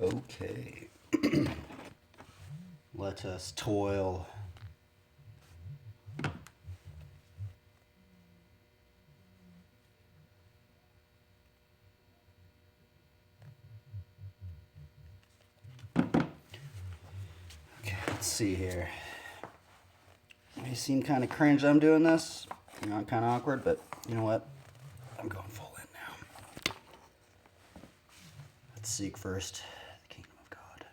Okay. Let us toil. Okay, let's see here. May seem kind of cringe I'm doing this. You know, kind of awkward, but you know what? I'm going full in now. Let's seek first the kingdom of God.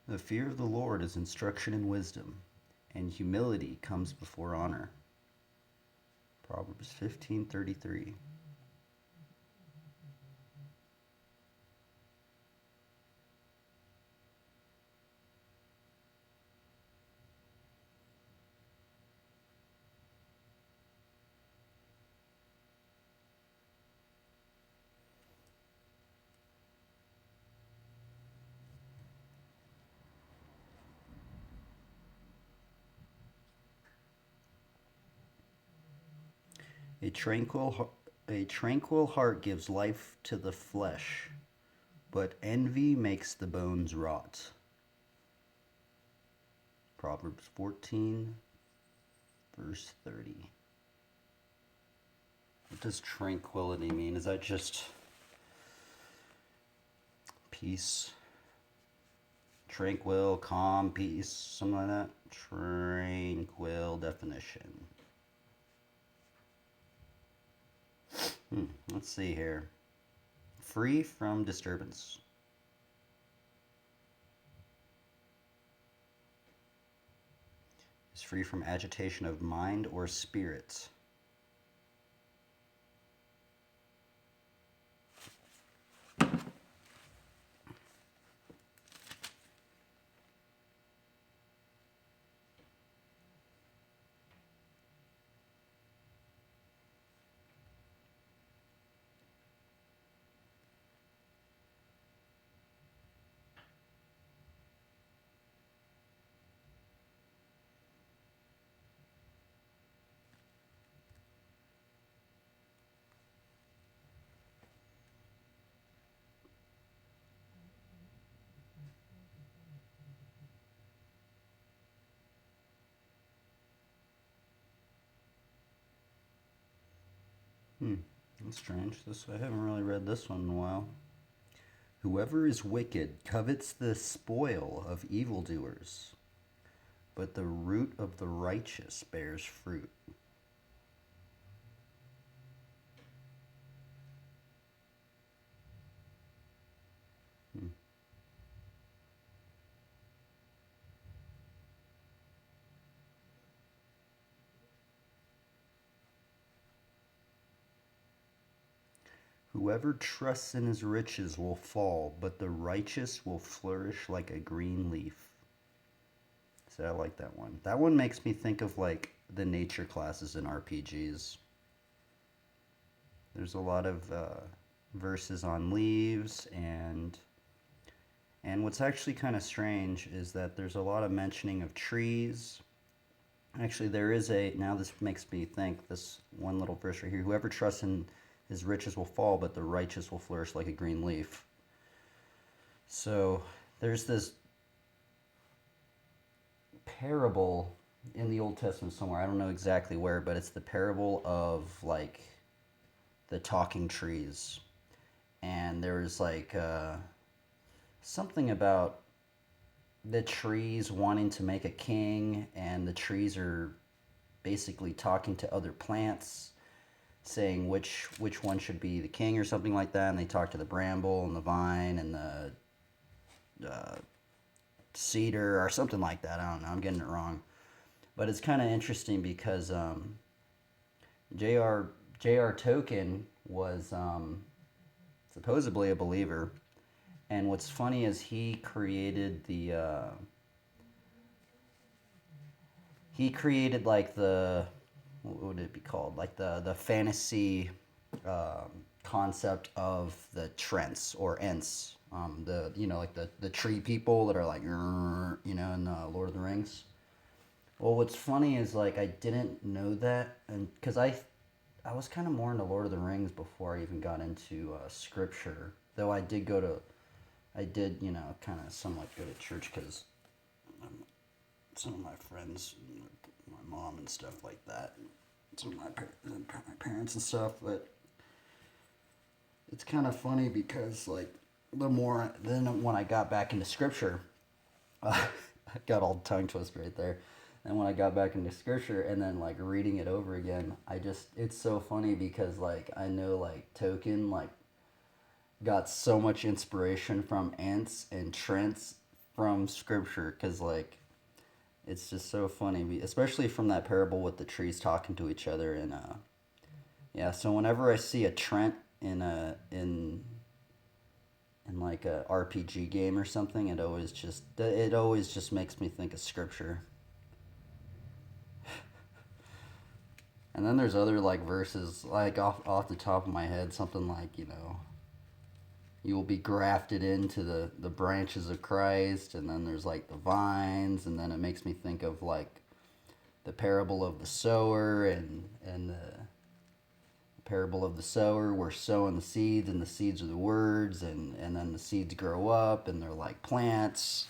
The fear of the Lord is instruction in wisdom, and humility comes before honor. Proverbs 15:33. A tranquil heart gives life to the flesh, but envy makes the bones rot. Proverbs 14, verse 30. What does tranquility mean? Is that just peace? Tranquil, calm, peace, something like that? Tranquil definition. Let's see here. Free from disturbance. Is free from agitation of mind or spirit. That's strange. I haven't really read this one in a while. Whoever is wicked covets the spoil of evildoers, but the root of the righteous bears fruit. Whoever trusts in his riches will fall, but the righteous will flourish like a green leaf. So I like that one. That one makes me think of like the nature classes in RPGs. There's a lot of verses on leaves, and what's actually kind of strange is that there's a lot of mentioning of trees. Actually, there is now this makes me think, this one little verse right here, whoever trusts in his riches will fall, but the righteous will flourish like a green leaf. So there's this parable in the Old Testament somewhere. I don't know exactly where, but it's the parable of like the talking trees. And there's like something about the trees wanting to make a king, and the trees are basically talking to other plants, saying which one should be the king or something like that. And they talk to the bramble and the vine and the cedar or something like that. I don't know. I'm getting it wrong, but it's kind of interesting because J.R. Tolkien was supposedly a believer. And what's funny is he created like the, what would it be called? Like the fantasy concept of the Trents or Ents. Like the tree people that are like, in Lord of the Rings. Well, what's funny is like I didn't know that, and because I was kind of more into Lord of the Rings before I even got into scripture. Though I did, kind of somewhat go to church because some of my friends, my mom and stuff like that, some of my parents and stuff. But it's kind of funny because like then when I got back into scripture, I got all tongue twisted right there. And when I got back into scripture and then like reading it over again, it's so funny because like I know like Tolkien like got so much inspiration from Ents and Trents from scripture, because like it's just so funny, especially from that parable with the trees talking to each other. And yeah, so whenever I see a Trent in like a RPG game or something, it always just makes me think of scripture. And then there's other like verses like off the top of my head, something like, you will be grafted into the branches of Christ. And then there's like the vines, and then it makes me think of like the parable of the sower and the parable of the sower. We're sowing the seeds, and the seeds are the words, and then the seeds grow up and they're like plants.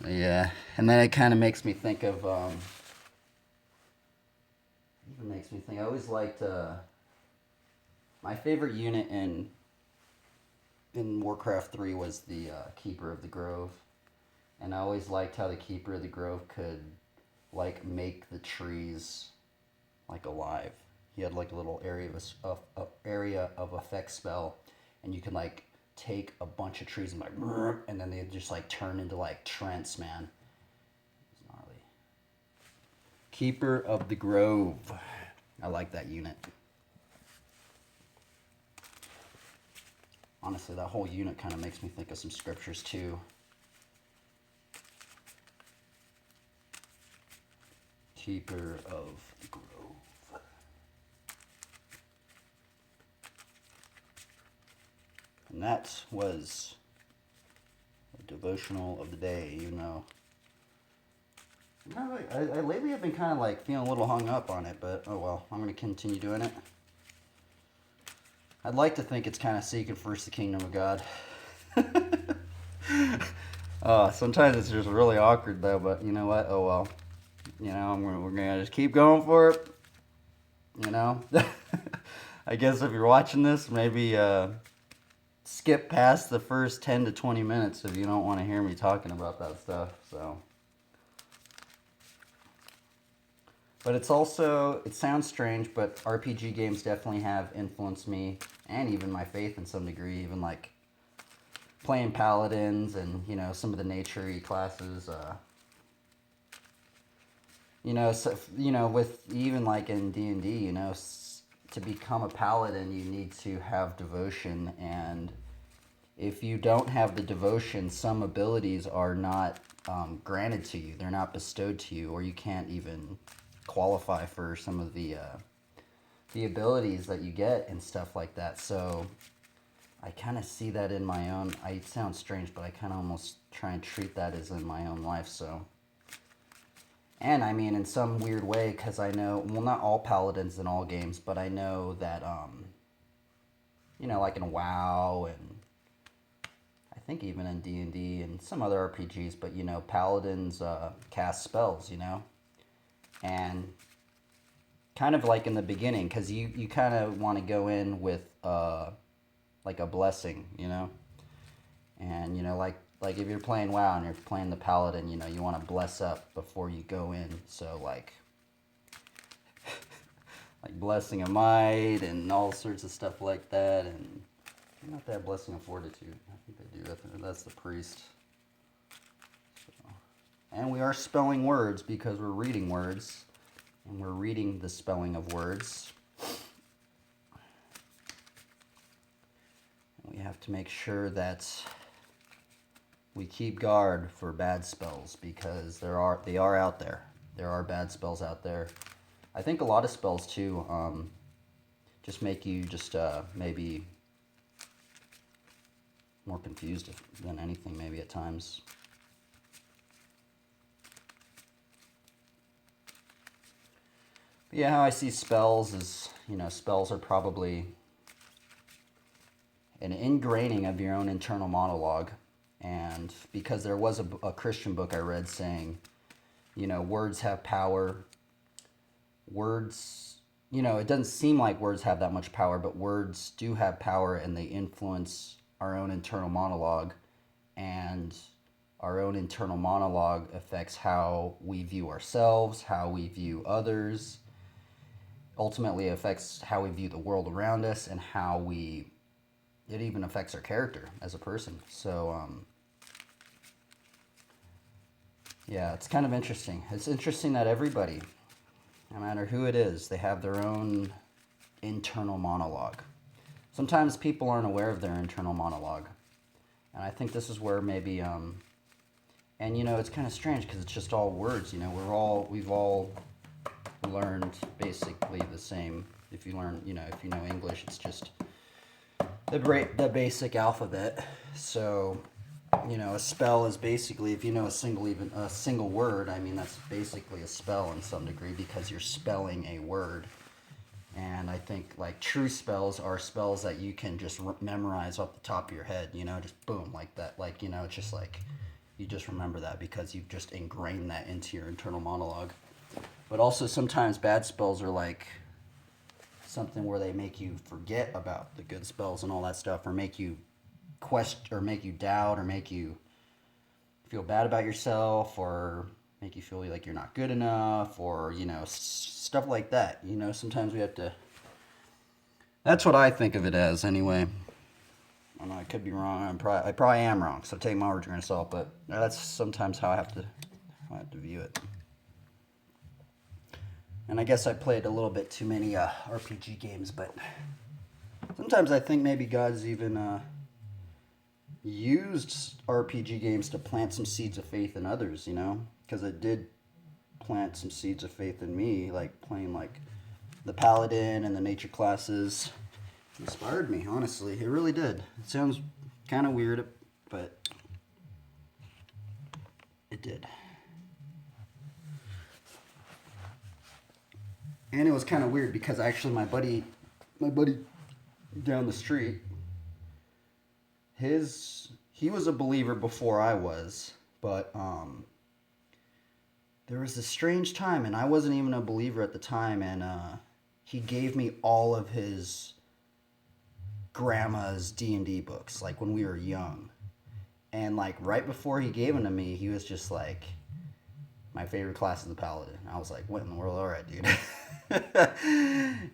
Yeah, and then it kind of makes me think of I always liked my favorite unit in Warcraft 3 was the Keeper of the Grove. And I always liked how the Keeper of the Grove could like make the trees like alive. He had like a little area of effect spell, and you can like take a bunch of trees and like, and then they just like turn into like Trents, man. It's gnarly. Keeper of the Grove. I like that unit. Honestly, that whole unit kind of makes me think of some scriptures too. Keeper of the Grove. And that was a devotional of the day, even though I lately have been kind of like feeling a little hung up on it, but oh well, I'm going to continue doing it. I'd like to think it's kind of seeking first the kingdom of God. Sometimes it's just really awkward though, but you know what? Oh well. We're gonna just keep going for it. I guess if you're watching this, maybe skip past the first 10 to 20 minutes if you don't want to hear me talking about that stuff. So. But it sounds strange, but RPG games definitely have influenced me, and even my faith in some degree, even like playing paladins and, some of the nature-y classes, with even like in D&D, to become a paladin, you need to have devotion, and if you don't have the devotion, some abilities are not granted to you. They're not bestowed to you, or you can't even qualify for some of the abilities that you get and stuff like that. So I kind of see that in my own, it sounds strange, but I kind of almost try and treat that as in my own life. So, and I mean, in some weird way, because I know, well, not all paladins in all games, but I know that, you know, like in WoW, and I think even in D&D and some other RPGs, but, you know, paladins cast spells, you know, and kind of like in the beginning, because you kind of want to go in with, like a blessing, you know, and, you know, like if you're playing WoW and you're playing the paladin, you know, you want to bless up before you go in, so, like blessing of might and all sorts of stuff like that, and not that blessing of fortitude, I think they do, that's the priest. So, and we are spelling words because we're reading words, and we're reading the spelling of words. We have to make sure that we keep guard for bad spells, because they are out there. There are bad spells out there. I think a lot of spells too just make you just maybe more confused than anything, maybe at times. But yeah, how I see spells is, you know, spells are probably an ingraining of your own internal monologue. And because there was a Christian book I read saying, you know, words have power. Words, you know, it doesn't seem like words have that much power, but words do have power, and they influence our own internal monologue. And our own internal monologue affects how we view ourselves, how we view others. Ultimately, it affects how we view the world around us, and it even affects our character as a person. So, yeah, it's kind of interesting. It's interesting that everybody, no matter who it is, they have their own internal monologue. Sometimes people aren't aware of their internal monologue. And I think this is where maybe, and you know, it's kind of strange because it's just all words, you know, we've all learned basically the same. If you learn, you know, if you know English, it's just the basic alphabet. So, you know, a spell is basically, if you know a single word, I mean, that's basically a spell in some degree, because you're spelling a word. And I think like true spells are spells that you can just memorize off the top of your head, you know, just boom, like that. Like, you know, it's just like you just remember that because you've just ingrained that into your internal monologue. But also sometimes bad spells are like something where they make you forget about the good spells and all that stuff, or make you question, or make you doubt, or make you feel bad about yourself, or make you feel like you're not good enough, or, you know, stuff like that. You know, sometimes we have to, that's what I think of it as anyway. I know I could be wrong. I probably am wrong, so take my word for yourself, but that's sometimes how I have to view it. And I guess I played a little bit too many RPG games, but sometimes I think maybe God's even used RPG games to plant some seeds of faith in others, you know? Because it did plant some seeds of faith in me, like playing like the Paladin and the nature classes. It inspired me, honestly. It really did. It sounds kind of weird, but it did. And it was kind of weird because actually my buddy down the street, he was a believer before I was, but there was this strange time, and I wasn't even a believer at the time, and he gave me all of his grandma's D&D books, like when we were young. And like right before he gave them to me, he was just like, my favorite class is the Paladin. I was like, what in the world? All right, dude.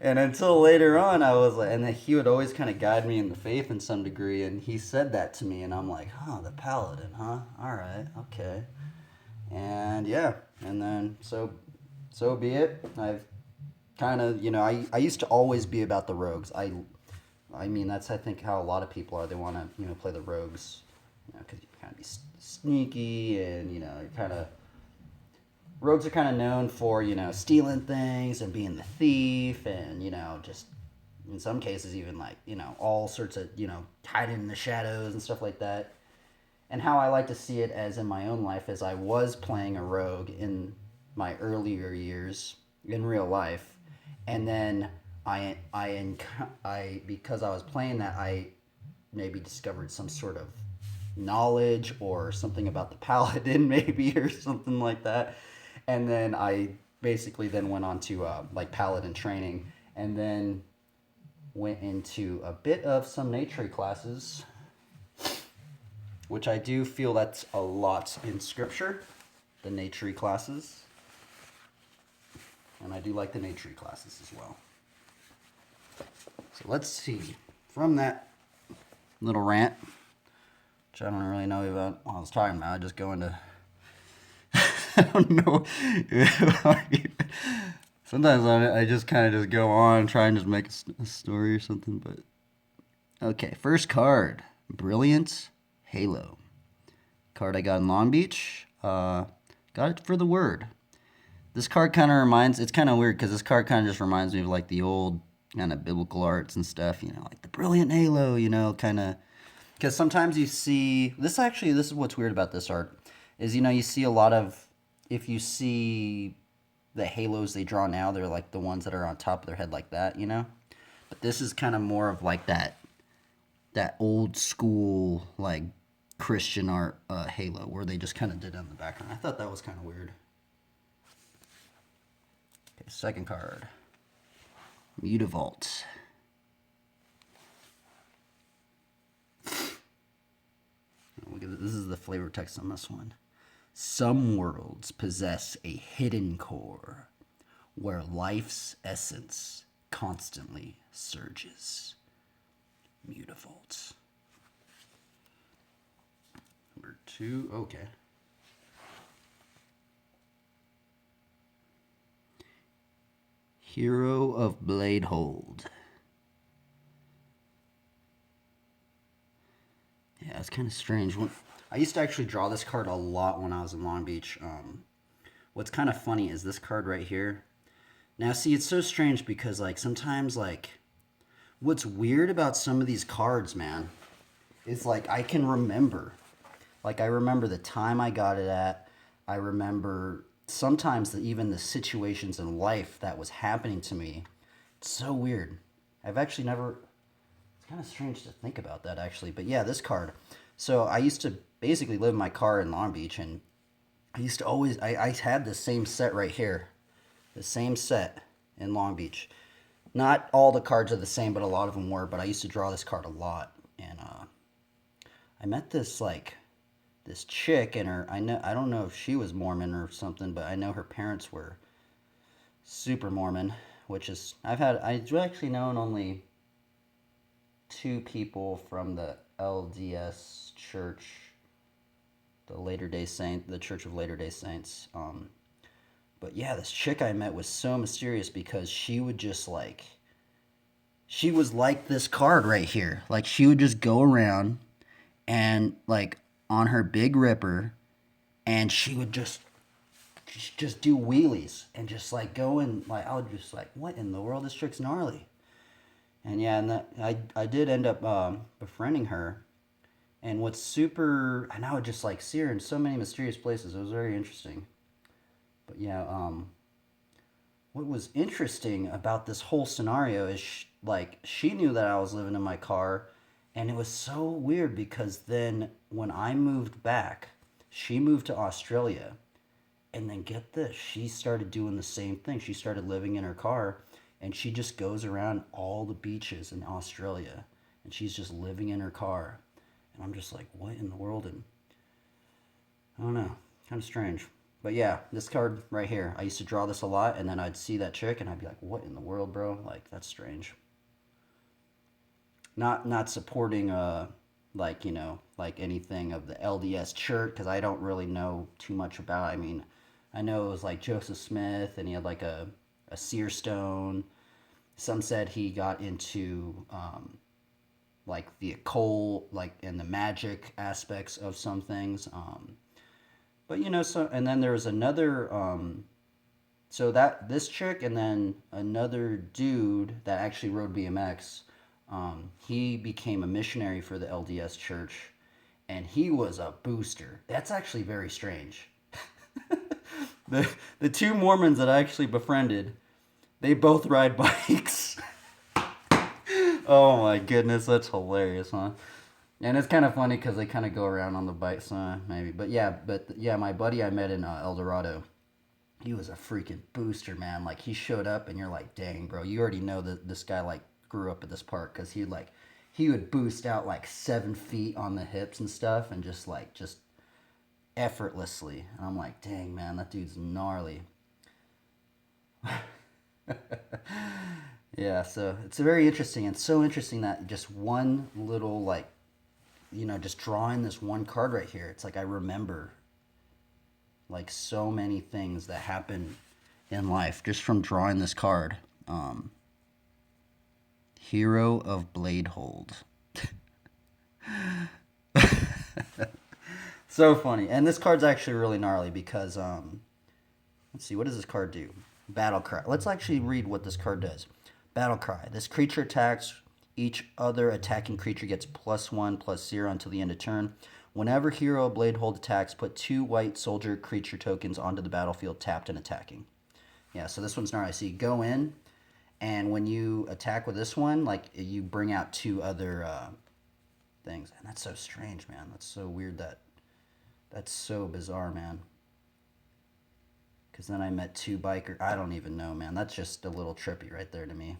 And until later on, I was like, and then he would always kind of guide me in the faith in some degree, and he said that to me, and I'm like, oh, the Paladin, huh? All right, okay. And yeah, and then so be it. I've kind of, I used to always be about the rogues. I mean, that's, I think, how a lot of people are. They want to, play the rogues, because you kind of be sneaky and, you're kind of, rogues are kind of known for, stealing things and being the thief and, just in some cases even like, all sorts of, hiding in the shadows and stuff like that. And how I like to see it as in my own life as I was playing a rogue in my earlier years in real life. And then I because I was playing that, I maybe discovered some sort of knowledge or something about the paladin maybe or something like that. And then I basically then went on to like paladin training, and then went into a bit of some nature classes, which I do feel that's a lot in scripture, the nature classes. And I do like the nature classes as well. So let's see. From that little rant, which I don't really know about what I was talking about, I just go into... I don't know. Sometimes I just kind of just go on, try and just make a story or something. But okay, first card, Brilliant Halo. Card I got in Long Beach. Got it for the Word. This card kind of reminds, it's kind of weird because this card kind of just reminds me of like the old kind of biblical arts and stuff, like the Brilliant Halo, kind of. Because sometimes you see, this is what's weird about this art, is, you see a lot of, if you see the halos they draw now, they're like the ones that are on top of their head like that, But this is kind of more of like that old school, like, Christian art halo, where they just kind of did it in the background. I thought that was kind of weird. Okay, second card. Mutavault. Look at this is the flavor text on this one. Some worlds possess a hidden core where life's essence constantly surges. Mutavault. Number 2, okay. Hero of Bladehold. Yeah, it's kind of strange. I used to actually draw this card a lot when I was in Long Beach. What's kind of funny is this card right here. Now, see, it's so strange because, like, sometimes, like, what's weird about some of these cards, man, is, like, I can remember. Like, I remember the time I got it at. I remember sometimes even the situations in life that was happening to me. It's so weird. I've actually never... It's kind of strange to think about that, actually. But yeah, this card. So I used to basically live in my car in Long Beach, and I used to always... I had the same set right here. The same set in Long Beach. Not all the cards are the same, but a lot of them were. But I used to draw this card a lot. And I met this, like... this chick, and I don't know if she was Mormon or something, but I know her parents were super Mormon, which is, I've actually known only 2 people from the LDS church, the Church of Latter-day Saints. But yeah, this chick I met was so mysterious because she would just she was like this card right here. Like, she would just go around and, like, on her Big Ripper, and she would just do wheelies and just, like, go and, like, I would just, like, what in the world? This chick's gnarly. And yeah, and I did end up befriending her. And what's super, and I would just, like, see her in so many mysterious places. It was very interesting. But yeah, what was interesting about this whole scenario is, she knew that I was living in my car. And it was so weird because then when I moved back, she moved to Australia. And then get this, she started doing the same thing. She started living in her car, and she just goes around all the beaches in Australia. And she's just living in her car. And I'm just like, what in the world? And I don't know, kind of strange. But yeah, this card right here, I used to draw this a lot, and then I'd see that chick, and I'd be like, what in the world, bro? Like, that's strange. Not supporting like anything of the LDS church, because I don't really know too much about. I mean, I know it was like Joseph Smith, and he had like a a seer stone. Some said he got into like the occult, like in the magic aspects of some things. But so and then there was another. So that this chick and then another dude that actually rode BMX. He became a missionary for the LDS church, and he was a booster. That's actually very strange. The two Mormons that I actually befriended, they both ride bikes. Oh my goodness, that's hilarious, huh? And it's kind of funny because they kind of go around on the bikes, maybe. But yeah, my buddy I met in El Dorado, he was a freaking booster, man. Like he showed up, and you're like, dang, bro, you already know that this guy like grew up at this park because he would boost out like 7 feet on the hips and stuff, and just effortlessly. And I'm like, dang, man, that dude's gnarly. Yeah, so it's very interesting, and so interesting that just one little like, just drawing this one card right here. It's like I remember like so many things that happen in life just from drawing this card. Hero of Bladehold. So funny. And this card's actually really gnarly because let's see, what does this card do? Battle Cry. Let's actually read what this card does. Battle Cry. This creature attacks. Each other attacking creature gets +1/+0 until the end of turn. Whenever Hero of Bladehold attacks, put 2 white soldier creature tokens onto the battlefield tapped and attacking. Yeah, so this one's gnarly. So you go in, and when you attack with this one, like you bring out 2 other things. And that's so strange, man. That's so weird. That's so bizarre, man. Because then I met 2 biker. I don't even know, man. That's just a little trippy right there to me.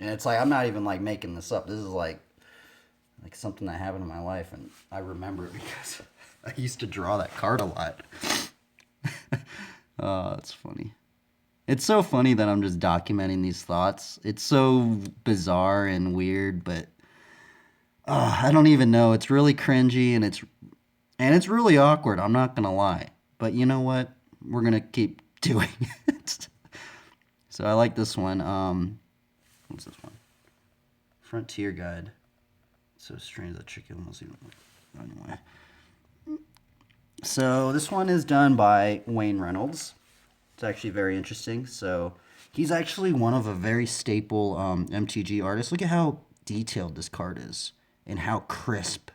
And it's like, I'm not even like making this up. This is like something that happened in my life, and I remember it because I used to draw that card a lot. Oh, that's funny. It's so funny that I'm just documenting these thoughts. It's so bizarre and weird, but I don't even know. It's really cringy, and it's really awkward. I'm not gonna lie. But you know what? We're gonna keep doing it. So I like this one. What's this one? Frontier Guide. So strange that chicken was even. Anyway. So this one is done by Wayne Reynolds. It's actually very interesting. So he's actually one of a very staple MTG artists. Look at how detailed this card is, and how crisp,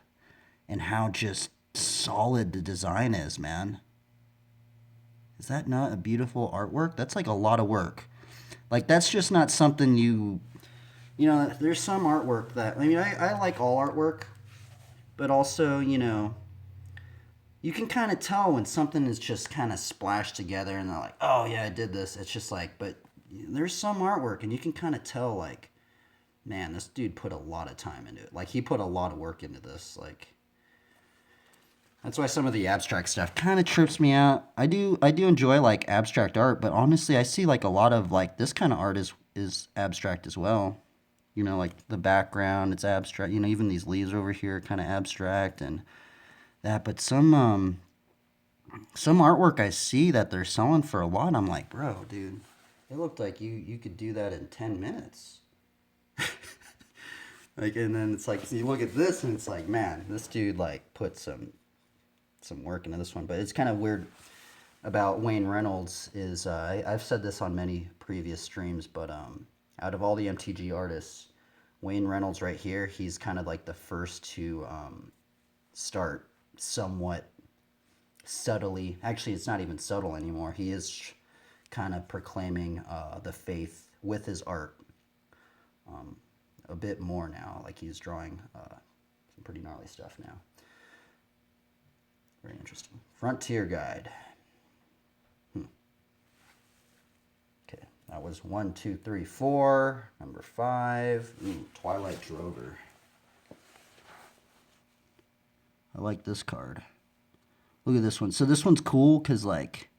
and how just solid the design is, man. Is that not a beautiful artwork? That's like a lot of work. Like that's just not something there's some artwork that, I like all artwork, but also, you can kind of tell when something is just kind of splashed together and they're like, oh yeah, I did this. It's just like, but there's some artwork and you can kind of tell like, man, this dude put a lot of time into it. Like he put a lot of work into this. Like, that's why some of the abstract stuff kind of trips me out. I do enjoy like abstract art, but honestly, I see like a lot of like this kind of art is abstract as well. Like the background, it's abstract. Even these leaves over here are kind of abstract and that. But some artwork I see that they're selling for a lot, I'm like, bro, dude, it looked like you could do that in 10 minutes. Like, and then it's like, so you look at this and it's like, man, this dude like put some work into this one. But it's kind of weird about Wayne Reynolds is I've said this on many previous streams, but out of all the MTG artists, Wayne Reynolds right here, he's kind of like the first to start somewhat subtly. Actually, it's not even subtle anymore. He is kind of proclaiming the faith with his art a bit more now. Like he's drawing some pretty gnarly stuff now. Very interesting. Frontier Guide. Okay, that was 1, 2, 3, 4. Number 5. Ooh, Twilight Drover. I like this card. Look at this one. So this one's cool because like,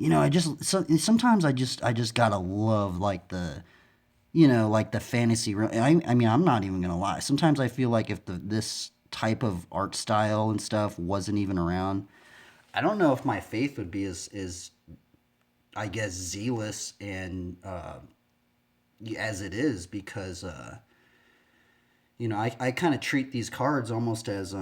sometimes I just gotta love like the, like the fantasy. I'm not even gonna lie. Sometimes I feel like if this type of art style and stuff wasn't even around, I don't know if my faith would be as I guess zealous and as it is because I kind of treat these cards almost as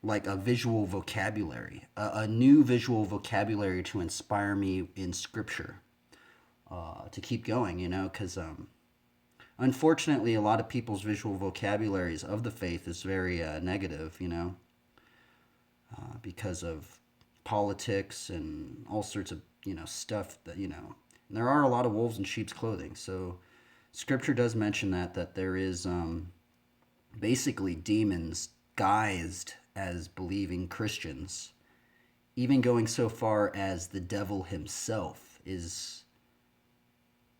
like a visual vocabulary, a new visual vocabulary to inspire me in scripture to keep going, because unfortunately, a lot of people's visual vocabularies of the faith is very negative, because of politics and all sorts of, stuff that, and there are a lot of wolves in sheep's clothing. So scripture does mention that there is basically demons guised as believing Christians, even going so far as the devil himself is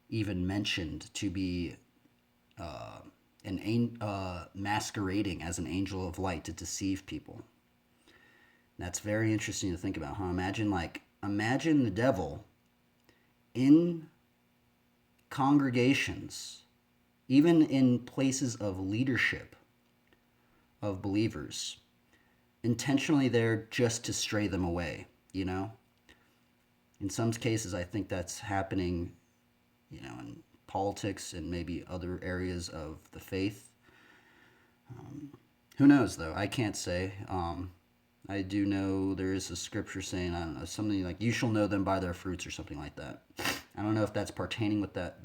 even mentioned to be masquerading as an angel of light to deceive people. That's very interesting to think about, huh? Imagine the devil in congregations, even in places of leadership of believers, intentionally there just to stray them away, In some cases, I think that's happening, in politics and maybe other areas of the faith. Who knows, though? I can't say. I do know there is a scripture saying, I don't know, something like, you shall know them by their fruits or something like that. I don't know if that's pertaining with that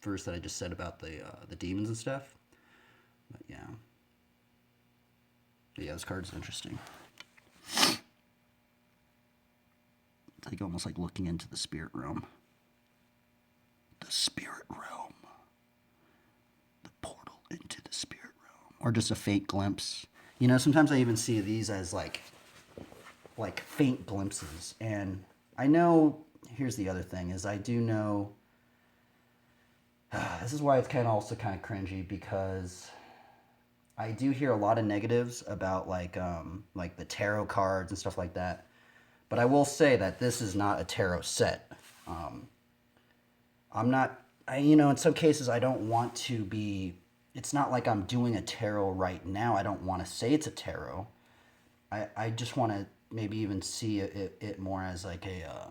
verse that I just said about the demons and stuff. But yeah. But yeah, this card's interesting. It's like almost like looking into the spirit realm. The spirit realm. The portal into the spirit realm. Or just a faint glimpse. Sometimes I even see these as like faint glimpses. And I know, here's the other thing, is I do know, this is why it's kind of cringy, because I do hear a lot of negatives about like the tarot cards and stuff like that. But I will say that this is not a tarot set. I'm not, in some cases I don't want to be, it's not like I'm doing a tarot right now. I don't want to say it's a tarot. I just want to maybe even see it more as like a,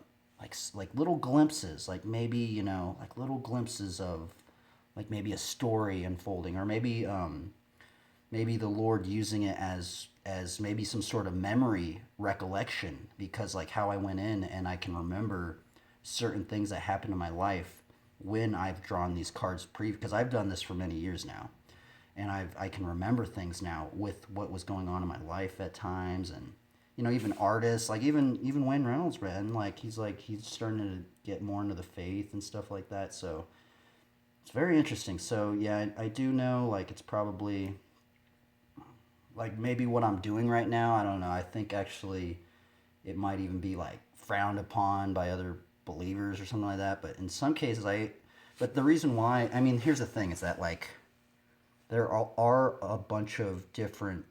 like little glimpses, like maybe, like little glimpses of like maybe a story unfolding, or maybe the Lord using it as maybe some sort of memory recollection, because like how I went in and I can remember certain things that happened in my life when I've drawn these cards because I've done this for many years now, and I can remember things now with what was going on in my life at times. And even artists, like even Wayne Reynolds, man, he's starting to get more into the faith and stuff like that. So it's very interesting. So yeah, I do know, like, it's probably like maybe what I'm doing right now, I don't know. I think actually it might even be like frowned upon by other believers or something like that. But in some cases, but the reason why, here's the thing, is that like there are a bunch of different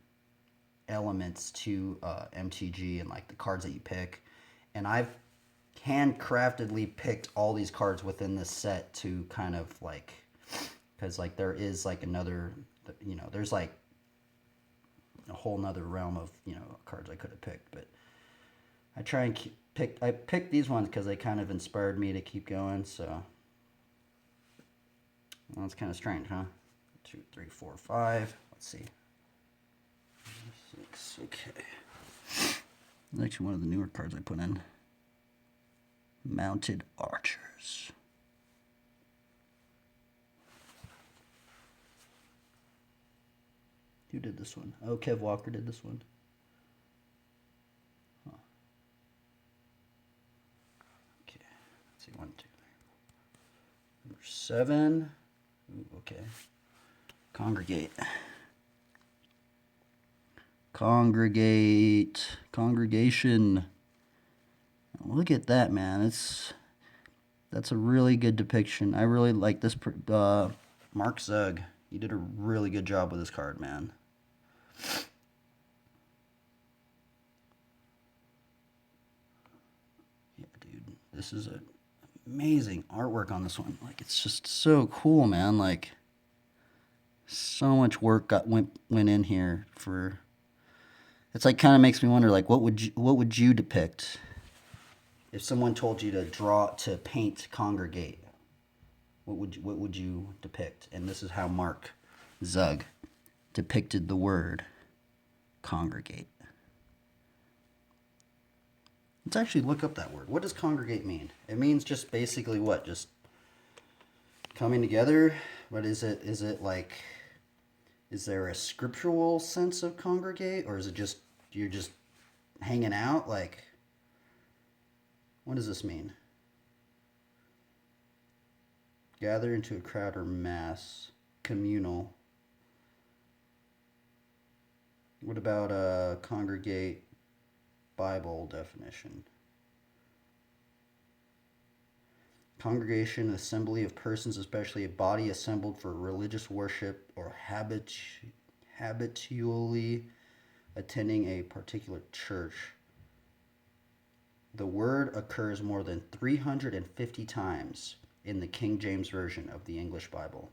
elements to MTG and like the cards that you pick. And I've handcraftedly picked all these cards within this set to kind of like, because like there is like another, there's like a whole nother realm of cards I could have picked. But I try and I picked these ones because they kind of inspired me to keep going. So well, that's kind of strange, huh? 2, 3, 4, 5. Let's see. 6. Okay. It's actually one of the newer cards I put in. Mounted Archers. Who did this one? Oh, Kev Walker did this one. Huh. Okay. Let's see. 1, 2, 3. Number 7. Ooh, okay. Congregation. Look at that, man. That's a really good depiction. I really like this. Mark Zug, you did a really good job with this card, man. Yeah, dude, this is amazing artwork on this one. Like, it's just so cool, man. Like, so much work went in here for. It's like kind of makes me wonder, like, what would you depict if someone told you to paint congregate? What would you depict? And this is how Mark Zug depicted the word congregate. Let's actually look up that word. What does congregate mean? It means just basically what? Just coming together? But is it like, is there a scriptural sense of congregate, or is it just you're just hanging out? Like, what does this mean? Gather into a crowd or mass, communal. What about congregate Bible definition? Congregation, assembly of persons, especially a body assembled for religious worship or habitually attending a particular church. The word occurs more than 350 times in the King James Version of the English Bible.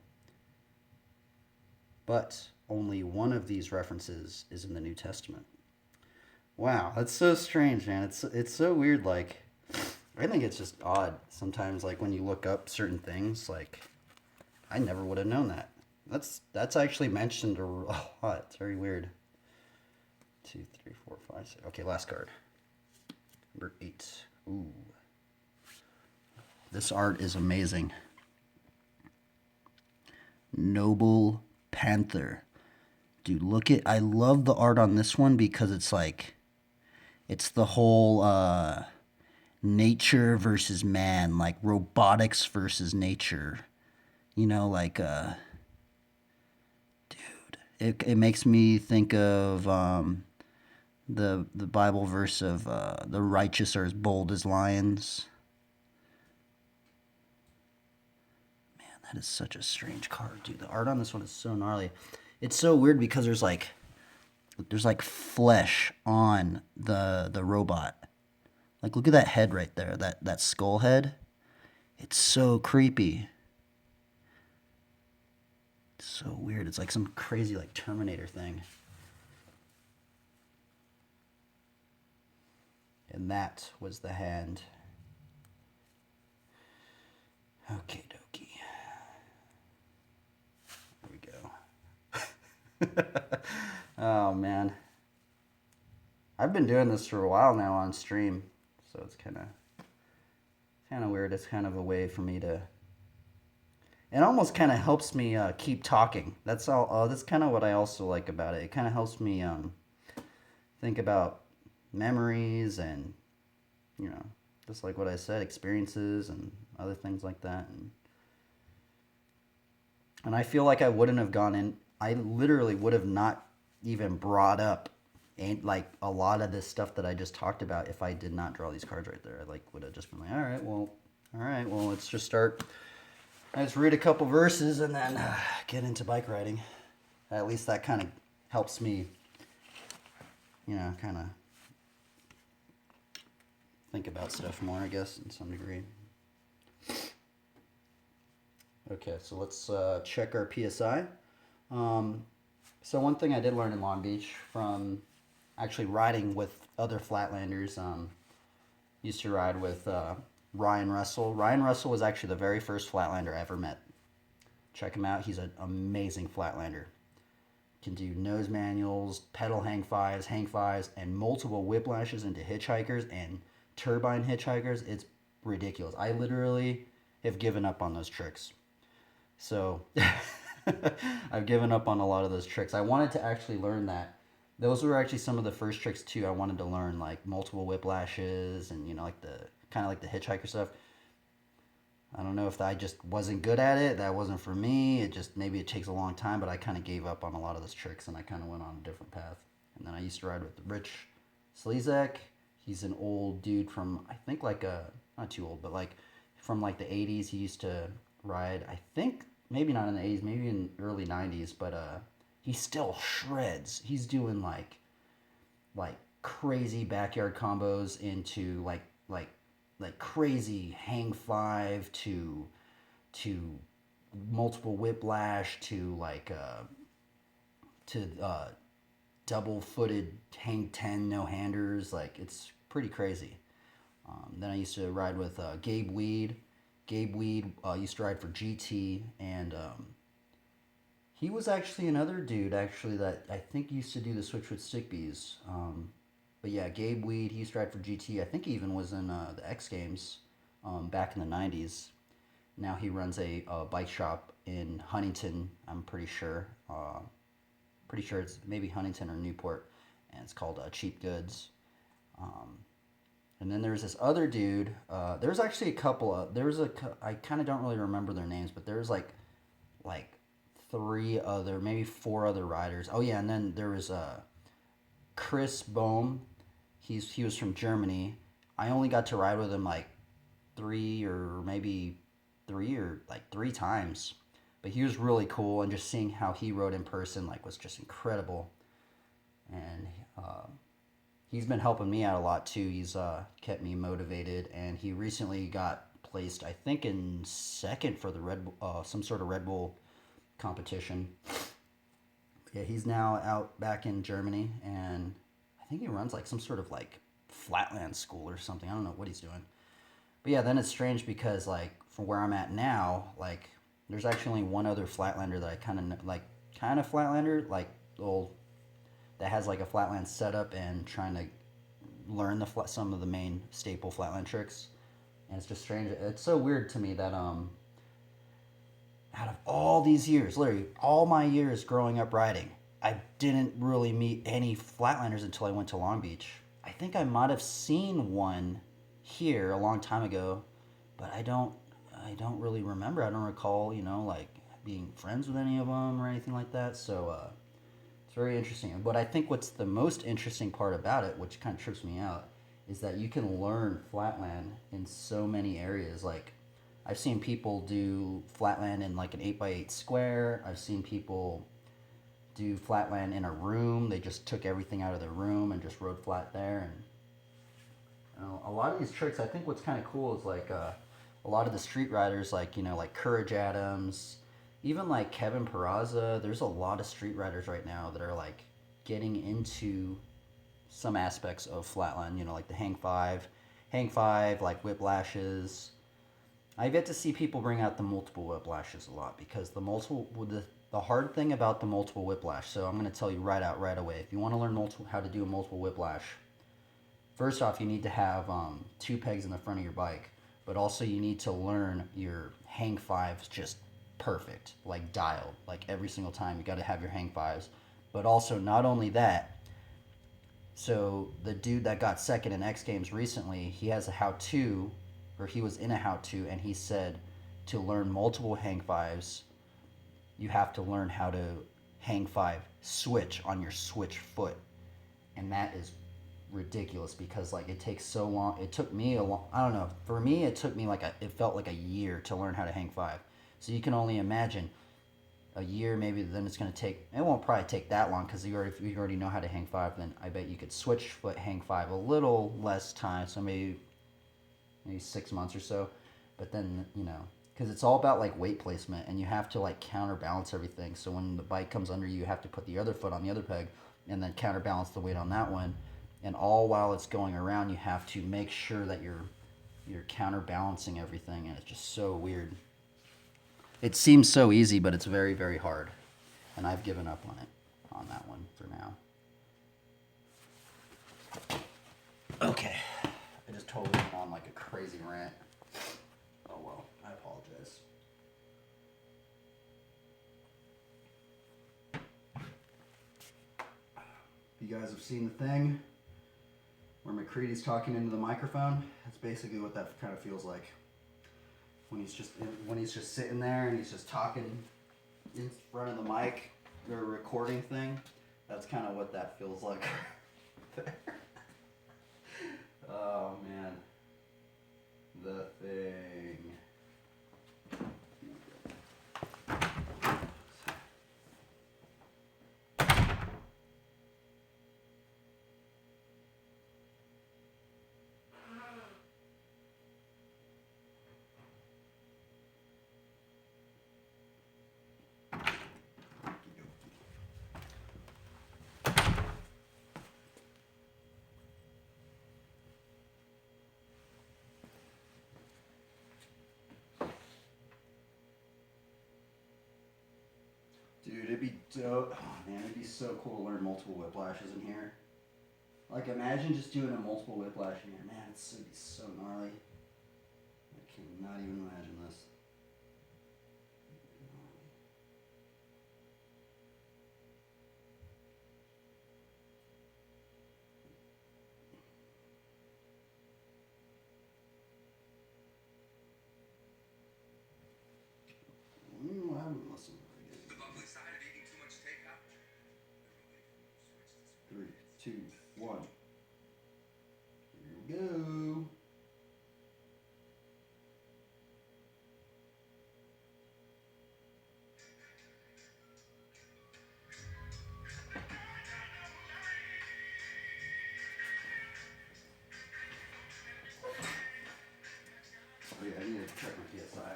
But only one of these references is in the New Testament. Wow, that's so strange, man. It's so weird. Like, I think it's just odd sometimes. Like when you look up certain things, like I never would have known that. That's actually mentioned a lot. It's very weird. 2, 3, 4, 5, 6. Okay, last card. Number 8. Ooh, this art is amazing. Noble Panther. Dude, I love the art on this one because it's like, it's the whole nature versus man, like robotics versus nature. Like, dude, it makes me think of the Bible verse of the righteous are as bold as lions. Man, that is such a strange card, dude. The art on this one is so gnarly. It's so weird because there's like flesh on the robot. Like, look at that head right there, that skull head. It's so creepy. It's so weird. It's like some crazy like Terminator thing. And that was the hand. Okay, dokie. There we go. Oh, man. I've been doing this for a while now on stream, so it's kind of weird. It's kind of a way for me to... It almost kind of helps me keep talking. That's all. That's kind of what I also like about it. It kind of helps me think about memories and, just like what I said, experiences and other things like that. And I feel like I wouldn't have gone in. I literally would have not even brought up like a lot of this stuff that I just talked about if I did not draw these cards right there. I would have just been like, all right, well, let's just start. Let's read a couple verses and then get into bike riding. At least that kind of helps me, kind of think about stuff more, I guess, in some degree. Okay, so let's check our PSI. So one thing I did learn in Long Beach from actually riding with other Flatlanders, used to ride with Ryan Russell. Ryan Russell was actually the very first Flatlander I ever met. Check him out. He's an amazing Flatlander. Can do nose manuals, pedal hang fives, and multiple whiplashes into hitchhikers and turbine hitchhikers. It's ridiculous. I literally have given up on those tricks. So I've given up on a lot of those tricks. I wanted to actually learn that. Those were actually some of the first tricks too. I wanted to learn, like multiple whiplashes and like the kind of like the hitchhiker stuff. I don't know if I just wasn't good at it. That wasn't for me. Maybe it takes a long time, but I kind of gave up on a lot of those tricks and I kind of went on a different path. And then I used to ride with Rich Slezak. He's an old dude from, I think not too old, but like from like the 80s. He used to ride, I think maybe not in the 80s, maybe in early 90s, but he still shreds. He's doing like crazy backyard combos into like crazy hang five to multiple whiplash to double-footed hang 10 no-handers. Like, it's pretty crazy. Then I used to ride with Gabe Weed. Gabe Weed used to ride for GT, and he was actually another dude actually that I think used to do the switch with Stickbees. But yeah, Gabe Weed, he used to ride for GT. I think he even was in the X Games back in the 90s. Now he runs a bike shop in Huntington, I'm pretty sure. Pretty sure it's maybe Huntington or Newport, and it's called Cheap Goods. And then there's this other dude. There's actually a couple of, I kind of don't really remember their names, but there's like three other, maybe four other riders. Oh yeah, and then there was Chris Bohm. He was from Germany. I only got to ride with him like three times, but he was really cool, and just seeing how he rode in person like was just incredible. And he's been helping me out a lot too. He's kept me motivated, and he recently got placed, I think, in second for the some sort of Red Bull competition. Yeah, he's now out back in Germany, and I think he runs like some sort of like Flatland school or something. I don't know what he's doing. But yeah, then it's strange because like from where I'm at now, like there's actually only one other Flatlander that I kind of Flatlander, like old, that has like a Flatland setup and trying to learn some of the main staple Flatland tricks. And it's just strange. It's so weird to me that out of all these years, literally all my years growing up riding, I didn't really meet any Flatlanders until I went to Long Beach. I think I might have seen one here a long time ago, but I don't really remember. I don't recall, like being friends with any of them or anything like that. So it's very interesting. But I think what's the most interesting part about it, which kind of trips me out, is that you can learn Flatland in so many areas. Like I've seen people do Flatland in like an 8x8 square. I've seen people do Flatland in a room. They just took everything out of the room and just rode flat there. And a lot of these tricks, I think what's kind of cool is like a lot of the street riders, like like Courage Adams, even like Kevin Peraza. There's a lot of street riders right now that are like getting into some aspects of Flatland. Like the hang five, like whiplashes. I've yet to see people bring out the multiple whiplashes a lot, because the hard thing about the multiple whiplash. So I'm going to tell you right away. If you want to learn how to do a multiple whiplash, first off, you need to have 2 pegs in the front of your bike, but also you need to learn your hang fives just perfect, like dialed, like every single time you got to have your hang fives. But also, not only that, so the dude that got second in X Games recently, he has a how-to, or he was in a how-to, and he said to learn multiple hang fives, you have to learn how to hang five switch on your switch foot. And that is ridiculous, because like it takes so long. It took me I don't know, for me it took me it felt like a year to learn how to hang five. So you can only imagine a year, maybe then it's going to take, it won't probably take that long, because if you already know how to hang five, then I bet you could switch foot hang five a little less time, so maybe 6 months or so. But then because it's all about like weight placement, and you have to like counterbalance everything. So when the bike comes under you have to put the other foot on the other peg and then counterbalance the weight on that one. And all while it's going around, you have to make sure that you're counterbalancing everything, and it's just so weird. It seems so easy, but it's very, very hard. And I've given up on that one for now. Okay. I just totally went on like a crazy rant. Oh well, I apologize. You guys have seen the thing where McCready's talking into the microphone? That's basically what that kind of feels like. When he's just sitting there and he's just talking in front of the mic, the recording thing. That's kind of what that feels like. Oh man, the thing. Dude, it'd be dope. Oh man, it'd be so cool to learn multiple whiplashes in here. Like, imagine just doing a multiple whiplash in here. Man, it'd be so gnarly. I cannot even imagine this. I haven't listened very good. The bubbly side of eating too much takeout. 3, 2, 1. Here we go. Oh yeah, I need to check my PSI.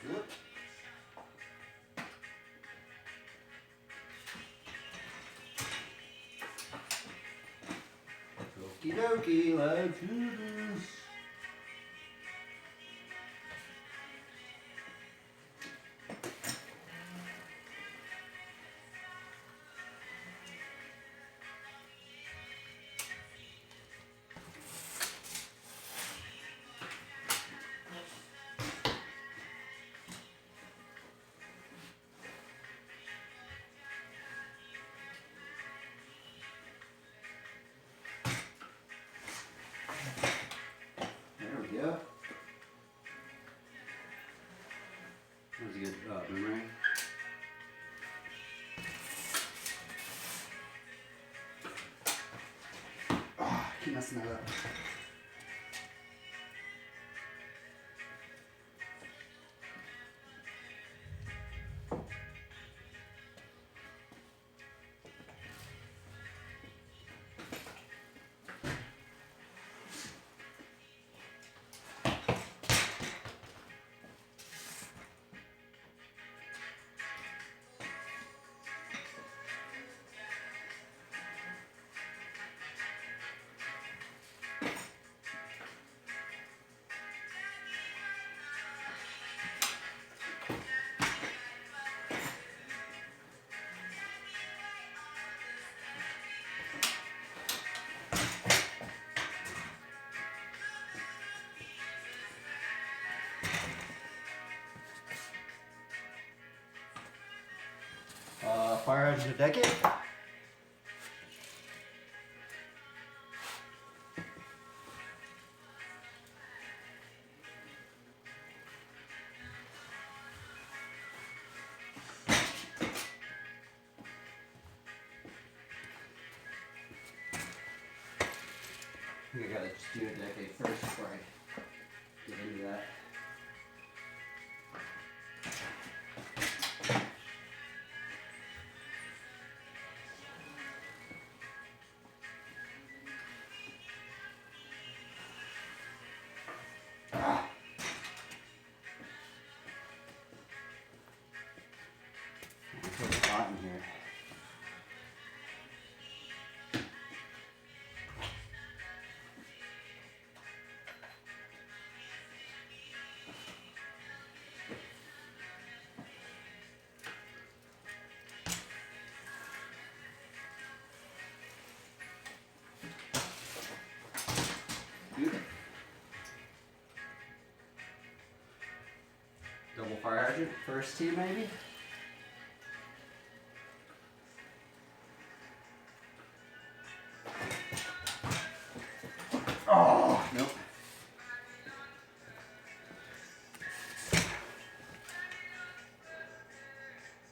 Whoop. Okie dokie, let's do this. There we go. That was a good boomerang. Oh, I keep messing that up. Fire hydrant a decade. I think I gotta just do a decade first before I get into that. It's hot in here. Double fire hydrant, first tee maybe? Oh, nope.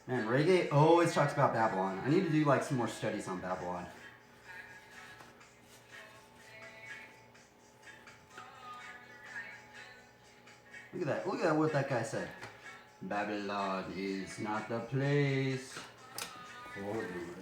Man, reggae always talks about Babylon. I need to do like some more studies on Babylon. Look at that what that guy said. Babylon is not the place for you.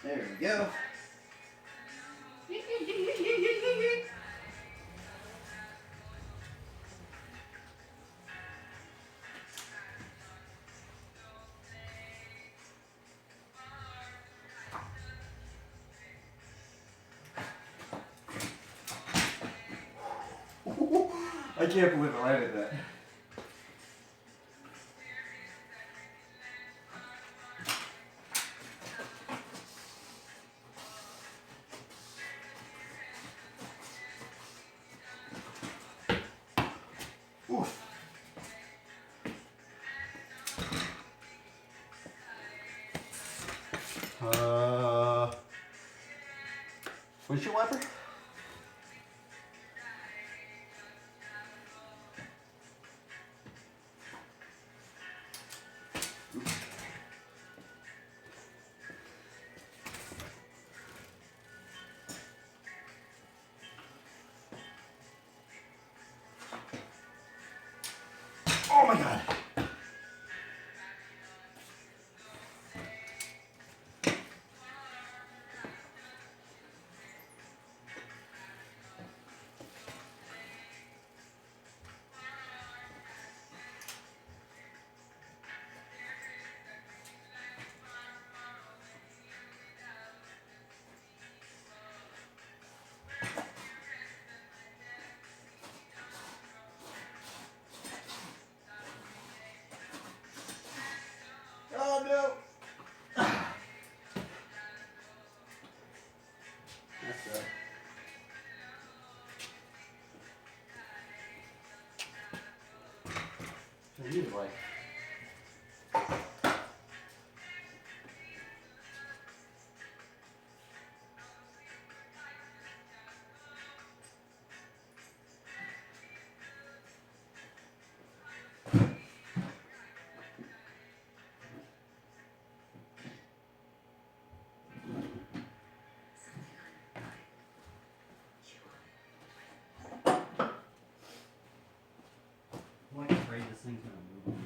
There we go. I can't believe I landed that. Oof. Windshield wiper? Oh my god. Oh no. That's I need like. I'm like afraid this thing's gonna move on me.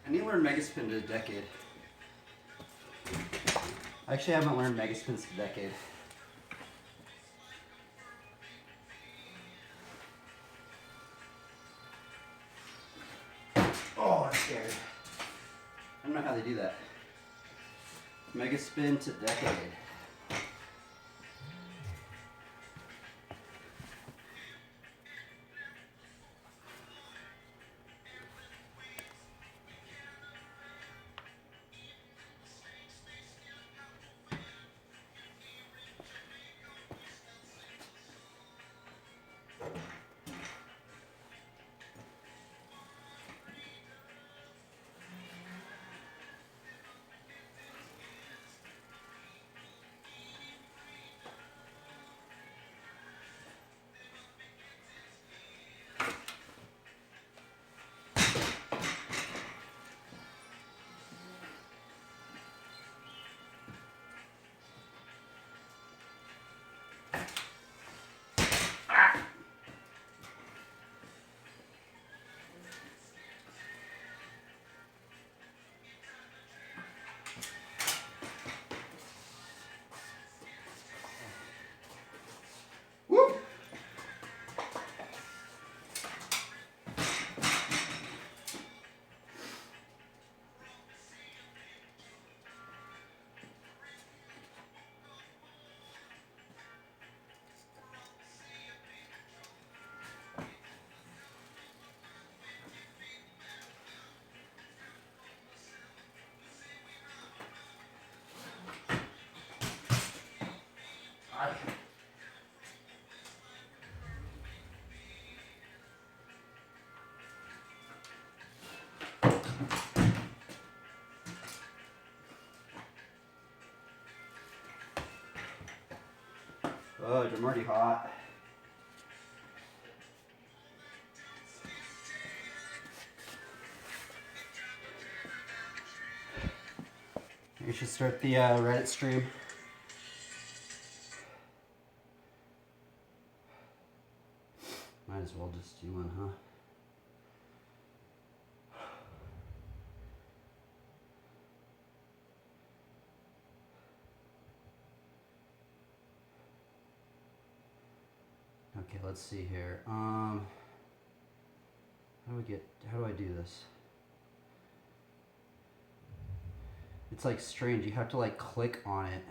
I need to learn Megaspin to a decade. I actually haven't learned Megaspins to a decade. Oh, I'm scared. I don't know how they do that. Megaspin to decade. Fudge, I'm already hot. You should start the Reddit stream. Might as well just do one, huh? Okay, let's see here. How do I do this? It's like strange. You have to like click on it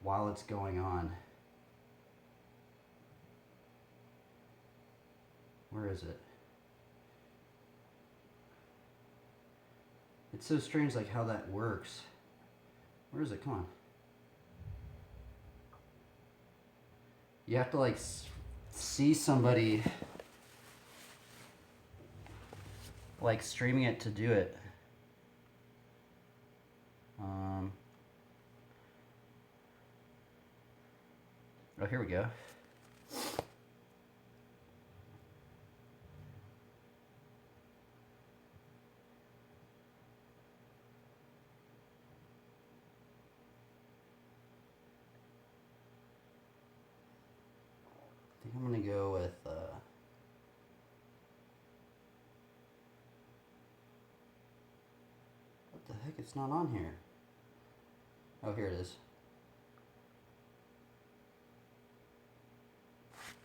while it's going on. Where is it? It's so strange like how that works. Where is it? Come on. You have to like see somebody like streaming it to do it. Oh, here we go. I think I'm gonna go with what the heck? It's not on here. Oh, here it is.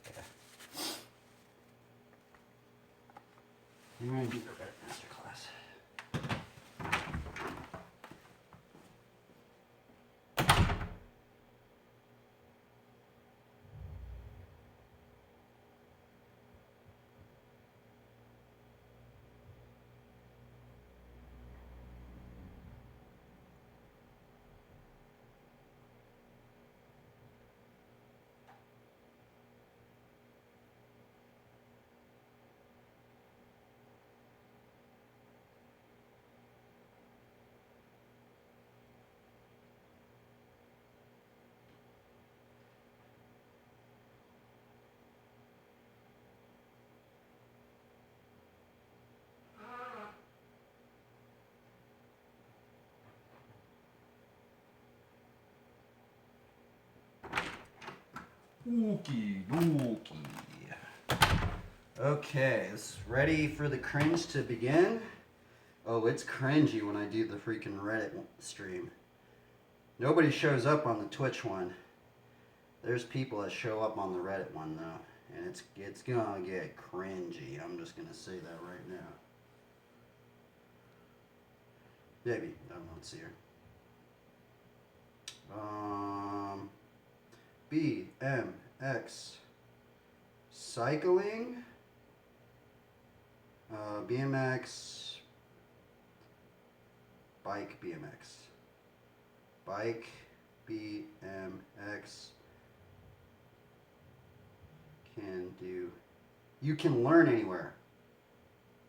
Okay. I'm gonna do the Red Masterclass. Okie dokie. Okay, it's ready for the cringe to begin. Oh, it's cringy when I do the freaking Reddit stream. Nobody shows up on the Twitch one. There's people that show up on the Reddit one though, and it's gonna get cringy. I'm just gonna say that right now. Maybe. I don't know. Let's see here. BMX cycling, BMX bike BMX can do. You can learn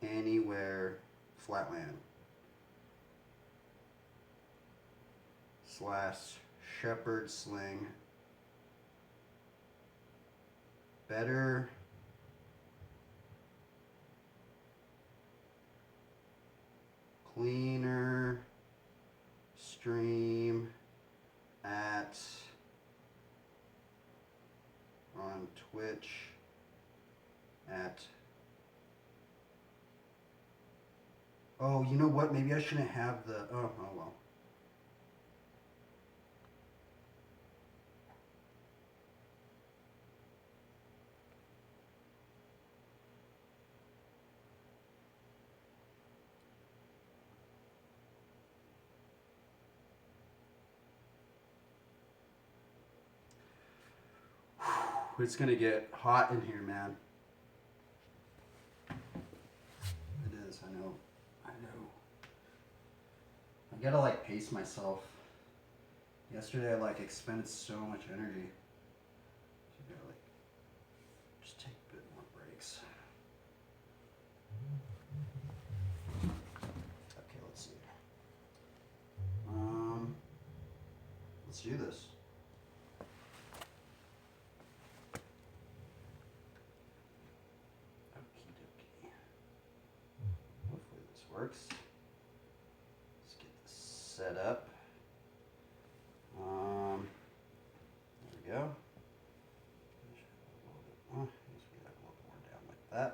anywhere Flatland / Shepard Sling. Better cleaner stream at on Twitch at oh, you know what, maybe I shouldn't have the oh well. It's gonna get hot in here, man. It is, I know. I gotta like pace myself. Yesterday I like expended so much energy. So I gotta like just take a bit more breaks. Okay, let's see. Let's do this. works. Let's get this set up. There we go. I guess we got a little more down like that.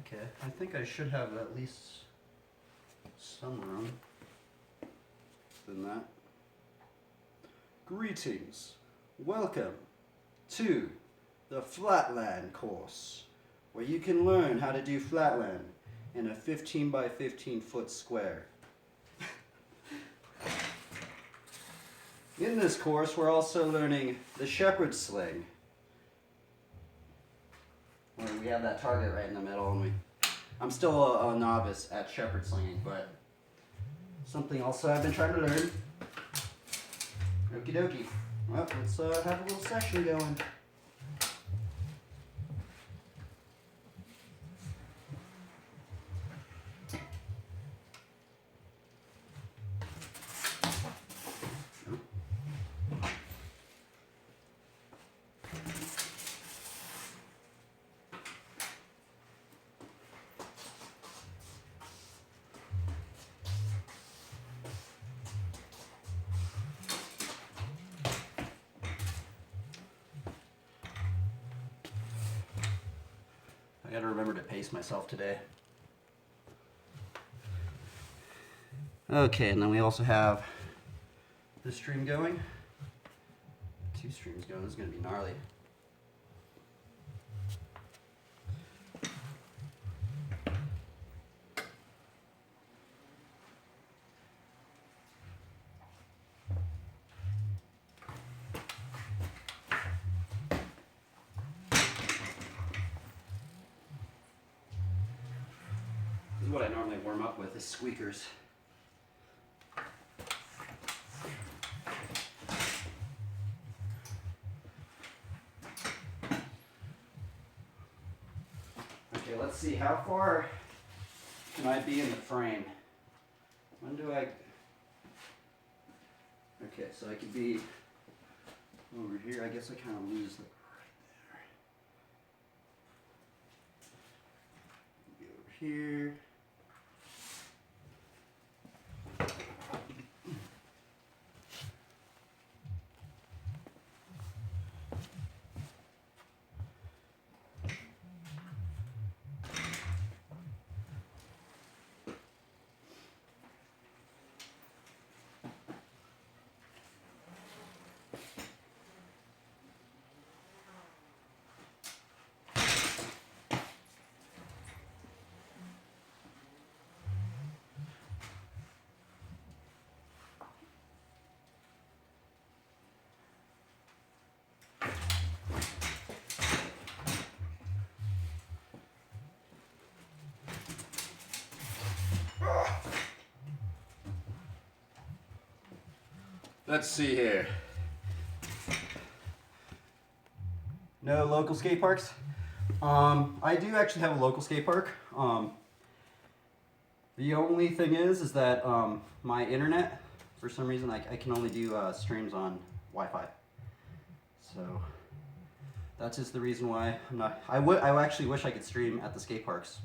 Okay, I think I should have at least some room than that. Greetings. Welcome to the Flatland course, where you can learn how to do flatland in a 15 by 15 foot square. In this course, we're also learning the Shepard Sling. Where we have that target right in the middle, and I'm still a novice at Shepard Slinging, but something also I've been trying to learn. Okie dokie. Well, let's have a little session going. I gotta remember to pace myself today. Okay, and then we also have this stream going. 2 streams going. This is gonna be gnarly. This is what I normally warm up with, is squeakers. Okay, let's see, how far can I be in the frame? When do I... Okay, so I could be over here. I guess I kind of lose the... Be over here. Let's see here. No local skate parks? I do actually have a local skate park. The only thing is that my internet, for some reason, I can only do streams on Wi-Fi. So that's just the reason why I'm not. I actually wish I could stream at the skate parks.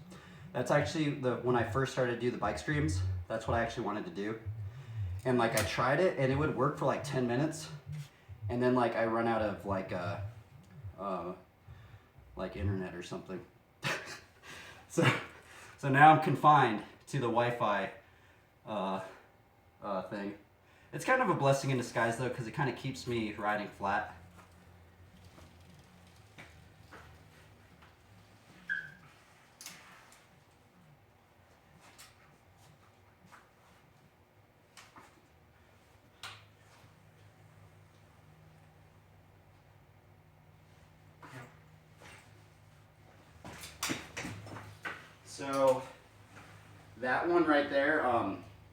That's actually when I first started to do the bike streams. That's what I actually wanted to do. And like I tried it, and it would work for like 10 minutes, and then like I run out of like internet or something. so now I'm confined to the Wi-Fi thing. It's kind of a blessing in disguise though, because it kind of keeps me riding flat. So that one right there,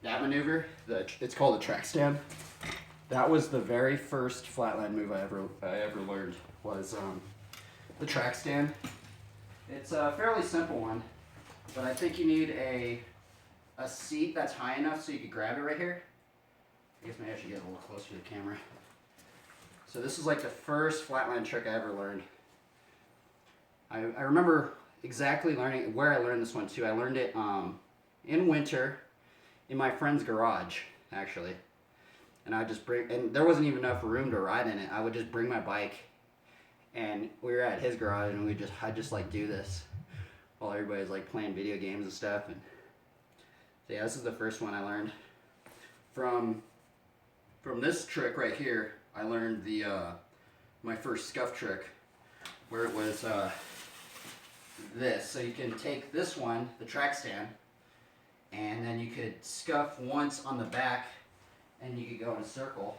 that maneuver, it's called a track stand. That was the very first flatland move I ever learned, was the track stand. It's a fairly simple one, but I think you need a seat that's high enough so you can grab it right here. I guess maybe I should get a little closer to the camera. So this is like the first flatland trick I ever learned. I remember exactly learning where I learned this one too. I learned it in winter in my friend's garage, actually. And I just and there wasn't even enough room to ride in it. I would just bring my bike, and we were at his garage, and I'd just like do this while everybody's like playing video games and stuff. And so yeah, this is the first one I learned. From this trick right here, I learned the my first scuff trick, where it was this. So you can take this one, the track stand, and then you could scuff once on the back, and you could go in a circle.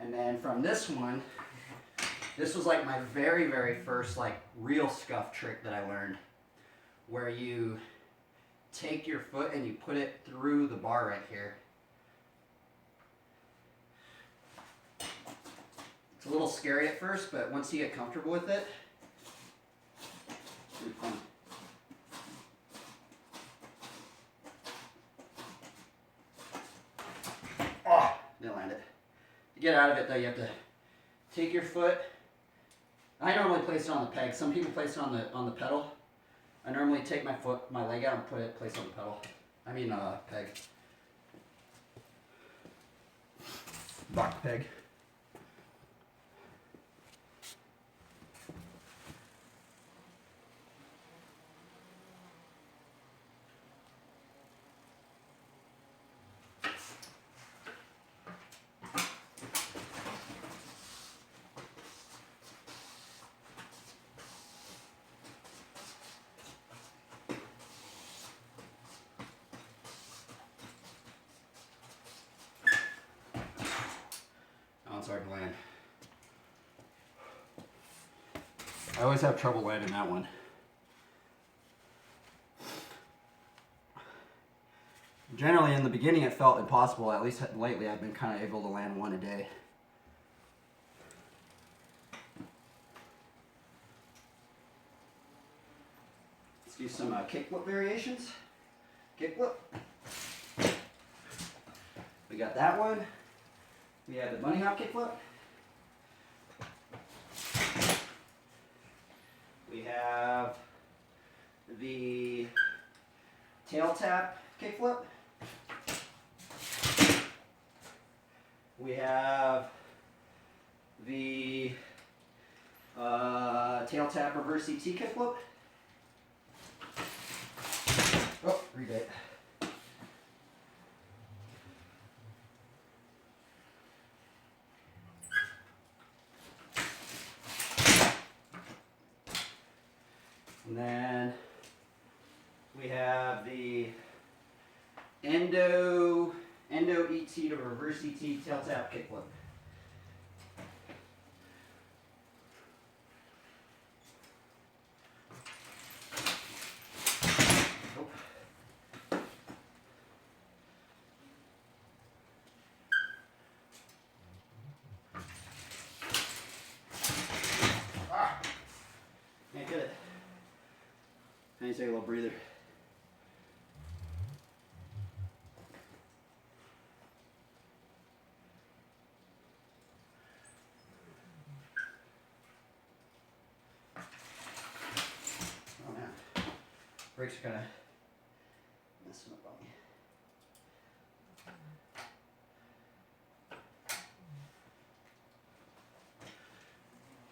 And then from this one, this was like my very, very first like real scuff trick that I learned, where you take your foot and you put it through the bar right here. It's a little scary at first, but once you get comfortable with it, it's pretty fun. Oh, didn't land it. To get out of it though, you have to take your foot. I normally place it on the peg. Some people place it on the pedal. I normally take my leg out and place it on the pedal. Peg. Lock peg. It's hard to land. I always have trouble landing that one. Generally, in the beginning, it felt impossible. At least lately, I've been kind of able to land one a day. Let's do some kickflip variations. Kickflip. We got that one. We have the bunny hop kickflip. We have the tail tap kickflip. We have the tail tap reverse CT kickflip. Oh, rebate. And then we have the endo ET to reverse ET tail tap kickflip. Can't get it. I need to take a little breather. Oh man, brakes are kind of messing up on me.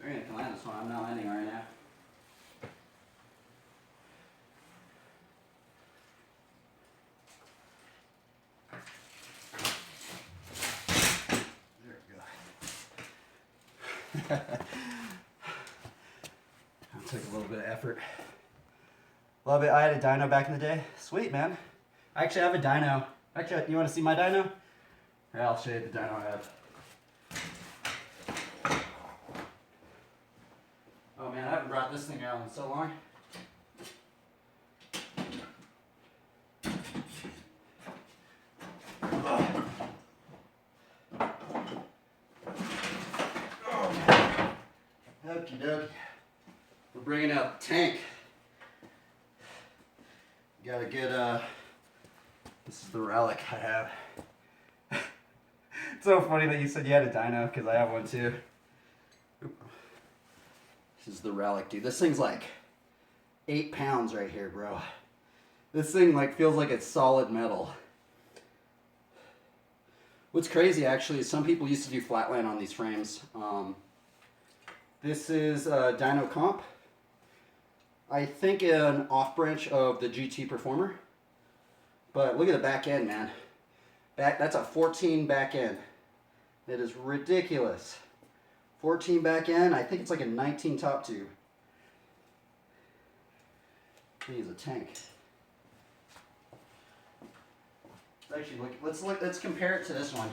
I think I can land this one. I'm not landing right now. It took a little bit of effort. Love it. I had a dyno back in the day. Sweet, man. I actually have a dyno. Actually, you want to see my dyno? Yeah, I'll show you the dyno I have. Oh man, I haven't brought this thing out in so long. Okie dokie. We're bringing out the tank. Got a good, this is the relic I have. so funny that you said you had a dyno, because I have one too. This is the relic, dude. This thing's like 8 pounds right here, bro. This thing like feels like it's solid metal. What's crazy actually is some people used to do Flatland on these frames. This is a dyno comp. I think an off branch of the GT Performer. But look at the back end, man. That's a 14 back end. It is ridiculous. 14 back end. I think it's like a 19 top tube. He's a tank. Actually, let's compare it to this one.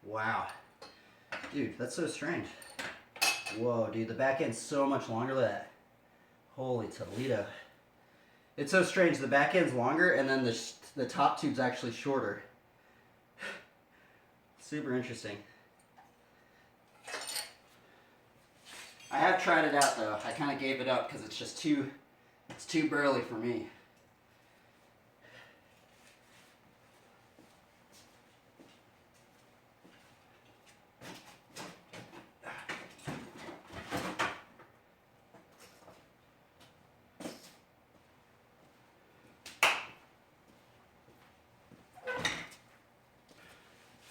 Wow, dude, that's so strange. Whoa, dude, the back end's so much longer than that. Holy Toledo! It's so strange. The back end's longer, and then the top tube's actually shorter. Super interesting. I have tried it out though. I kind of gave it up because it's just too burly for me.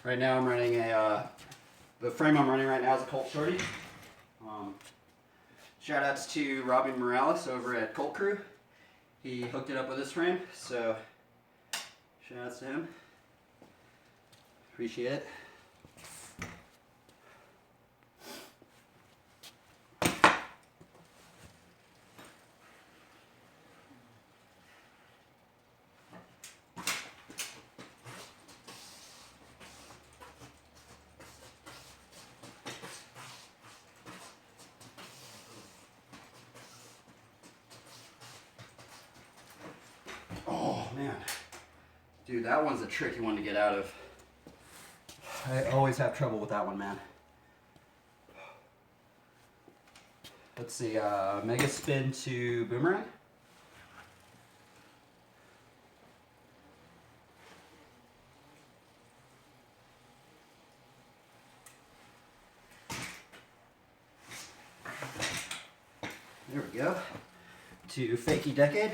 Right now I'm running the frame I'm running right now is a Colt Shorty. Shout outs to Robbie Morales over at Colt Crew. He hooked it up with this frame, so shout outs to him. Appreciate it. Oh man, dude, that one's a tricky one to get out of. I always have trouble with that one, man. Let's see, mega spin to boomerang. There we go. To fakie decade.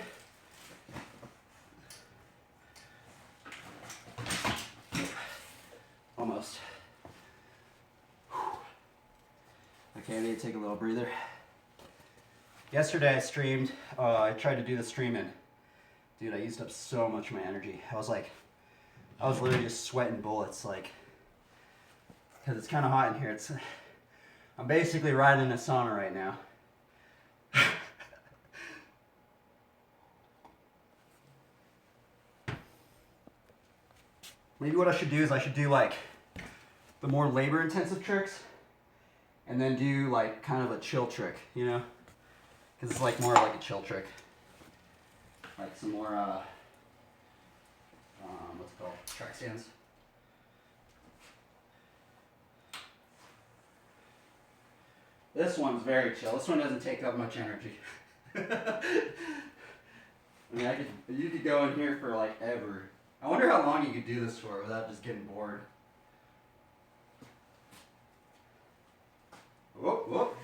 Almost. Okay, I need to take a little breather. Yesterday I streamed, I tried to do the stream and dude, I used up so much of my energy. I was literally just sweating bullets, like, because it's kind of hot in here. I'm basically riding in a sauna right now. Maybe what I should do is I should do like the more labor intensive tricks and then do like kind of a chill trick, you know? Because it's like more like a chill trick. Like some more, what's it called? Track stands. This one's very chill. This one doesn't take up much energy. I mean, you could go in here for like ever. I wonder how long you could do this for without just getting bored. Whoop, whoop.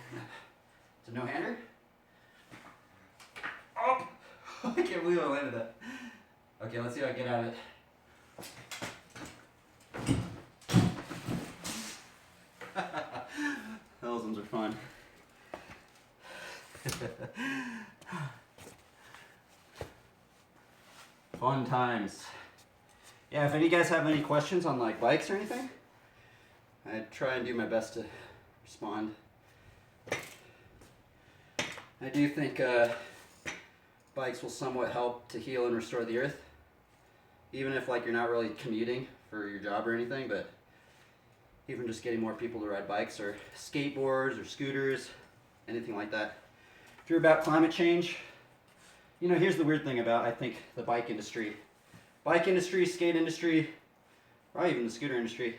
It's a no-hander. Oh! I can't believe I landed that. Okay, let's see how I get out of it. Those ones are fun. Fun times. Yeah, if any of you guys have any questions on like bikes or anything, I try and do my best to respond. I do think bikes will somewhat help to heal and restore the earth, even if like you're not really commuting for your job or anything, but even just getting more people to ride bikes or skateboards or scooters, anything like that. If you're about climate change, you know, here's the weird thing about, I think, the bike industry. Bike industry, skate industry, probably even the scooter industry.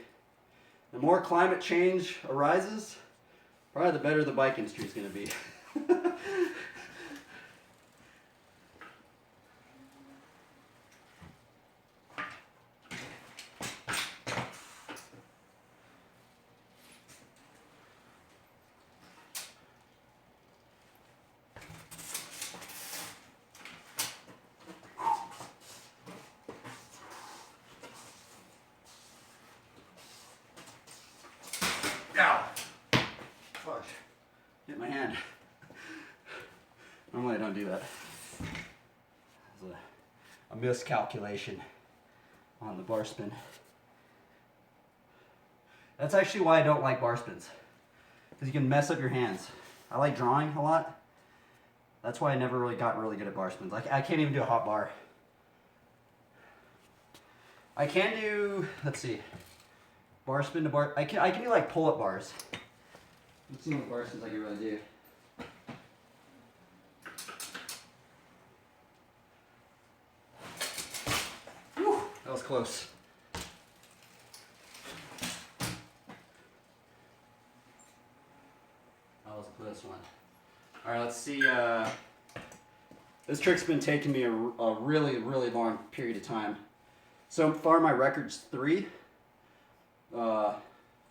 The more climate change arises, probably the better the bike industry is going to be. gonna do that. It was a miscalculation on the bar spin. That's actually why I don't like bar spins, because you can mess up your hands. I like drawing a lot. That's why I never really got really good at bar spins. Like I can't even do a hot bar. I can do, let's see, bar spin to bar. I can do like pull-up bars. Let's see what bar spins I can really do. Whew, that was close. That was a close one. All right, let's see. This trick's been taking me a really, really long period of time. So far, my record's 3.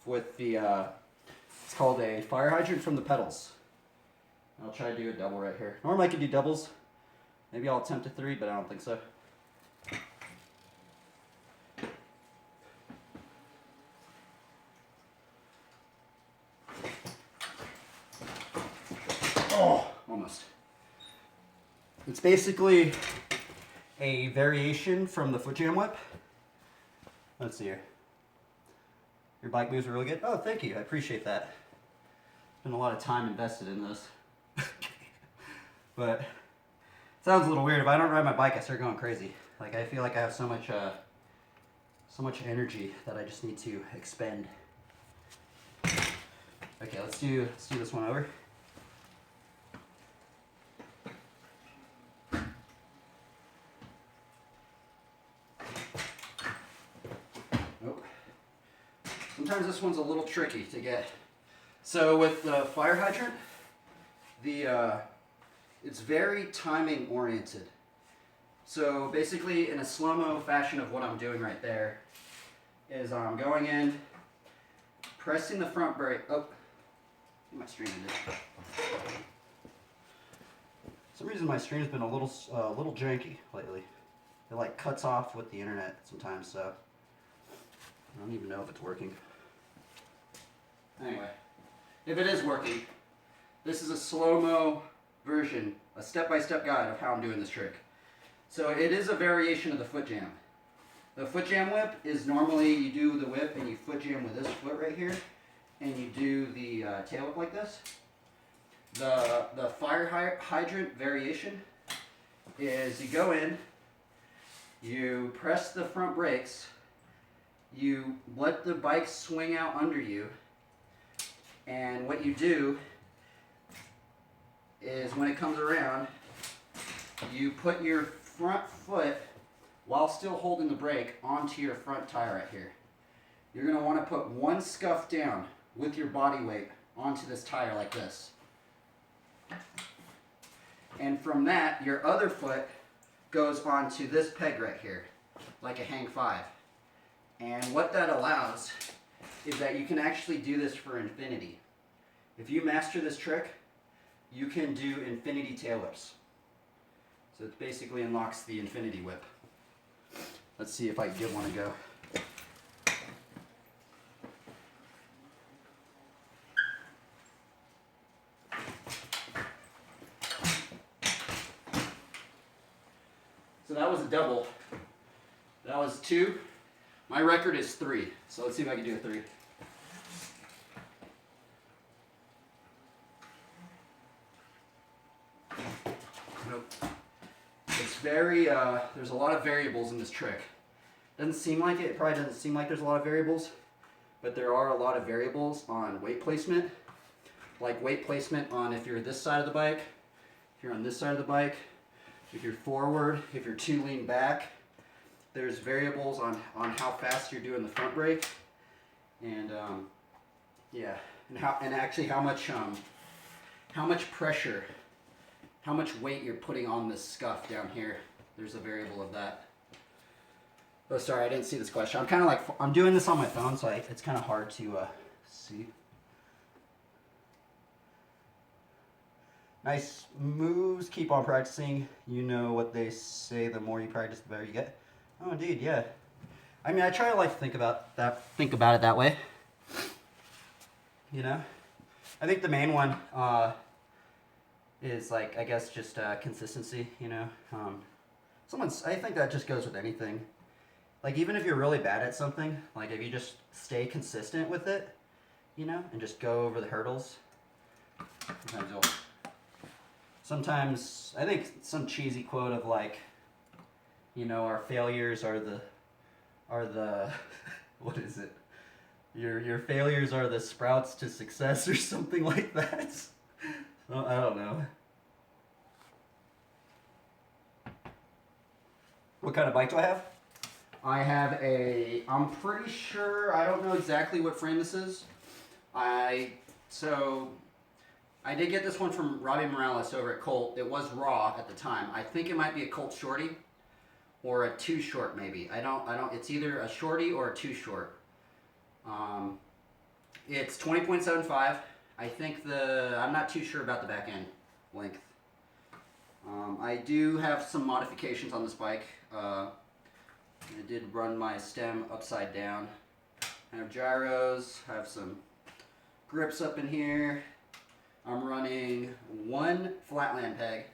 With the, it's called a fire hydrant from the pedals. I'll try to do a double right here. Normally I could do doubles. Maybe I'll attempt a 3, but I don't think so. Oh, almost. It's basically a variation from the foot jam whip. Let's see here. Your bike moves are really good. Oh, thank you. I appreciate that. There's been a lot of time invested in this. But it sounds a little weird. If I don't ride my bike, I start going crazy. Like I feel like I have so much energy that I just need to expend. Okay, let's do this one over. Sometimes this one's a little tricky to get. So with the fire hydrant, it's very timing oriented. So basically in a slow-mo fashion of what I'm doing right there is I'm going in, pressing the front brake. Oh, my stream ended. For some reason my stream's been a little janky lately. It like cuts off with the internet sometimes, so I don't even know if it's working. Anyway, if it is working, this is a slow-mo version, a step-by-step guide of how I'm doing this trick. So it is a variation of the foot jam. The foot jam whip is normally you do the whip and you foot jam with this foot right here, and you do the tail whip like this. The fire hydrant variation is you go in, you press the front brakes, you let the bike swing out under you, and what you do is when it comes around, you put your front foot, while still holding the brake, onto your front tire right here. You're going to want to put one scuff down with your body weight onto this tire like this. And from that, your other foot goes onto this peg right here, like a hang 5. And what that allows is that you can actually do this for infinity. If you master this trick, you can do infinity tail whips. So it basically unlocks the infinity whip. Let's see if I can get one to go. So that was a double. That was 2. My record is 3. So let's see if I can do a 3. Nope. It's very, there's a lot of variables in this trick. Doesn't seem like it. It probably doesn't seem like there's a lot of variables, but there are a lot of variables on weight placement. Like weight placement on if you're this side of the bike, if you're on this side of the bike, if you're forward, if you're too lean back. There's variables on how fast you're doing the front brake, and yeah, and actually how much pressure, how much weight you're putting on this scuff down here. There's a variable of that. Oh, sorry, I didn't see this question. I'm kind of like, I'm doing this on my phone, so it's kind of hard to see. Nice moves. Keep on practicing. You know what they say, the more you practice, the better you get. Oh, indeed, yeah. I mean, I try to like think about it that way. You know, I think the main one is like, I guess, just consistency, you know. I think that just goes with anything. Like, even if you're really bad at something, like if you just stay consistent with it, you know, and just go over the hurdles, sometimes I think some cheesy quote of like, you know, our failures are the what is it? Your failures are the sprouts to success or something like that. I don't know. What kind of bike do I have? I have I'm pretty sure, I don't know exactly what frame this is. So I did get this one from Robbie Morales over at Colt. It was raw at the time. I think it might be a Colt Shorty or a 2 short maybe. I don't, it's either a Shorty or a 2 short. It's 20.75. I think I'm not too sure about the back end length. I do have some modifications on this bike. I did run my stem upside down. I have gyros, I have some grips up in here. I'm running one Flatland peg.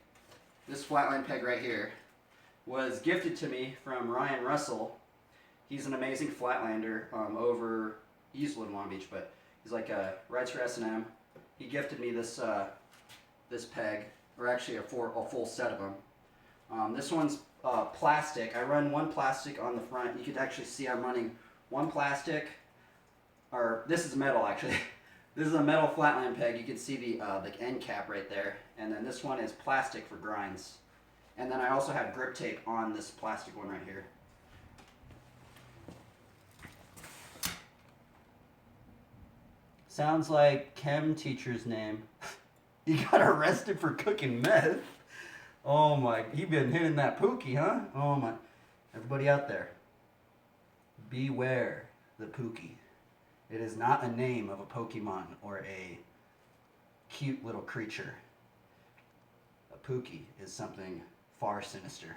This Flatland peg right here was gifted to me from Ryan Russell. He's an amazing Flatlander he used to live in Long Beach, but he's like rides for S&M. He gifted me this this peg, or actually a full set of them. This one's plastic. I run one plastic on the front. You could actually see I'm running one plastic, or this is metal actually. This is a metal Flatland peg. You can see the end cap right there. And then this one is plastic for grinds. And then I also have grip tape on this plastic one right here. Sounds like chem teacher's name. He got arrested for cooking meth. Oh my, he been hitting that pookie, huh? Oh my. Everybody out there, beware the pookie. It is not a name of a Pokemon or a cute little creature. A pookie is something far sinister.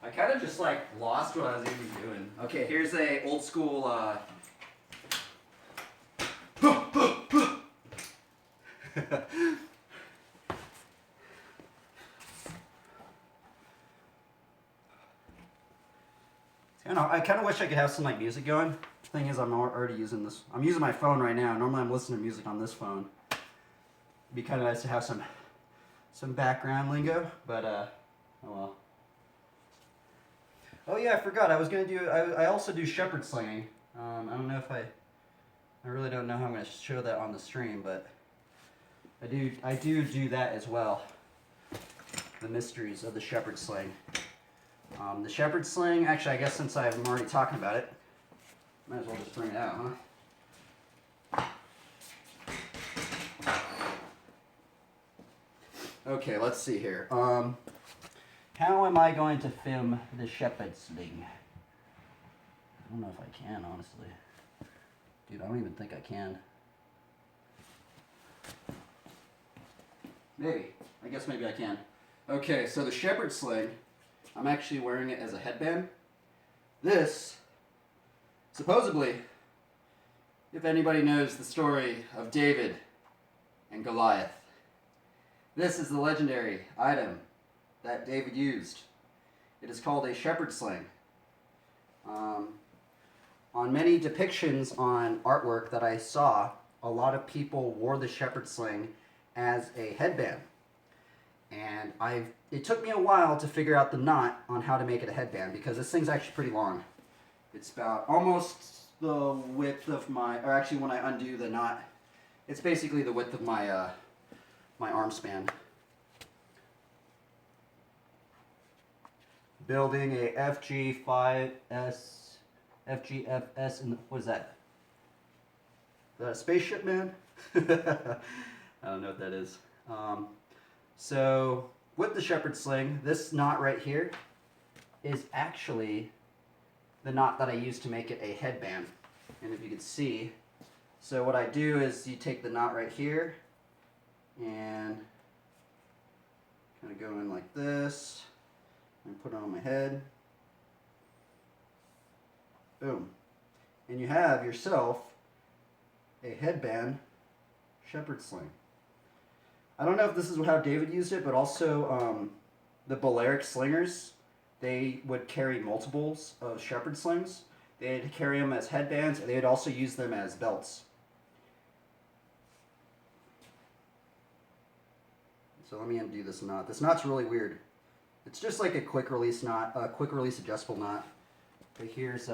I kind of just like lost what I was even doing. Okay, here's a old school I kind of wish I could have some like music going. The thing is, I'm already using this. I'm using my phone right now. Normally, I'm listening to music on this phone. It'd be kind of nice to have some background lingo, but oh well. Oh yeah, I forgot. I was gonna do. I also do Shepard Slinging. I don't know if I really don't know how I'm gonna show that on the stream, but I do that as well. The mysteries of the Shepard Sling. The Shepard Sling. Actually, I guess since I'm already talking about it, might as well just bring it out, huh? Okay, let's see here. How am I going to film the Shepard Sling? I don't know if I can, honestly. Dude, I don't even think I can. Maybe. I guess maybe I can. Okay, so the Shepard Sling, I'm actually wearing it as a headband. This, supposedly, if anybody knows the story of David and Goliath, this is the legendary item that David used. It is called a Shepard Sling. On many depictions on artwork that I saw, a lot of people wore the Shepard Sling as a headband. And it took me a while to figure out the knot on how to make it a headband, because this thing's actually pretty long. It's about almost the width of or actually when I undo the knot, it's basically the width of my my arm span. Building a FGFS, and what is that? Is that a spaceship, man? I don't know what that is. So with the Shepard Sling, this knot right here is actually the knot that I use to make it a headband. And if you can see, so what I do is you take the knot right here and kind of go in like this and put it on my head. Boom. And you have yourself a headband Shepard Sling. I don't know if this is how David used it, but also the Balearic slingers, they would carry multiples of Shepard Slings. They'd carry them as headbands, and they'd also use them as belts. So let me undo this knot. This knot's really weird. It's just like a quick release knot, a quick release adjustable knot. But here's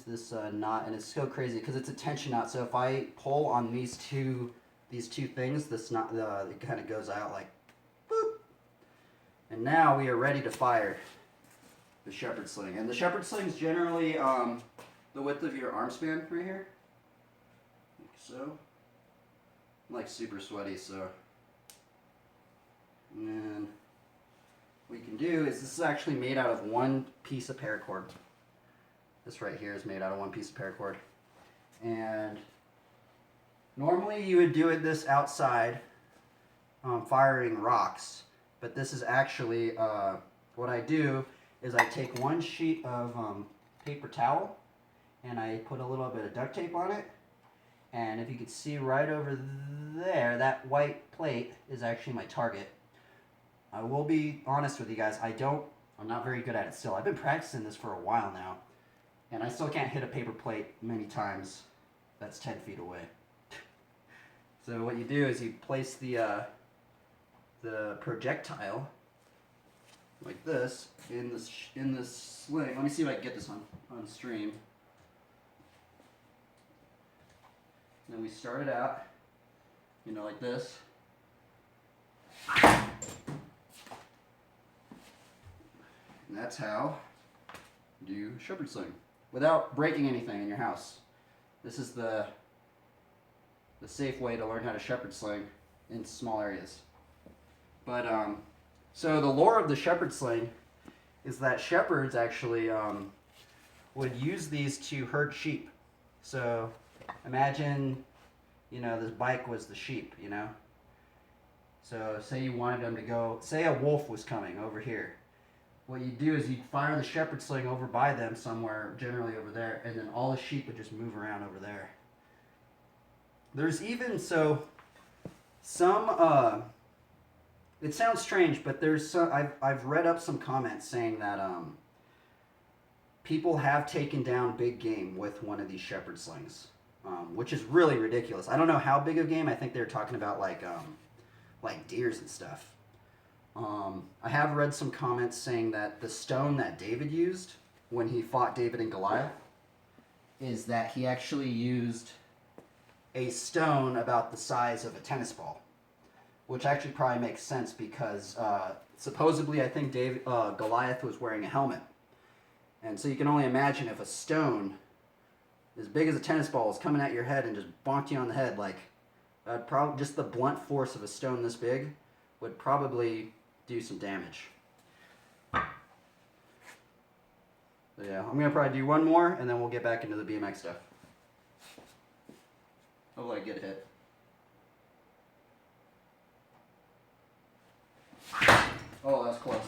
this knot, and it's so crazy because it's a tension knot. So if I pull on these two things, this knot it kind of goes out like boop. And now we are ready to fire the Shepard Sling. And the Shepard Sling is generally the width of your arm span right here, like so. I'm like super sweaty, so. And what you can do is this is actually made out of one piece of paracord. This right here is made out of one piece of paracord. And normally you would do this outside firing rocks, but this is actually what I do is I take one sheet of paper towel and I put a little bit of duct tape on it, and if you can see right over there, that white plate is actually my target. I will be honest with you guys, I'm not very good at it still. I've been practicing this for a while now, and I still can't hit a paper plate many times that's 10 feet away. So what you do is you place the projectile like this in this sling. Let me see if I can get this on stream. Then we start it out, like this. And that's how you do Shepard Sling without breaking anything in your house. This is the safe way to learn how to Shepard Sling in small areas. But so the lore of the Shepard Sling is that shepherds actually would use these to herd sheep. So imagine, this bike was the sheep, So say you wanted them to go, say a wolf was coming over here. What you do is you fire the Shepard Sling over by them somewhere, generally over there, and then all the sheep would just move around over there. There's even, some, it sounds strange, but there's some, I've read up some comments saying that people have taken down big game with one of these Shepard Slings, which is really ridiculous. I don't know how big of game. I think they're talking about like deers and stuff. I have read some comments saying that the stone that David used when he fought David and Goliath is that he actually used a stone about the size of a tennis ball, which actually probably makes sense because supposedly I think Goliath was wearing a helmet. And so you can only imagine if a stone as big as a tennis ball is coming at your head and just bonked you on the head, like probably just the blunt force of a stone this big would probably do some damage. So yeah, I'm gonna probably do one more and then we'll get back into the BMX stuff. Hopefully I get a hit. Oh, that's close.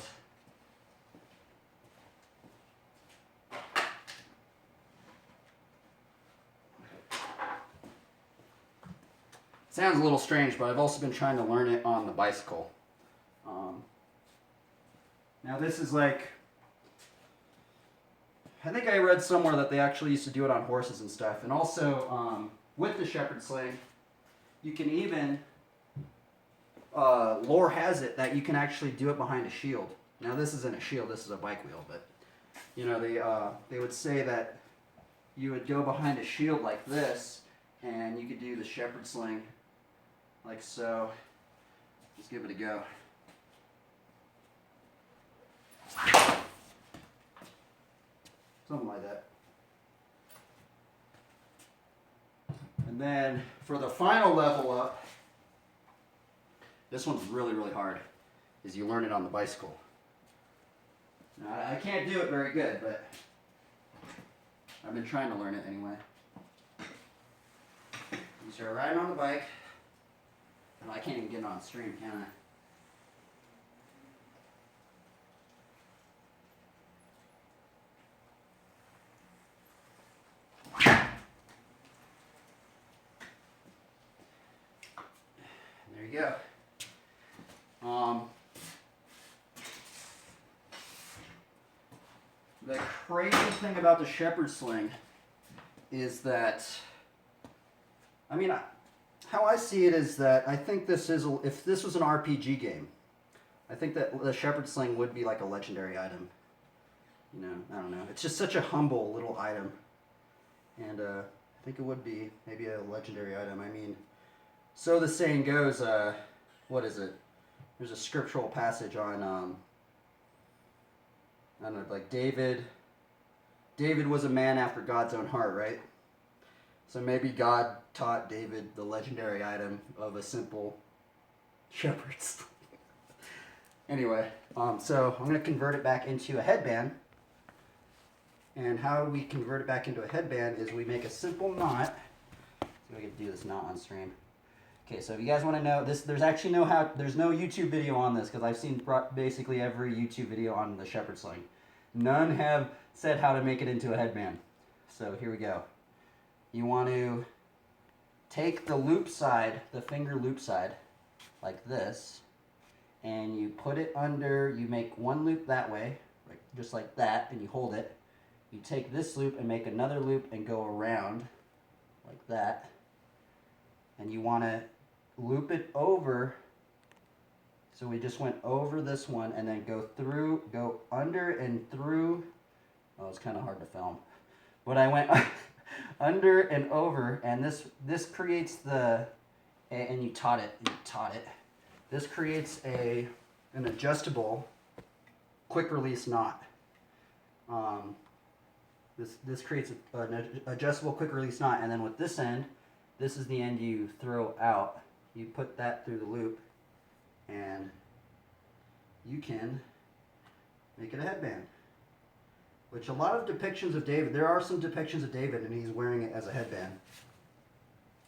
Sounds a little strange, but I've also been trying to learn it on the bicycle. Now this is like, I think I read somewhere that they actually used to do it on horses and stuff. And also with the Shepard Sling, you can even, lore has it that you can actually do it behind a shield. Now this isn't a shield, this is a bike wheel, but they would say that you would go behind a shield like this and you could do the Shepard Sling like so. Just give it a go. Something like that. And then for the final level up, This one's really, really hard, is you learn it on the bicycle. Now, I can't do it very good, but I've been trying to learn it anyway. You start riding on the bike. Well, I can't even get it on stream, can I? There you go. The crazy thing about the Shepard Sling is that, I mean, how I see it is that I think this is, if this was an RPG game, I think that the Shepard Sling would be like a legendary item. You know, I don't know. It's just such a humble little item. And I think it would be maybe a legendary item. I mean, so the saying goes, what is it? There's a scriptural passage on, I don't know, like David was a man after God's own heart, right? So maybe God taught David the legendary item of a simple shepherd sling. Anyway, so I'm going to convert it back into a headband. And how we convert it back into a headband is we make a simple knot. So I can do this knot on stream. Okay, so if you guys want to know this, there's actually there's no YouTube video on this because I've seen basically every YouTube video on the Shepard Sling. None have said how to make it into a headband. So here we go. You want to take the loop side, the finger loop side, like this, and you put it under, you make one loop that way, like just like that, and you hold it. You take this loop and make another loop and go around like that. And you want to loop it over. So we just went over this one and then go through, go under and through. Oh, it's kind of hard to film. But I went under and over, and this creates and you taut it, This creates an adjustable quick release knot. This creates an adjustable quick release knot, and then with this end, this is the end you throw out. You put that through the loop, and you can make it a headband. Which a lot of depictions of David, there are some depictions of David, and he's wearing it as a headband.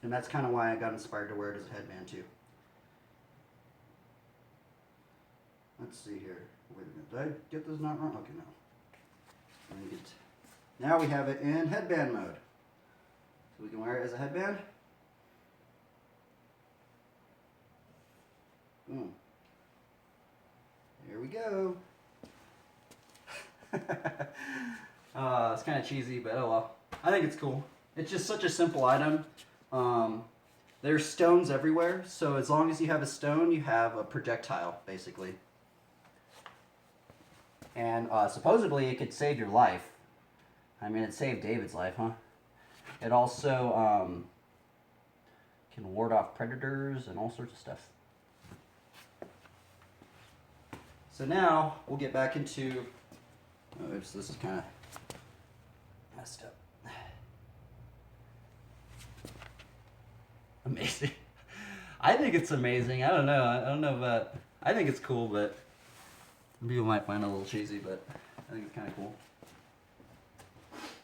And that's kind of why I got inspired to wear it as a headband too. Let's see here. Wait a minute. Did I get this knot wrong? Okay, no. Now we have it in headband mode. So we can wear it as a headband. Boom. Here we go. It's kind of cheesy, but oh well. I think it's cool. It's just such a simple item. There's stones everywhere, so as long as you have a stone, you have a projectile, basically. And supposedly it could save your life. I mean, it saved David's life, huh? It also can ward off predators and all sorts of stuff. So now we'll get back into. Oh, oops, this is kind of messed up. Amazing. I think it's amazing. I don't know about. I think it's cool, but people might find it a little cheesy, but I think it's kind of cool.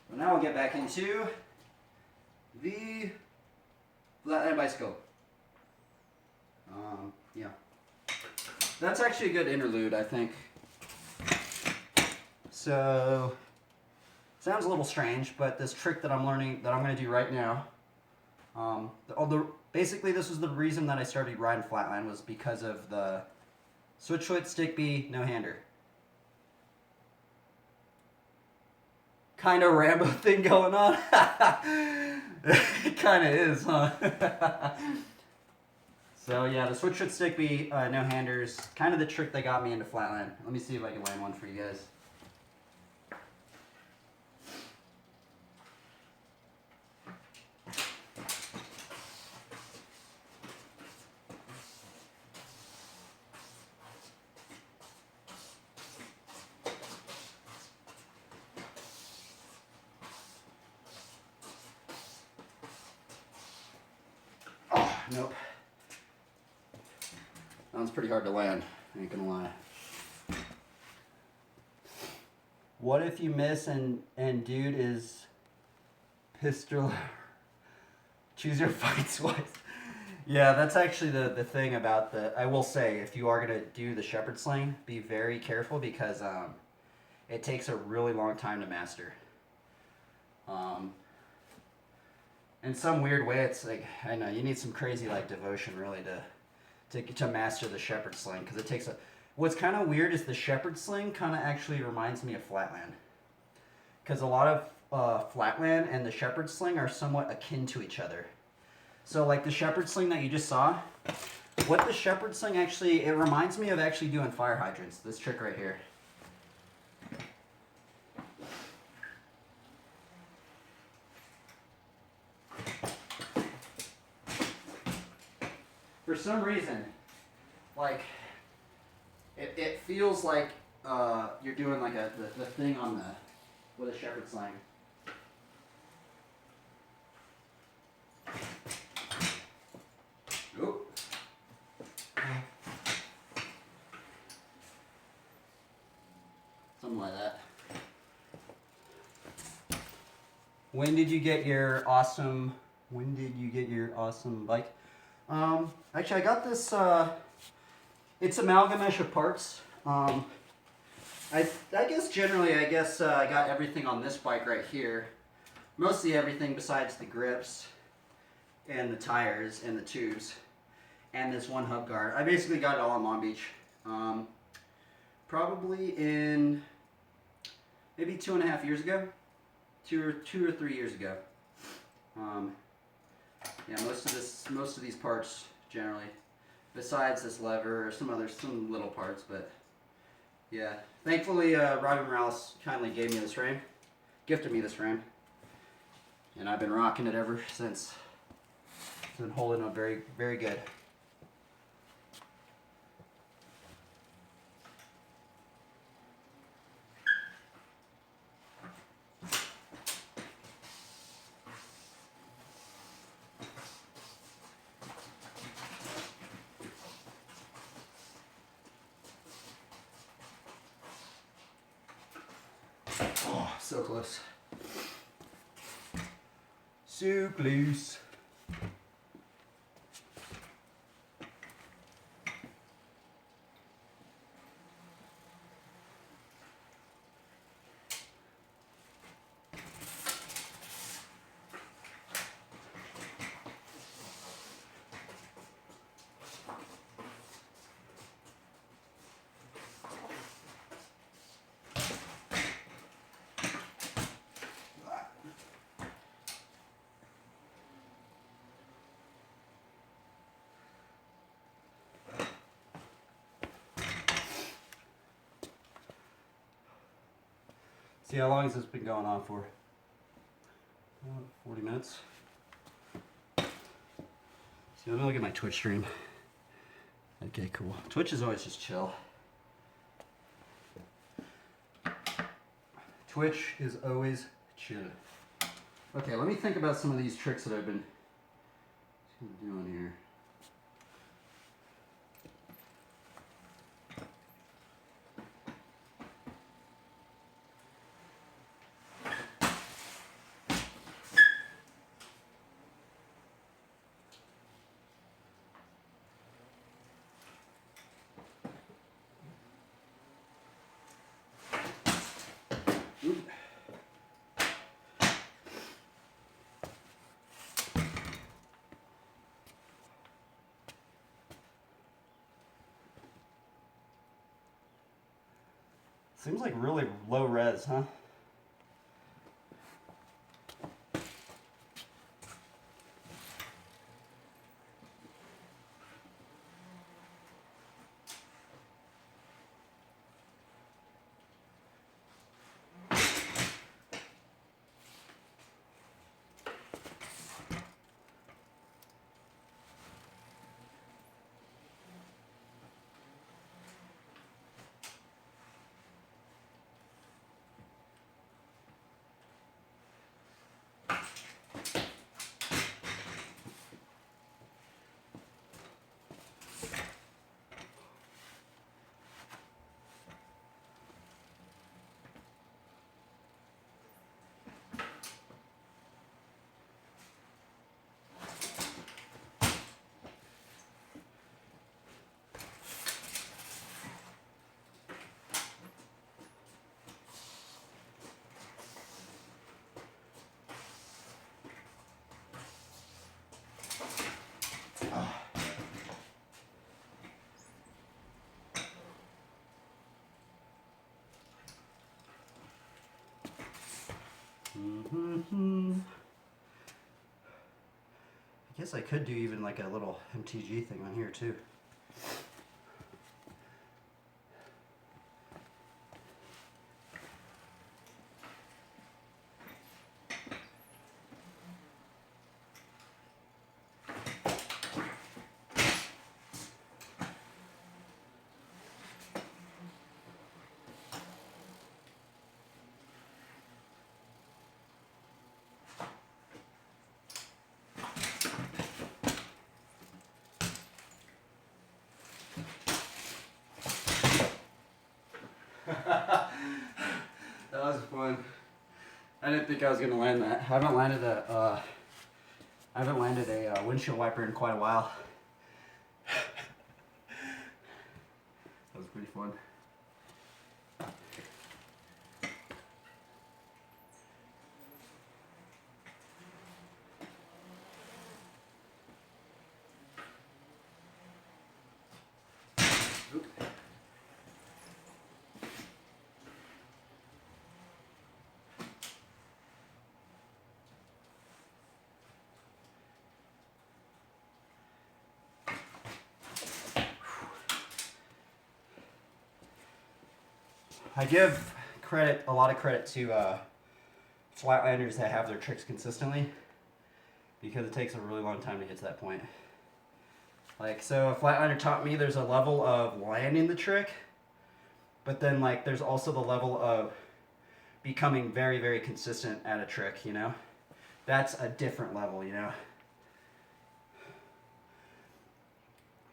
But now we'll get back into the Flatland bicycle. Yeah. That's actually a good interlude, I think. So, sounds a little strange, but this trick that I'm learning, that I'm going to do right now, basically this was the reason that I started riding Flatland, was because of the switch foot, stick B, no-hander. Kind of Rambo thing going on. It kind of is, huh? So yeah, the switch foot, stick B, no-handers, kind of the trick that got me into Flatland. Let me see if I can land one for you guys. Nope. That one's pretty hard to land, I ain't gonna lie. What if you miss and dude is pistol? Choose your fights wise. Yeah, that's actually the thing about I will say, if you are gonna do the Shepard Sling, be very careful because it takes a really long time to master. In some weird way, it's like, I know you need some crazy like devotion really to master the Shepard Sling, because it takes a. What's kind of weird is the Shepard Sling kind of actually reminds me of Flatland, because a lot of Flatland and the Shepard Sling are somewhat akin to each other. So like the Shepard Sling that you just saw, what the Shepard Sling actually, it reminds me of actually doing fire hydrants. This trick right here. For some reason, like, it feels like you're doing like the thing on with a Shepard Sling. Oop. Something like that. When did you get your awesome bike? Actually, I got this, it's amalgamation of parts. I guess generally, I got everything on this bike right here. Mostly everything besides the grips and the tires and the tubes and this one hub guard. I basically got it all on Long Beach. Probably in maybe 2.5 years ago. Two or 3 years ago. Yeah, most of these parts generally, besides this lever or some little parts, but yeah. Thankfully, Robbie Morales kindly gave me this frame, gifted me this frame, and I've been rocking it ever since. It's been holding up very, very good. Oh, so close. So close. See, how long has this been going on for? 40 minutes. See, let me look at my Twitch stream. Okay, cool. Twitch is always just chill. Twitch is always chill. Okay, let me think about some of these tricks that I've been doing here. Seems like really low res, huh? guess I could do even like a little MTG thing on here too. That was fun. I didn't think I was gonna land that. I haven't landed a windshield wiper in quite a while. That was pretty fun. Oop. I give a lot of credit to flatlanders that have their tricks consistently, because it takes a really long time to get to that point. Like, so a flatlander taught me there's a level of landing the trick, but then like there's also the level of becoming very, very consistent at a trick, you know? That's a different level, you know?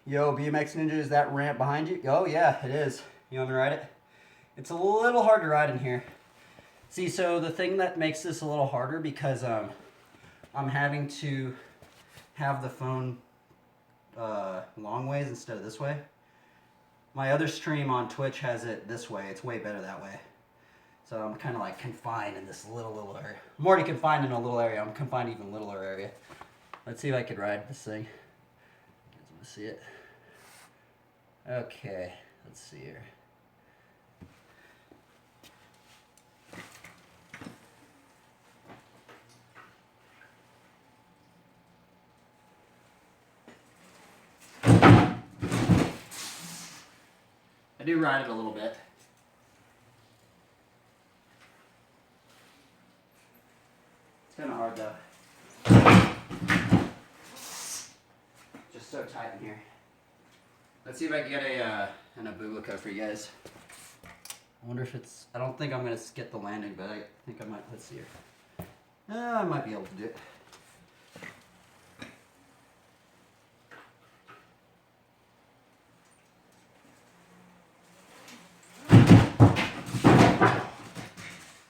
Yo, BMX Ninja, is that ramp behind you? Oh yeah, it is. You want me to ride it? It's a little hard to ride in here. See, so the thing that makes this a little harder, because I'm having to have the phone long ways instead of this way. My other stream on Twitch has it this way. It's way better that way. So I'm kind of like confined in this little area. I'm already confined in a little area. I'm confined in even littler area. Let's see if I could ride this thing. Let's see it. Okay, let's see here. I do ride it a little bit. It's kind of hard though. Just so tight in here. Let's see if I can get an Abulica for you guys. I wonder if it's, I don't think I'm going to get the landing, but I think I might. Let's see here. I might be able to do it.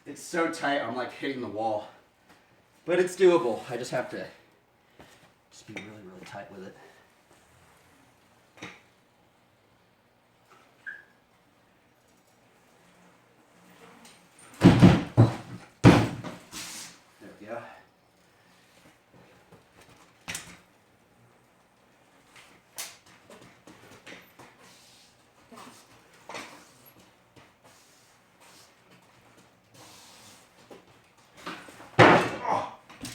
It's so tight, I'm like hitting the wall. But it's doable. I just have to just be really, really tight with it. There we go.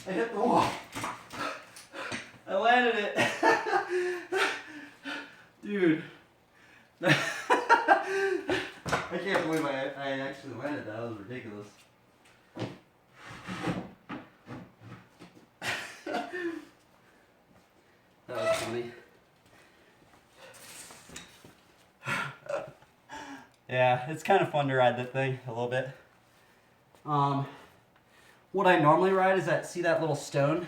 I hit the wall. I landed it. Dude. I can't believe I actually landed that. That was ridiculous. That was funny. Yeah, it's kind of fun to ride that thing a little bit. What I normally ride is see that little stone?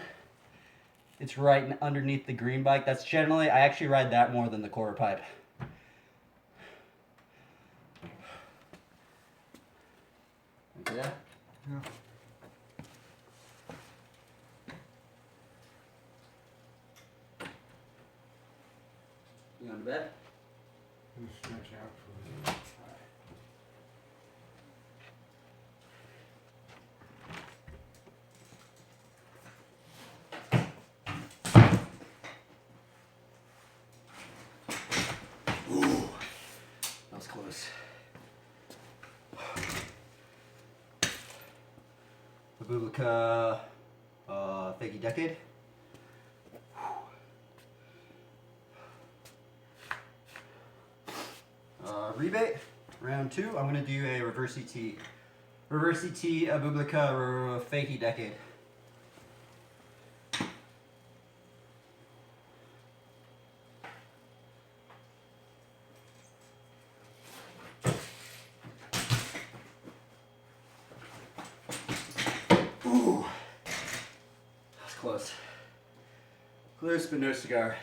It's right underneath the green bike. That's generally, I actually ride that more than the quarter pipe. Okay. Yeah. You going to bed? I'm gonna stretch out for a minute. That was close. The Bubblica Fakey Decade. Rebate, round 2. I'm going to do a reverse ET. Reverse ET Bublica Fakey Decade. Ooh, that's close. Close, but no cigar.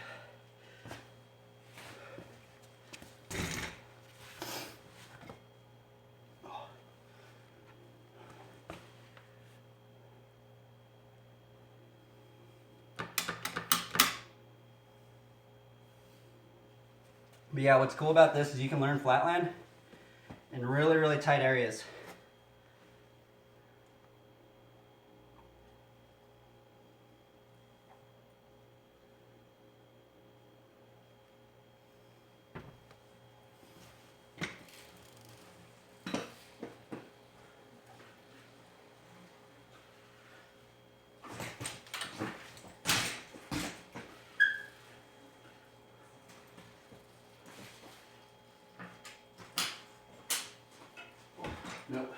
But yeah, what's cool about this is you can learn Flatland in really, really tight areas. Nope.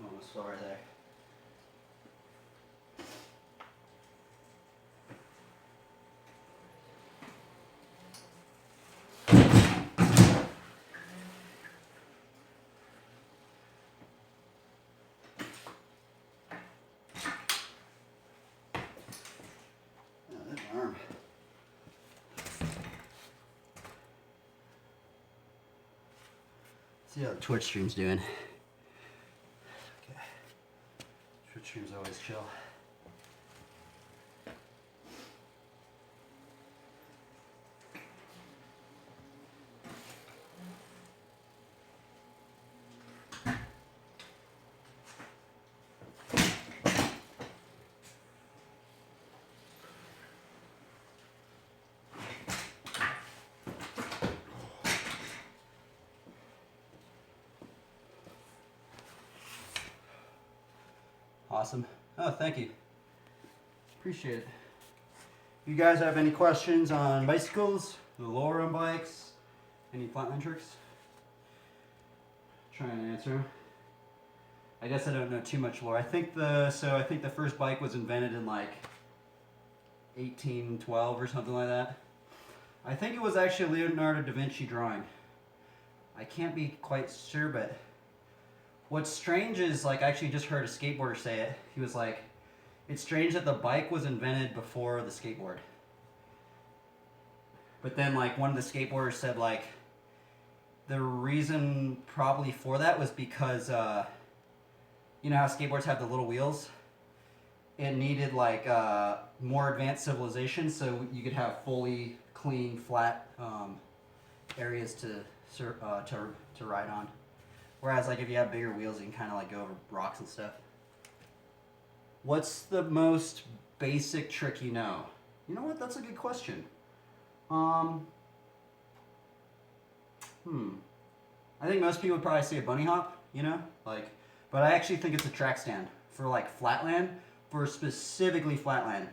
Almost far there. That arm. See how the Twitch stream's doing. Okay. Twitch stream's always chill. Awesome. Oh, thank you. Appreciate it. If you guys have any questions on bicycles, the lower run bikes, any flatland tricks, try and answer them. I guess I don't know too much lore. I think the first bike was invented in like 1812 or something like that. I think it was actually Leonardo da Vinci drawing. I can't be quite sure, but what's strange is, like, I actually just heard a skateboarder say it. He was like, it's strange that the bike was invented before the skateboard. But then, like, one of the skateboarders said, like, the reason probably for that was because, you know how skateboards have the little wheels? It needed, like, more advanced civilization so you could have fully clean, flat areas to ride on. Whereas, like, if you have bigger wheels, you can kind of, like, go over rocks and stuff. What's the most basic trick you know? You know what? That's a good question. I think most people would probably say a bunny hop, you know? Like, but I actually think it's a track stand. for like Flatland, for specifically Flatland.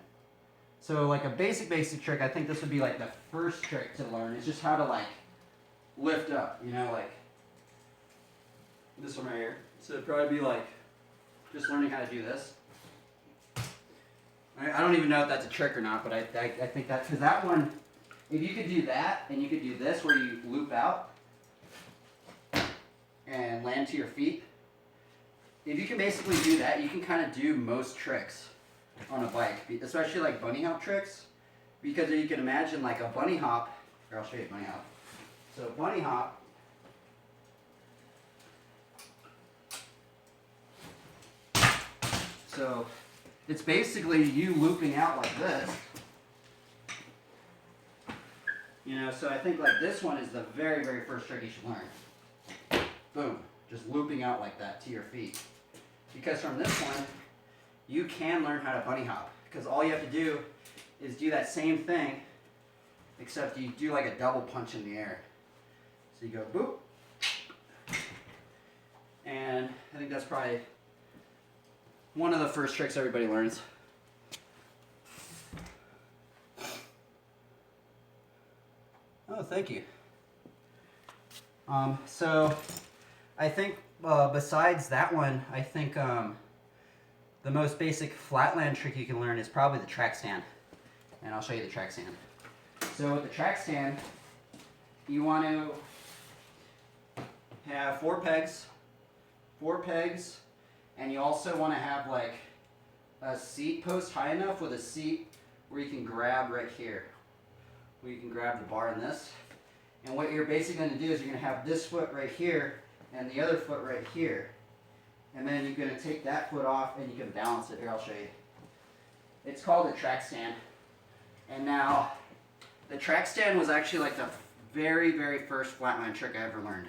So like a basic trick, I think this would be like the first trick to learn. It's just how to like lift up, you know, like this one right here. So it'd probably be like just learning how to do this. I don't even know if that's a trick or not, but I think that, because that one, if you could do that and you could do this where you loop out and land to your feet, if you can basically do that, you can kind of do most tricks on a bike, especially like bunny hop tricks, because you can imagine like a bunny hop, or I'll show you a bunny hop. So bunny hop, so it's basically you looping out like this. You know, so I think like this one is the very first trick you should learn. Boom, just looping out like that to your feet. Because from this one, you can learn how to bunny hop. Because all you have to do is do that same thing, except you do like a double punch in the air. So you go boop. And I think that's probably one of the first tricks everybody learns. Oh, thank you. So I think besides that one, I think the most basic Flatland trick you can learn is probably the track stand. And I'll show you the track stand. So with the track stand, you want to have four pegs, and you also want to have like a seat post high enough with a seat where you can grab right here. Where you can grab the bar in this. And what you're basically going to do is you're going to have this foot right here and the other foot right here. And then you're going to take that foot off and you can balance it. Here, I'll show you. It's called a track stand. And now, the track stand was actually like the very first flatline trick I ever learned.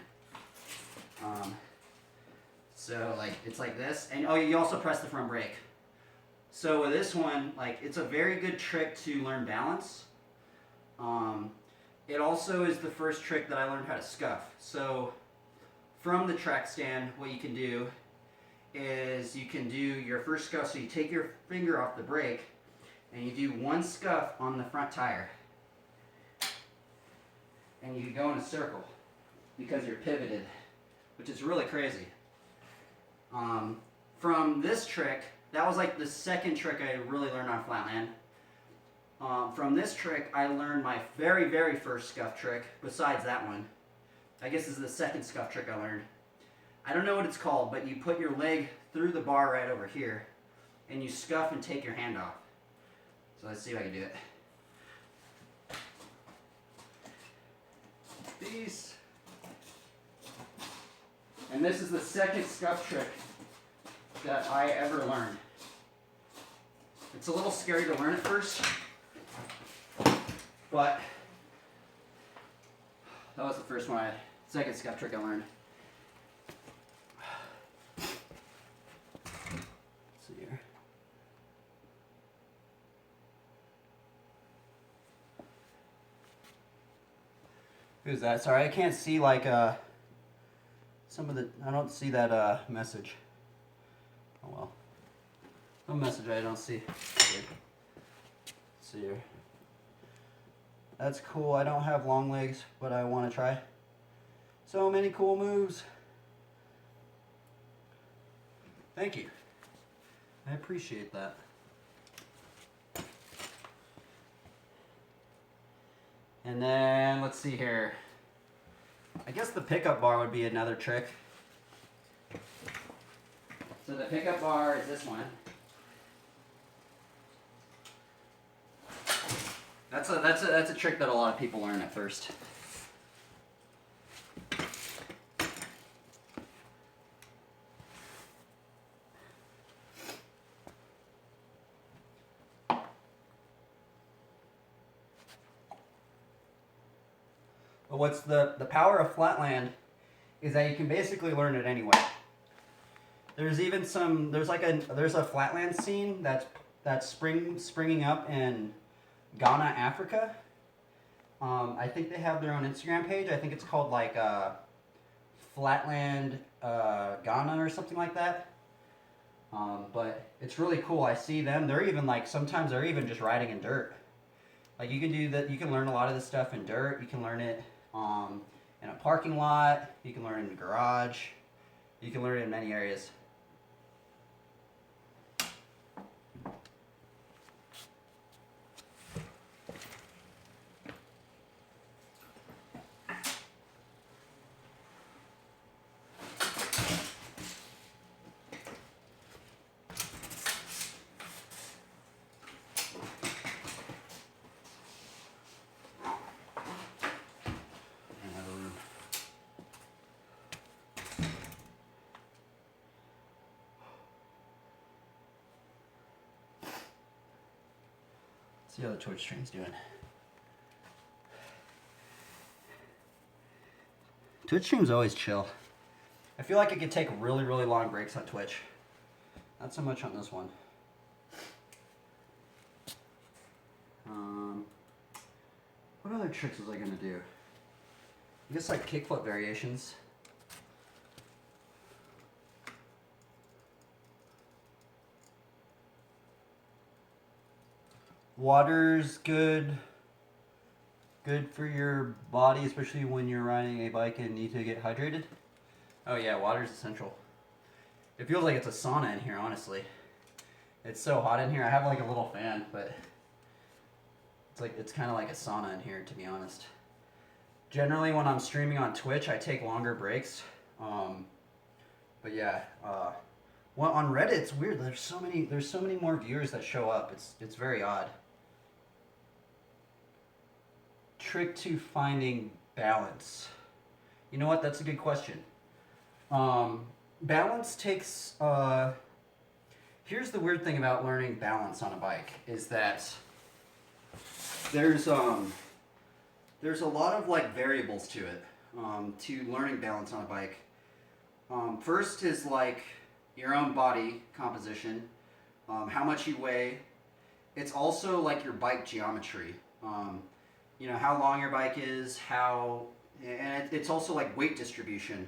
So like, it's like this. And oh, you also press the front brake. So with this one, like, it's a very good trick to learn balance. It also is the first trick that I learned how to scuff. So from the track stand, what you can do is you can do your first scuff. So you take your finger off the brake and you do one scuff on the front tire. And you can go in a circle because you're pivoted, which is really crazy. From this trick, that was like the second trick I really learned on Flatland. From this trick, I learned my very first scuff trick, besides that one. I guess this is the second scuff trick I learned. I don't know what it's called, but you put your leg through the bar right over here, and you scuff and take your hand off. So let's see if I can do it. Peace. And this is the second scuff trick that I ever learned. It's a little scary to learn at first, but that was the first one, second scuff trick I learned. Let's see here. Who's that? Sorry, I can't see like some of the, I don't see that message. Oh well. No message I don't see. Let's see here. That's cool. I don't have long legs, but I want to try. So many cool moves. Thank you. I appreciate that. And then, let's see here. I guess the pickup bar would be another trick. So the pickup bar is this one. That's a trick that a lot of people learn at first. But what's the power of Flatland is that you can basically learn it anywhere. There's even there's a Flatland scene that's springing up in Ghana, Africa. I think they have their own Instagram page. I think it's called like Flatland Ghana or something like that. But it's really cool. I see them. They're even like sometimes they're even just riding in dirt. Like you can do that. You can learn a lot of this stuff in dirt. You can learn it in a parking lot. You can learn it in a garage. You can learn it in many areas. See how the Twitch stream's doing. Twitch stream's always chill. I feel like I could take really, really long breaks on Twitch. Not so much on this one. What other tricks was I gonna do? I guess like kickflip variations. Water's good for your body, especially when you're riding a bike and need to get hydrated. Oh yeah, water's essential. It feels like it's a sauna in here, honestly. It's so hot in here. I have like a little fan, but it's kind of like a sauna in here, to be honest. Generally, when I'm streaming on Twitch, I take longer breaks. But yeah, well, on Reddit, it's weird. There's so many more viewers that show up. It's very odd. Trick to finding balance. You know what? That's a good question. Balance takes. Here's the weird thing about learning balance on a bike is that there's a lot of like variables to it. To learning balance on a bike. First is like your own body composition, how much you weigh. It's also like your bike geometry. You know, how long your bike is, and it's also like weight distribution.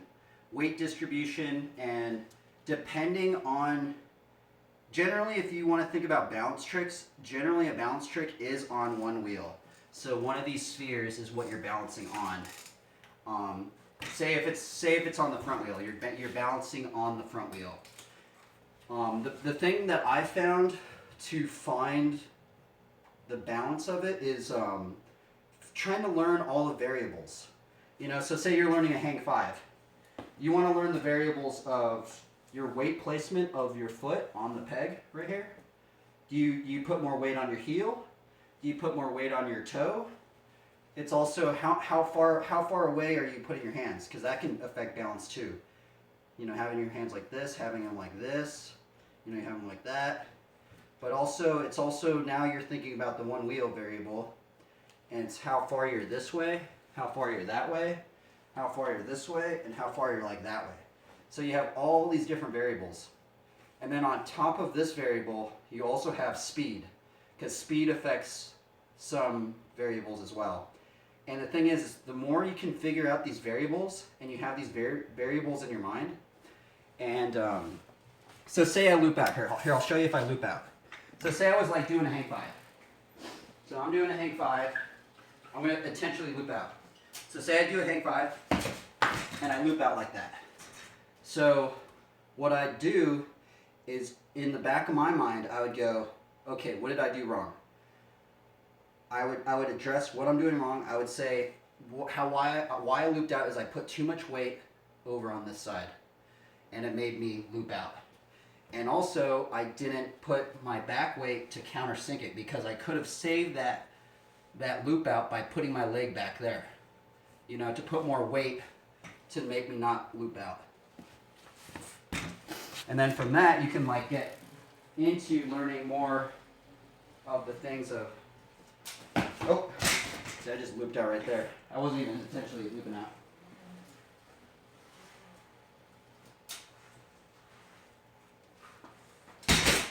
And depending on, generally if you want to think about balance tricks, generally a balance trick is on one wheel. So one of these spheres is what you're balancing on. Say if it's on the front wheel, you're balancing on the front wheel. The thing that I found to find the balance of it is trying to learn all the variables. You know, so say you're learning a hang 5. You want to learn the variables of your weight placement of your foot on the peg right here. Do you put more weight on your heel? Do you put more weight on your toe? It's also how far away are you putting your hands, because that can affect balance too. You know, having your hands like this, having them like this. You know, you have them like that. But also, it's also now you're thinking about the one wheel variable, and it's how far you're this way, how far you're that way, how far you're this way, and how far you're like that way. So you have all these different variables. And then on top of this variable, you also have speed, because speed affects some variables as well. And the thing is, the more you can figure out these variables, and you have these variables in your mind, and so say I loop out. Here, I'll show you if I loop out. So say I was like doing a hang 5. So I'm doing a hang 5. I'm going to intentionally loop out. So say I do a hang 5, and I loop out like that. So what I'd do is, in the back of my mind, I would go, okay, what did I do wrong? I would address what I'm doing wrong. I would say why I looped out is I put too much weight over on this side, and it made me loop out. And also, I didn't put my back weight to countersink it, because I could have saved that loop out by putting my leg back there. You know, to put more weight to make me not loop out. And then from that, you can like get into learning more of the things of, oh, see, I just looped out right there. I wasn't even intentionally looping out.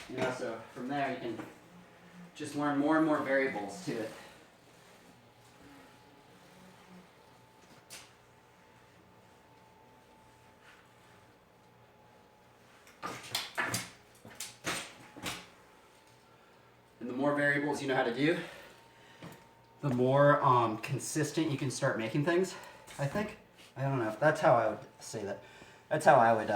You know, so from there you can just learn more and more variables to it. variables you know how to do, the more consistent you can start making things, I think. I don't know. That's how I would say that. That's how I would...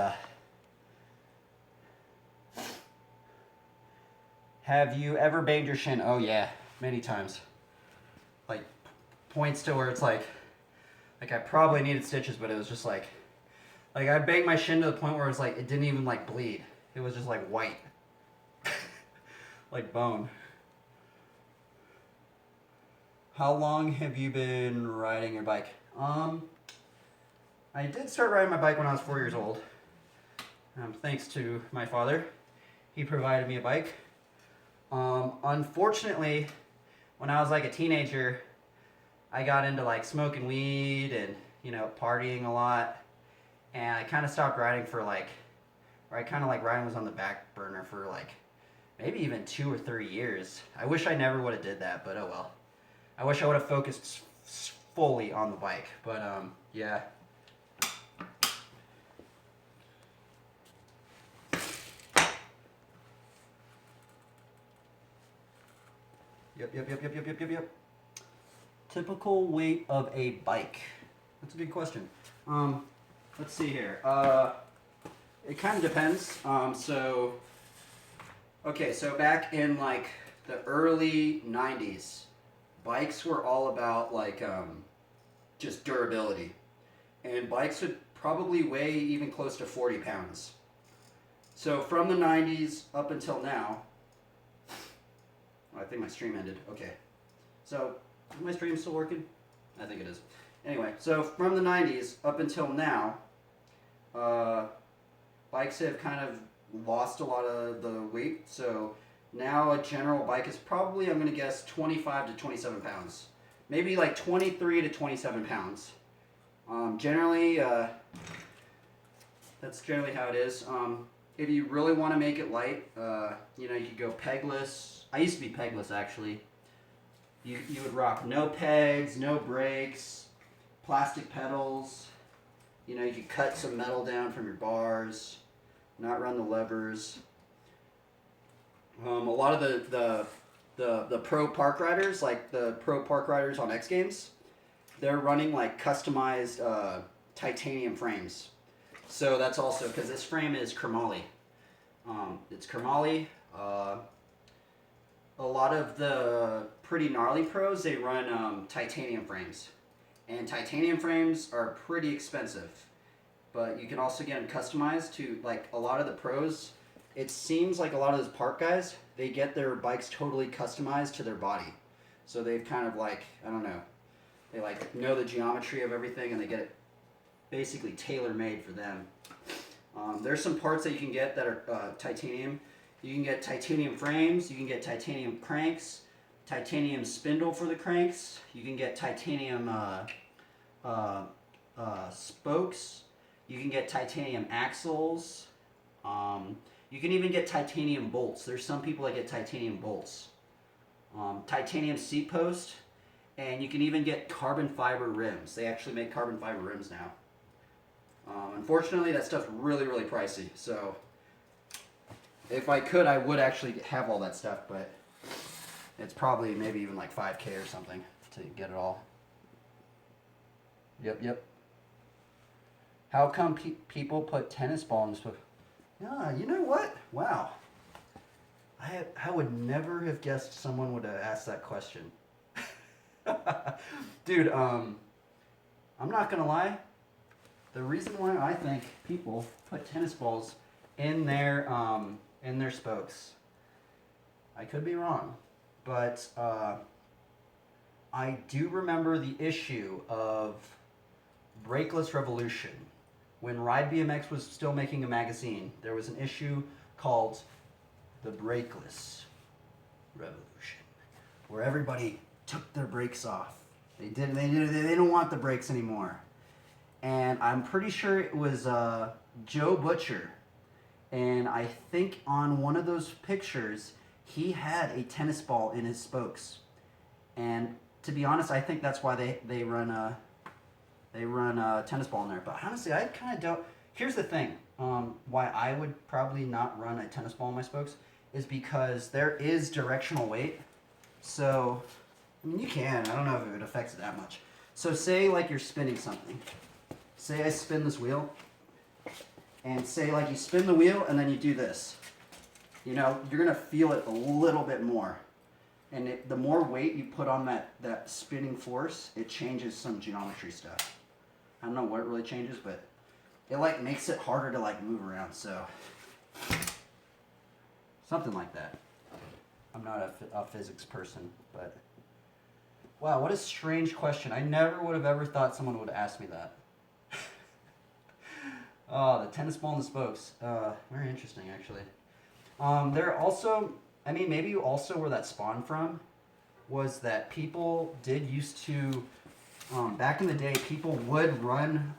Have you ever banged your shin? Oh, yeah. Many times. Like, points to where it's like I probably needed stitches, but it was just like I banged my shin to the point where it was like, it didn't even like bleed. It was just like white. Like bone. How long have you been riding your bike? I did start riding my bike when I was 4 years old. Thanks to my father. He provided me a bike. Unfortunately, when I was like a teenager, I got into like smoking weed and, you know, partying a lot. And I kind of stopped riding for like, or I kind of like riding was on the back burner for like maybe even 2 or 3 years. I wish I never would have did that, but oh well. I wish I would have focused fully on the bike, but yeah. Yep. Typical weight of a bike. That's a good question. Let's see here. It kind of depends. So back in like the early 90s, bikes were all about like just durability. And bikes would probably weigh even close to 40 pounds. So from the 90s up until now, I think my stream ended. Okay. So, is my stream still working? I think it is. Anyway, so from the 90s up until now, bikes have kind of lost a lot of the weight. So now a general bike is probably, I'm going to guess, 25 to 27 pounds. Maybe like 23 to 27 pounds. Generally, that's generally how it is. If you really want to make it light, you know, you could go pegless. I used to be pegless, actually. You would rock no pegs, no brakes, plastic pedals. You know, you could cut some metal down from your bars, not run the levers. A lot of the pro park riders, like the pro park riders on X Games, they're running like customized titanium frames. So that's also, because this frame is chromoly. It's chromoly. A lot of the pretty gnarly pros, they run titanium frames. And titanium frames are pretty expensive. But you can also get them customized to, like, a lot of the pros. It seems like a lot of those park guys, they get their bikes totally customized to their body. So they've kind of like, I don't know, they like know the geometry of everything and they get it basically tailor-made for them. There's some parts that you can get that are titanium. You can get titanium frames, you can get titanium cranks, titanium spindle for the cranks, you can get titanium spokes, you can get titanium axles, you can even get titanium bolts. There's some people that get titanium bolts. Titanium seat post, and you can even get carbon fiber rims. They actually make carbon fiber rims now. Unfortunately, that stuff's really, really pricey, so if I could, I would actually have all that stuff, but it's probably maybe even like $5K or something to get it all. Yep. How come people put tennis ball in stuff? Yeah, you know what? Wow. I would never have guessed someone would have asked that question. Dude, I'm not gonna lie. The reason why I think people put tennis balls in their spokes, I could be wrong, but I do remember the issue of Brakeless Revolution. When Ride BMX was still making a magazine, there was an issue called the Brakeless Revolution, where everybody took their brakes off. They didn't want the brakes anymore. And I'm pretty sure it was Joe Butcher. And I think on one of those pictures, he had a tennis ball in his spokes. And to be honest, I think that's why they run a tennis ball in there. But honestly, I kind of don't. Here's the thing. Why I would probably not run a tennis ball in my spokes is because there is directional weight. So, I mean, you can. I don't know if it affects it that much. So say like you're spinning something. Say I spin this wheel, and say like you spin the wheel and then you do this. You know, you're gonna feel it a little bit more. And the more weight you put on that spinning force, it changes some geometry stuff. I don't know what it really changes, but it like makes it harder to like move around. So something like that. I'm not a physics person, but wow, what a strange question. I never would have ever thought someone would ask me that. Oh, the tennis ball and the spokes. Very interesting, actually. There also, I mean, maybe also where that spawned from was that people did used to, back in the day, people would run,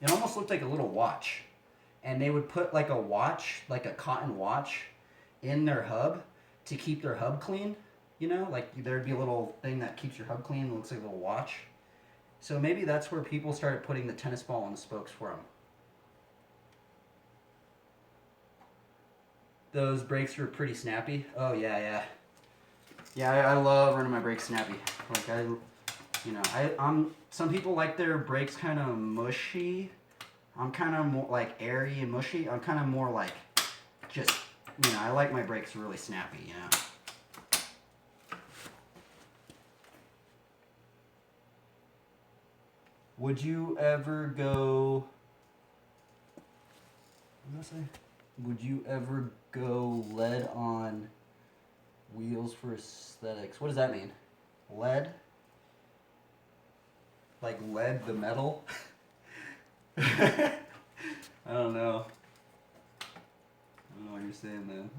it almost looked like a little watch. And they would put like a watch, like a cotton watch, in their hub to keep their hub clean. You know, like there'd be a little thing that keeps your hub clean. It looks like a little watch. So maybe that's where people started putting the tennis ball on the spokes from. Those brakes were pretty snappy. Oh yeah, yeah. Yeah, I love running my brakes snappy. Like I'm. Some people like their brakes kind of mushy. I'm kind of more like airy and mushy. I'm kind of more like, just, I like my brakes really snappy. You know. Would you ever go? What did I say? Would you ever go lead on wheels for aesthetics? What does that mean? Lead? Like lead, the metal? I don't know. I don't know what you're saying, man.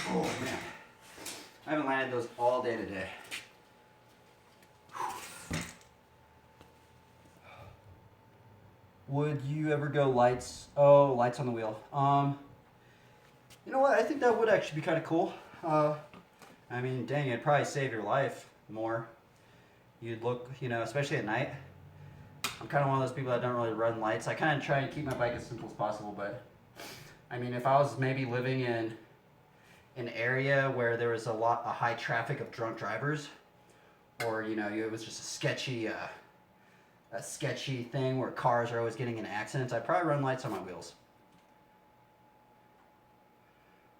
Oh man, I haven't landed those all day today. Would you ever go lights? Oh, lights on the wheel. You know what? I think that would actually be kind of cool. I mean, dang, it'd probably save your life more. You'd look, especially at night. I'm kind of one of those people that don't really run lights. I kind of try and keep my bike as simple as possible, but I mean, if I was maybe living in an area where there was a high traffic of drunk drivers, or it was just a sketchy thing where cars are always getting in accidents, I'd probably run lights on my wheels.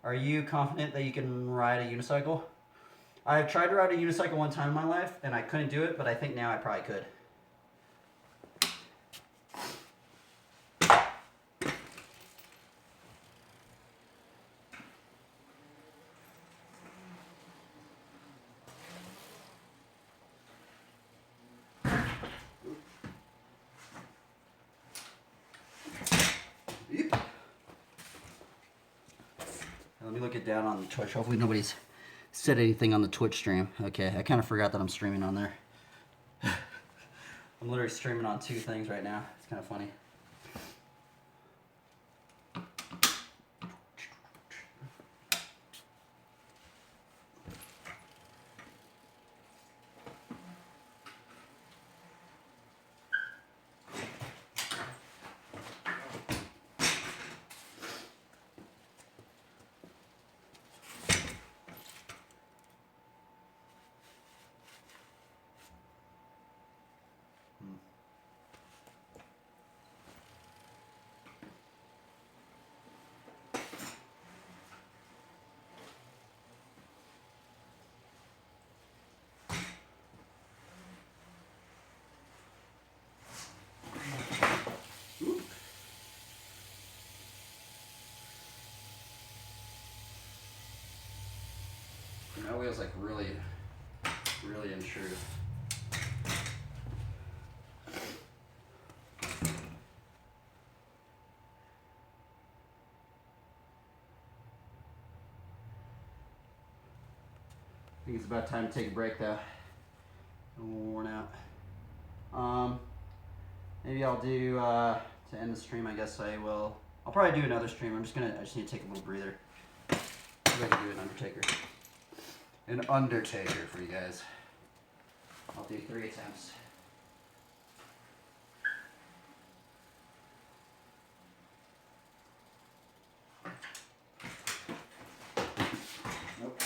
Are you confident that you can ride a unicycle? I've tried to ride a unicycle one time in my life and I couldn't do it, but I think now I probably could. Let me look it down on the Twitch. Hopefully nobody's said anything on the Twitch stream. Okay, I kind of forgot that I'm streaming on there. I'm literally streaming on two things right now. It's kind of funny. My wheel's like really insured. think it's about time to take a break though. I'm a little worn out. Maybe I'll do to end the stream. I guess I will. I'll probably do another stream. I just need to take a little breather. Maybe I can do an undertaker for you guys. I'll do 3 attempts. Nope.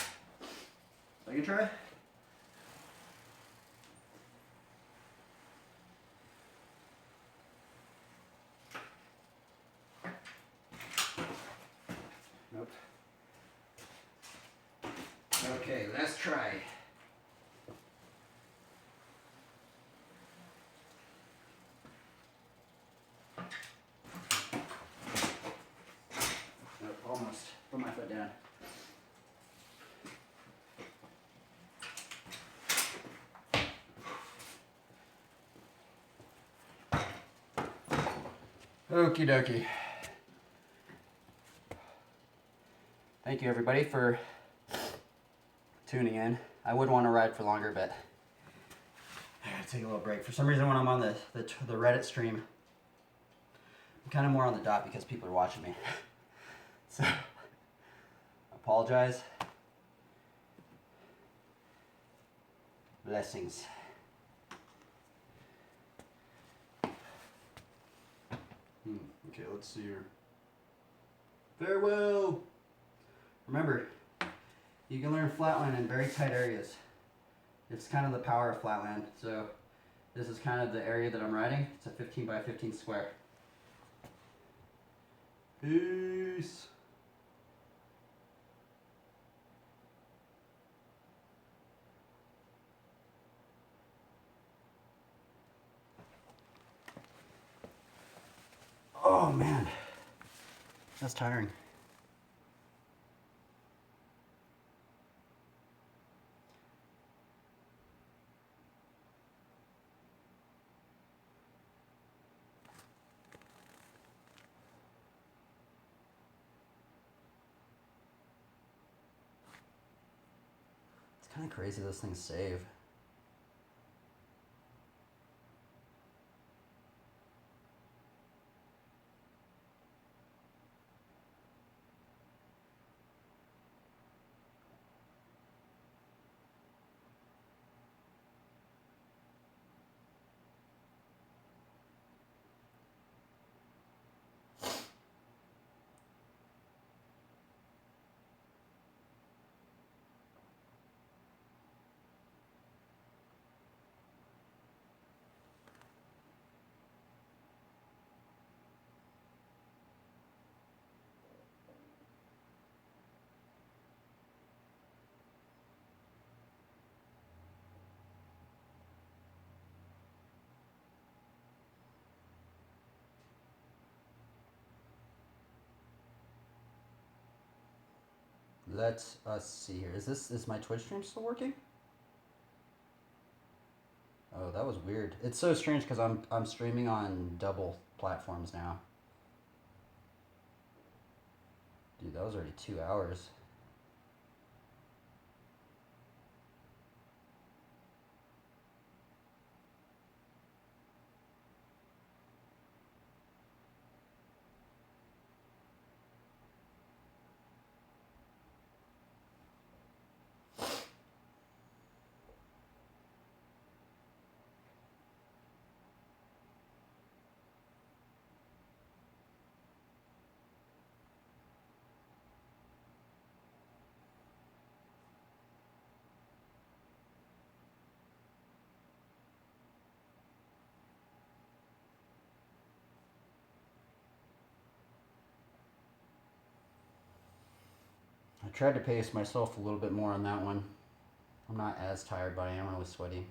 Second try. Nope. Okay, let's try. Nope, almost. Put my foot down. Okie dokie. Thank you everybody for tuning in. I would want to ride for longer, but I gotta take a little break. For some reason when I'm on the Reddit stream, I'm kind of more on the dot because people are watching me. So, I apologize. Blessings. Okay, let's see here. Farewell! Remember, you can learn Flatland in very tight areas. It's kind of the power of Flatland. So, this is kind of the area that I'm riding. It's a 15 by 15 square. Peace! Oh man, that's tiring. It's kind of crazy those things save. Let us see here. Is my Twitch stream still working? Oh, that was weird. It's so strange because I'm streaming on double platforms now. Dude, that was already 2 hours. I tried to pace myself a little bit more on that one. I'm not as tired, but I am really sweaty.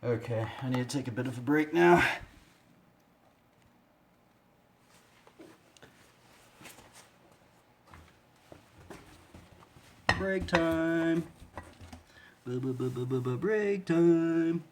Okay, I need to take a bit of a break now. Break time. Break time.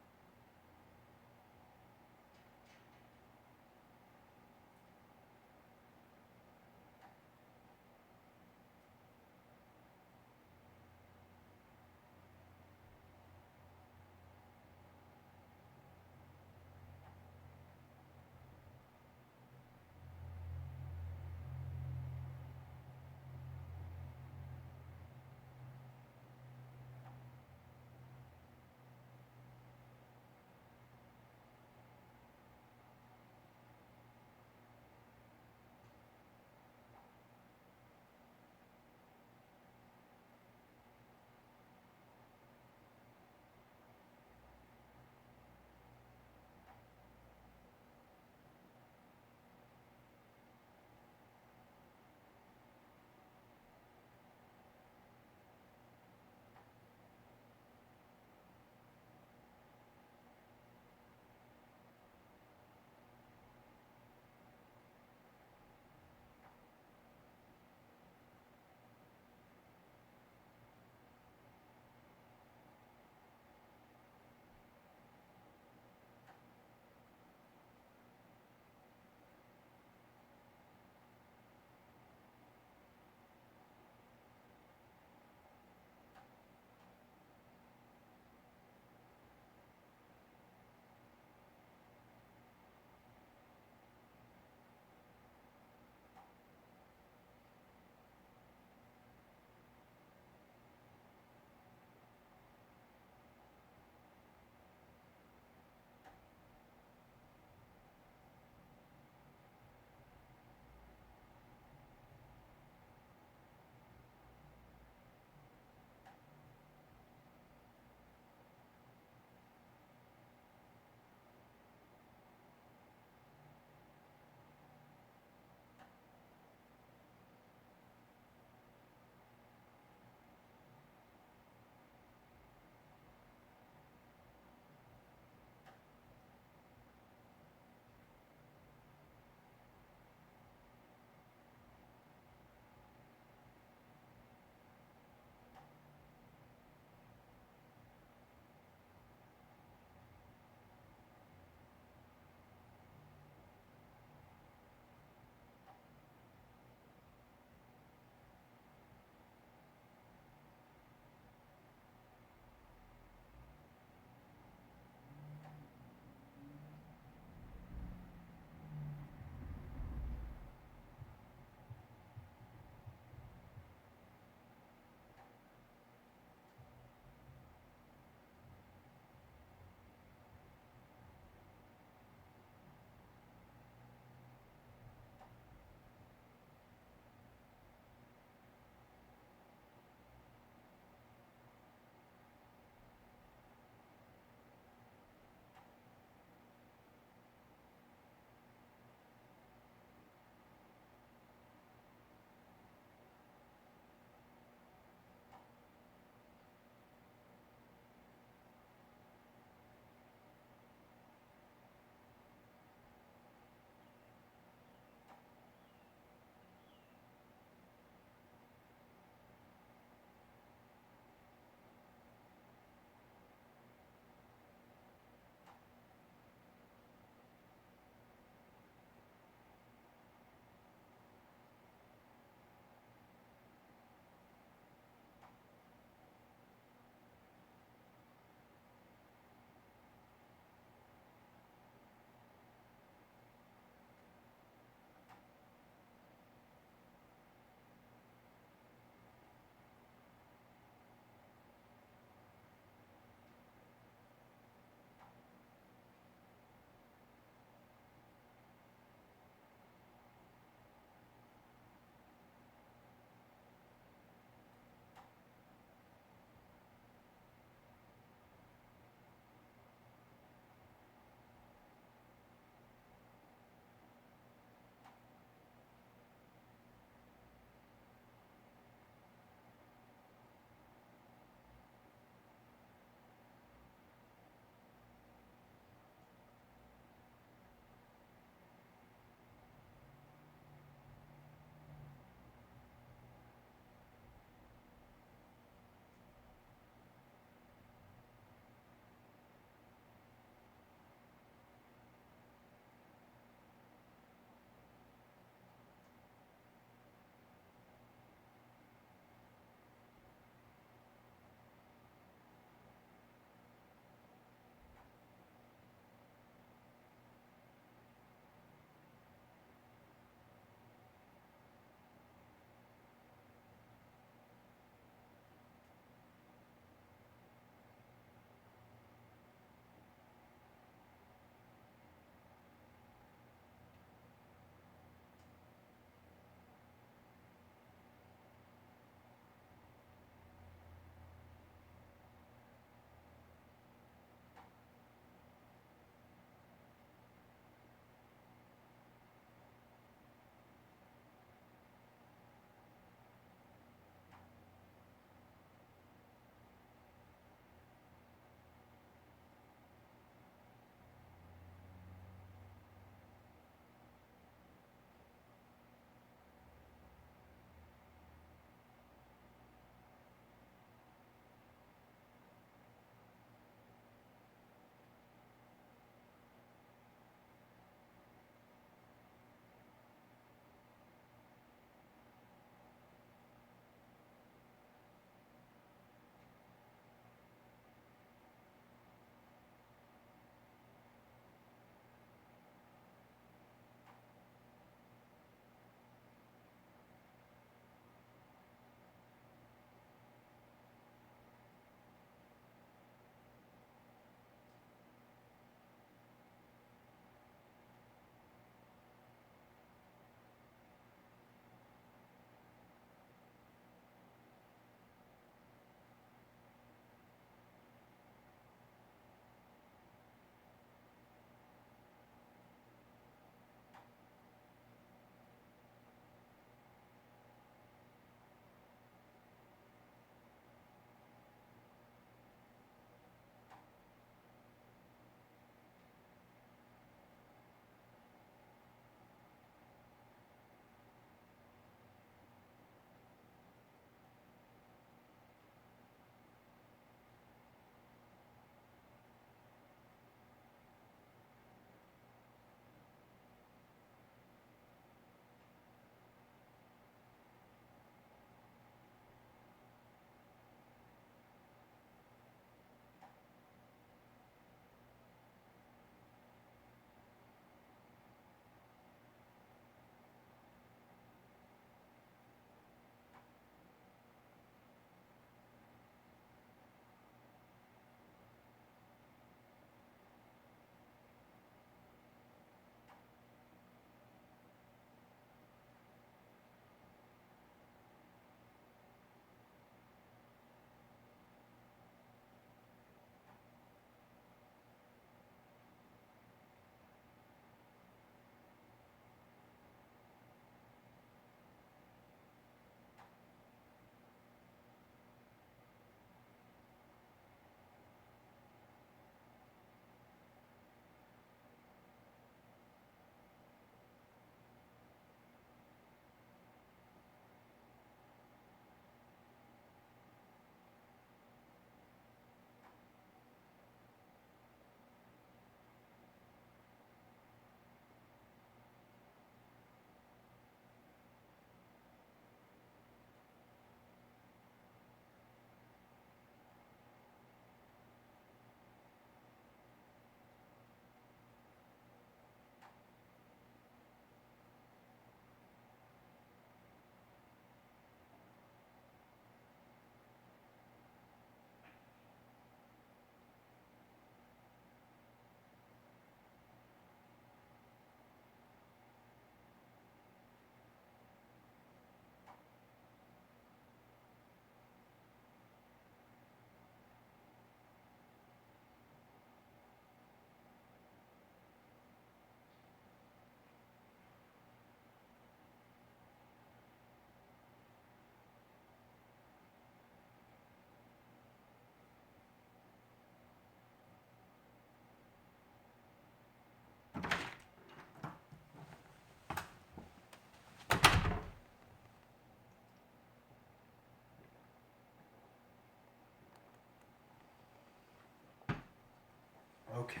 Okay.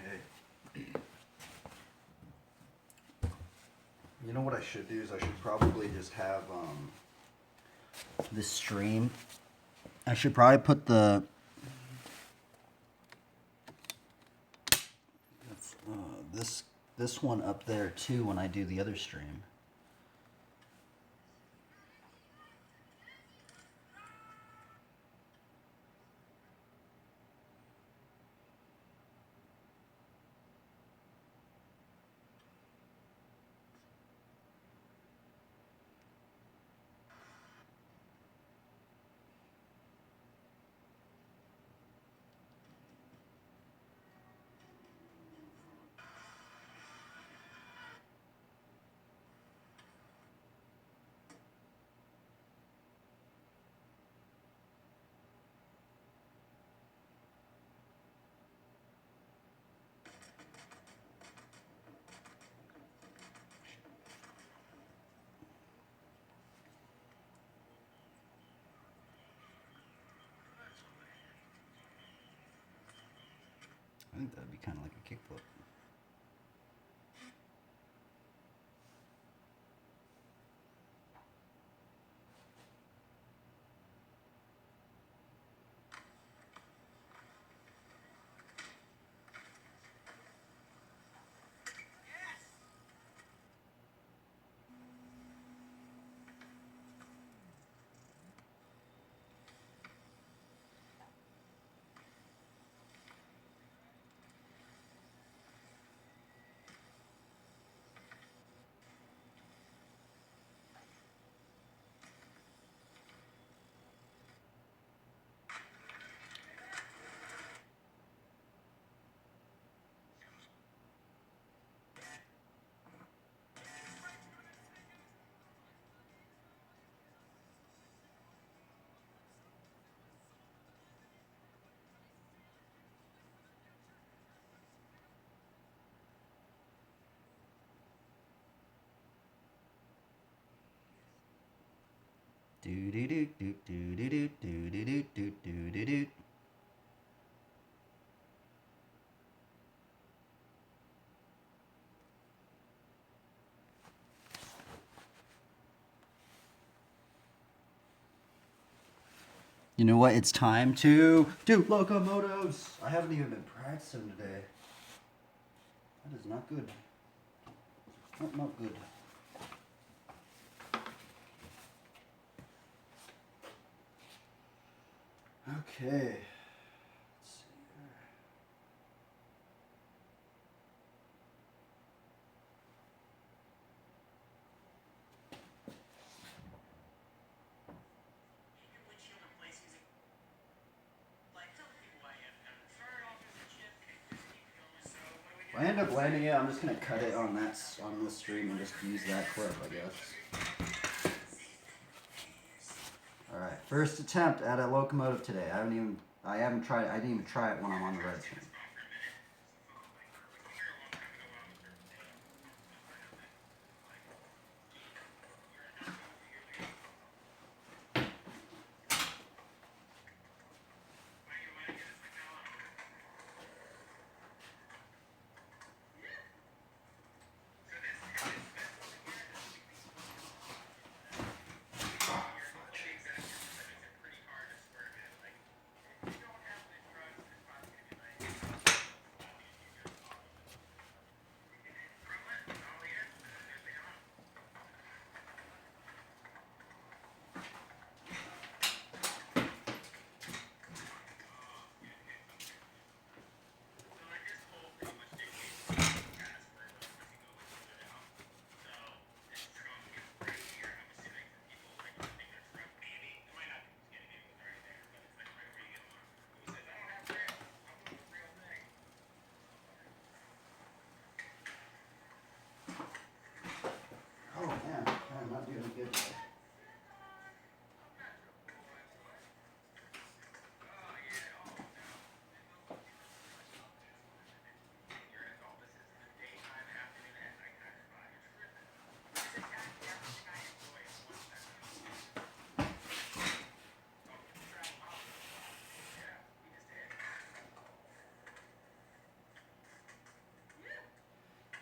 You know what I should do is I should probably just have this stream. I should probably put this one up there too when I do the other stream. I think that'd be kind of like a kickflip. Do do do do do do do do do do do do do. You know what? It's time to do locomotives. I haven't even been practicing today. That is not good. Not good. Okay. Let's see here. If I end up landing it, I'm just gonna cut it on this stream and just use that clip, I guess. All right, first attempt at a locomotive today. I didn't even try it when I'm on the red stream.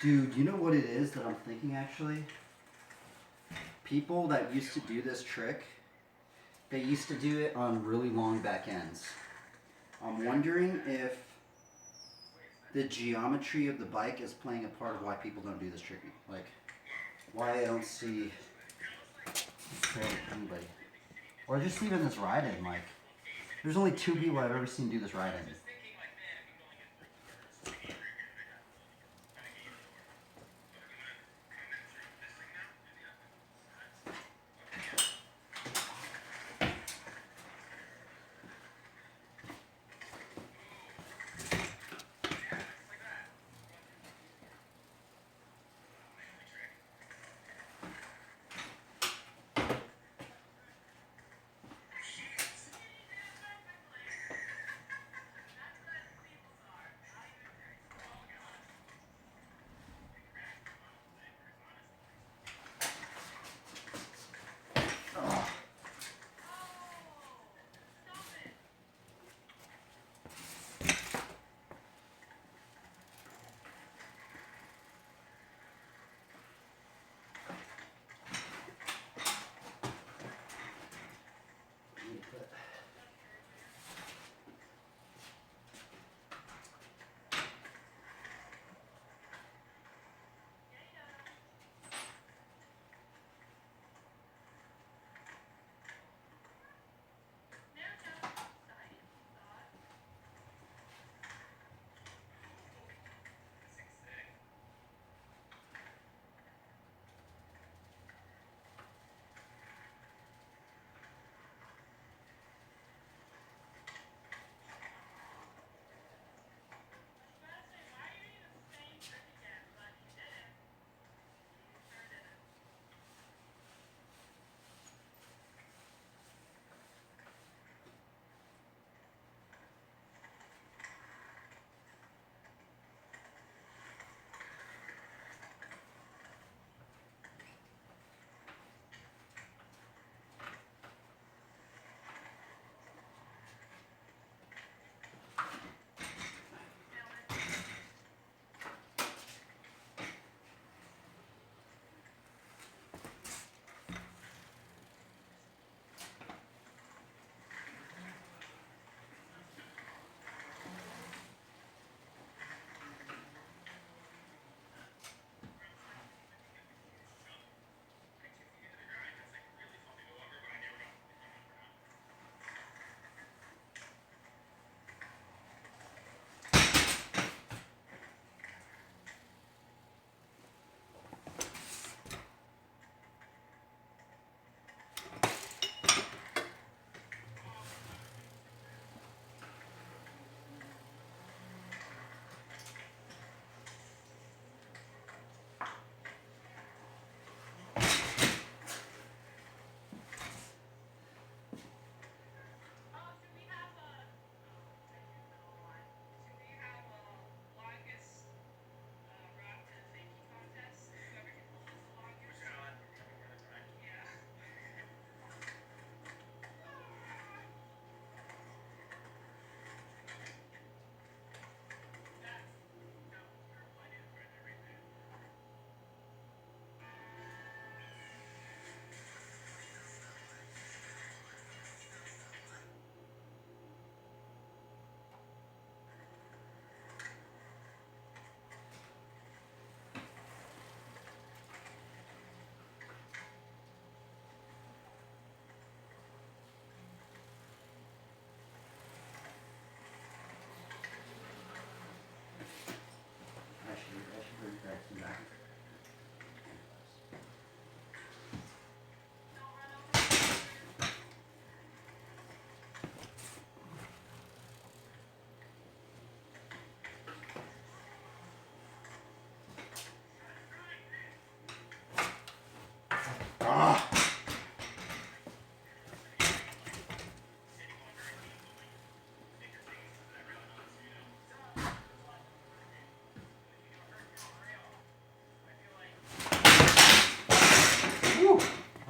Dude, you know what it is that I'm thinking actually? People that used to do this trick, they used to do it on really long back ends. I'm wondering if the geometry of the bike is playing a part of why people don't do this trick. Like, why I don't see anybody. Or just even this ride-in, like, there's only 2 people I've ever seen do this ride-in.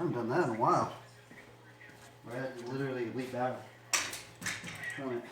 I haven't done that in a while. I had to literally leap out from it.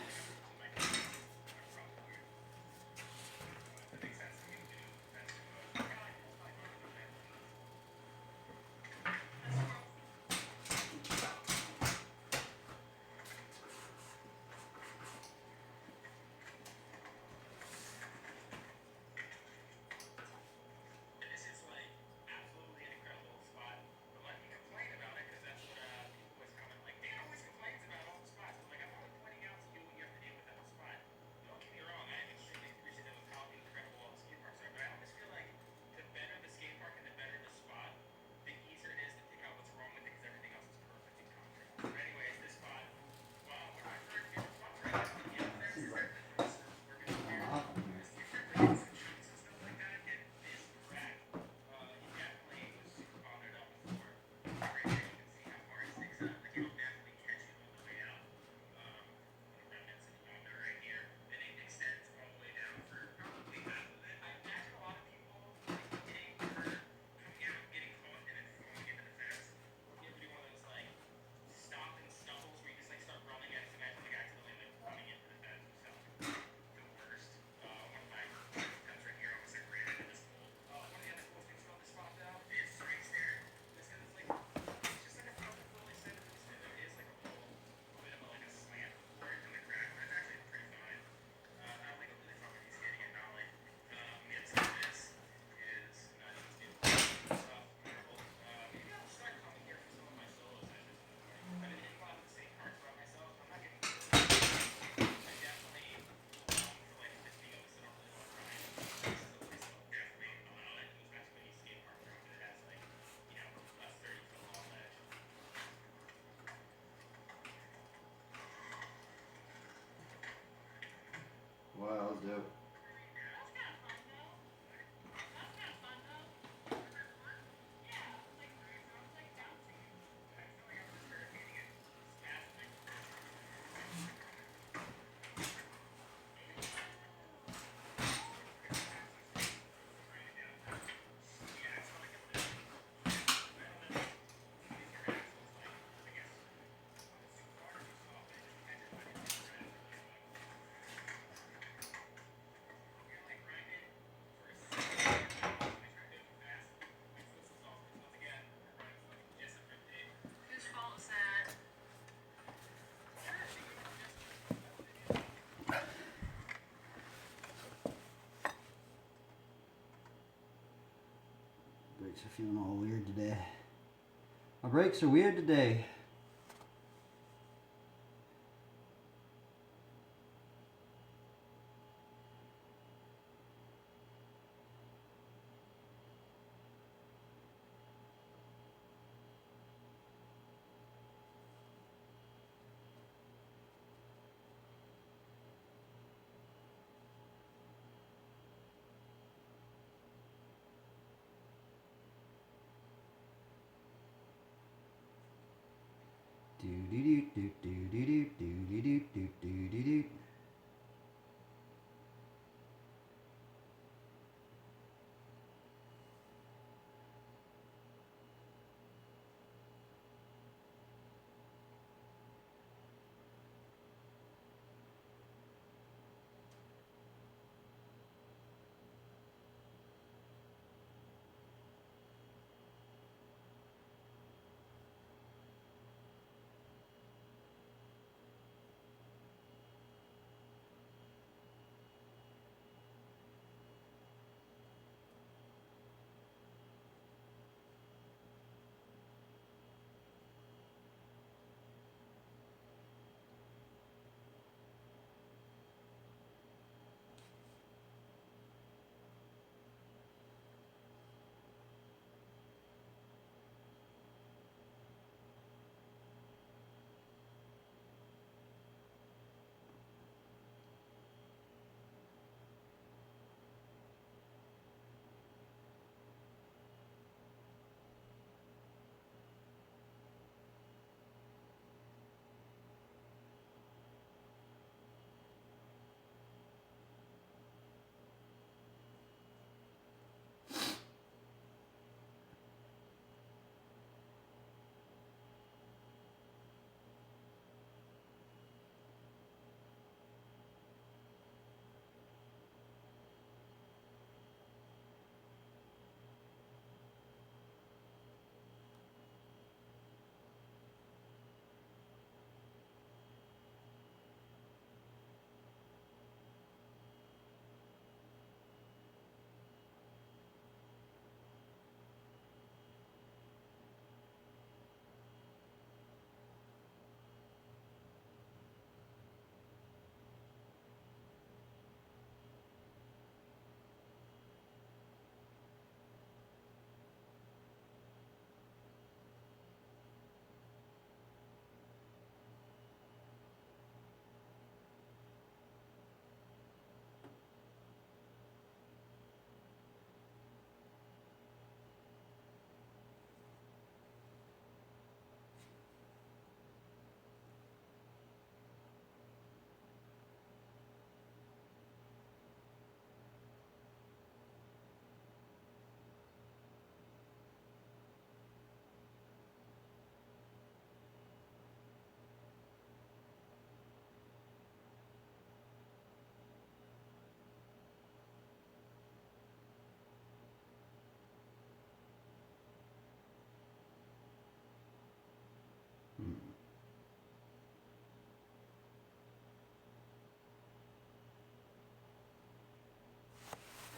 Wow, let's do it. Brakes are feeling all weird today. My brakes are weird today. Do do do do do do do do do do do do.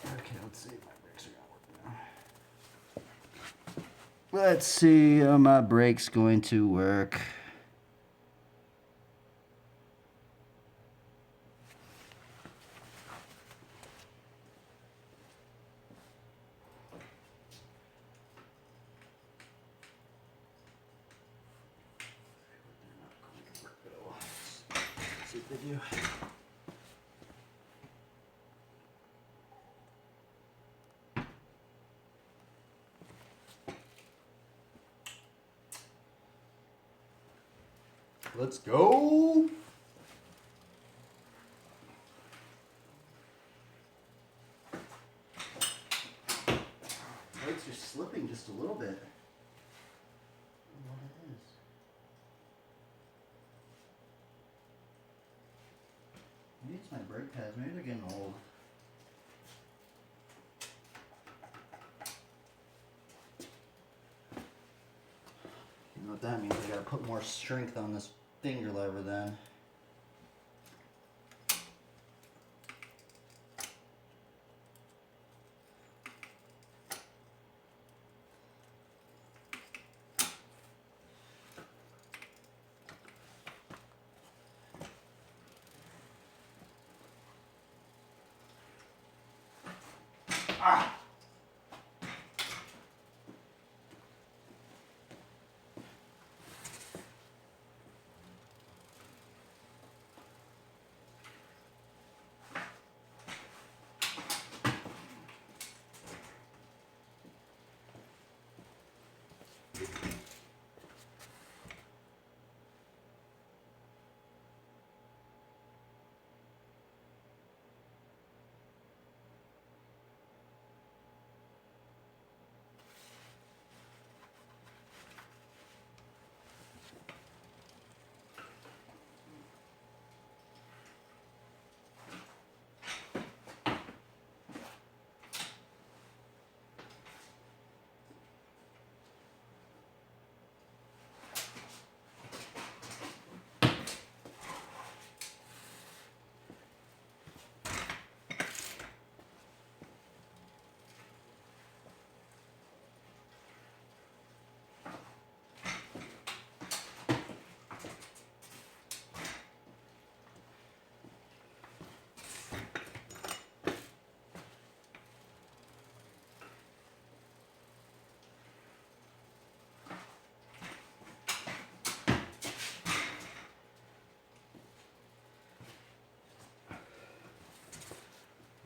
Okay, let's see if my brakes are gonna work now. Let's see how my brakes going to work. They're not going to work at all. Let's see if they do. Let's go. Legs are slipping just a little bit. I don't know what it is. Maybe it's my brake pads. Maybe they're getting old. You know what that means? I gotta put more strength on this finger lever then. Ah!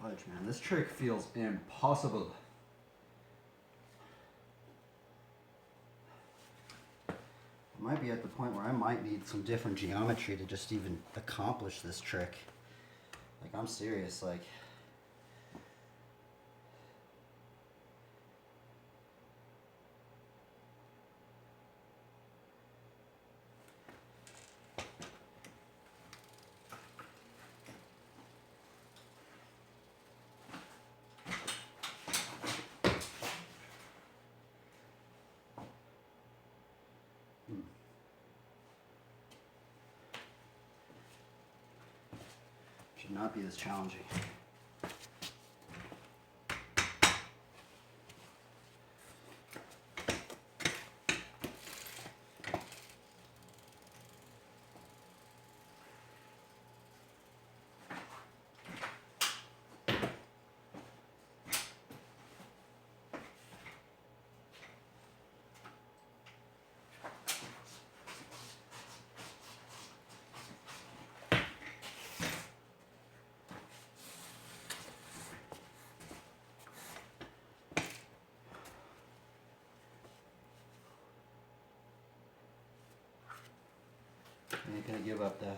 Fudge, man, this trick feels impossible. I might be at the point where I might need some different geometry to just even accomplish this trick. Like, I'm serious, like. Should not be this challenging. I ain't gonna give up though.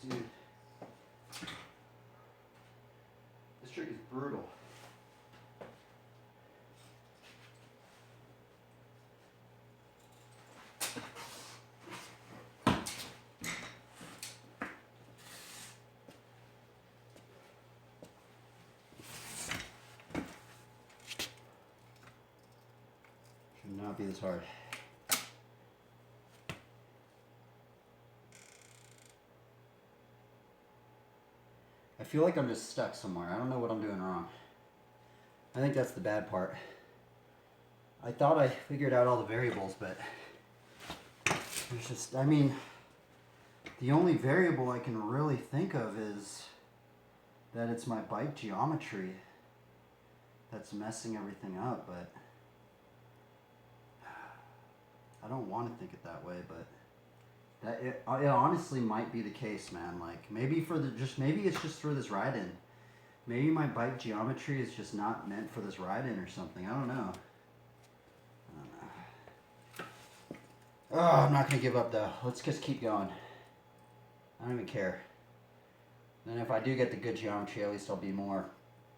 Dude, this trick is brutal. not be this hard. I feel like I'm just stuck somewhere. I don't know what I'm doing wrong. I think that's the bad part. I thought I figured out all the variables, but there's just, I mean, the only variable I can really think of is that it's my bike geometry that's messing everything up, but I don't want to think it that way, but that it honestly might be the case, man. Like maybe maybe it's just for this ride-in. Maybe my bike geometry is just not meant for this ride-in or something. I don't know. Oh, I'm not gonna give up though. Let's just keep going. I don't even care. Then if I do get the good geometry, at least I'll be more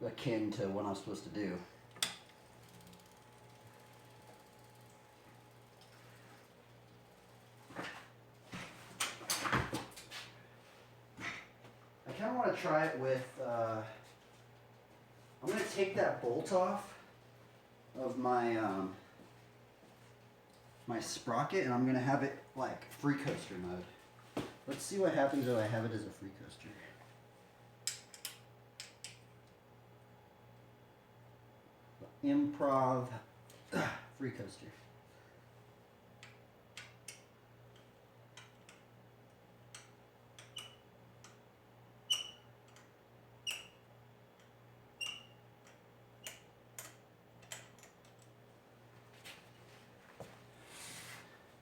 akin to what I'm supposed to do. I kind of want to try it with, I'm going to take that bolt off of my, my sprocket, and I'm going to have it like free coaster mode. Let's see what happens if I have it as a free coaster. Improv free coaster.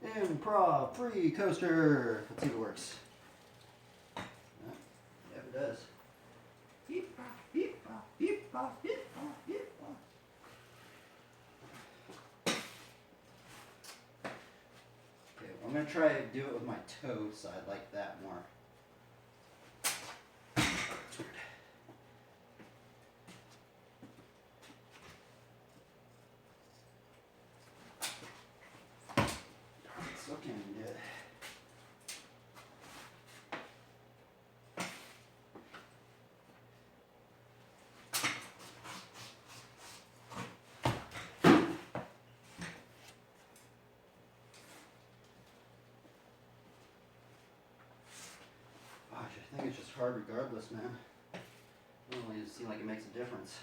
Improv free coaster. Let's see if it works. Yeah, it does. Beep, bop, beep, bop, beep, bop, beep, bop, beep, bop. Okay, I'm gonna try to do it with my toe side like that more. It's weird. Still can't even do it. Gosh, I think it's just hard regardless, man. It doesn't really seem like it makes a difference.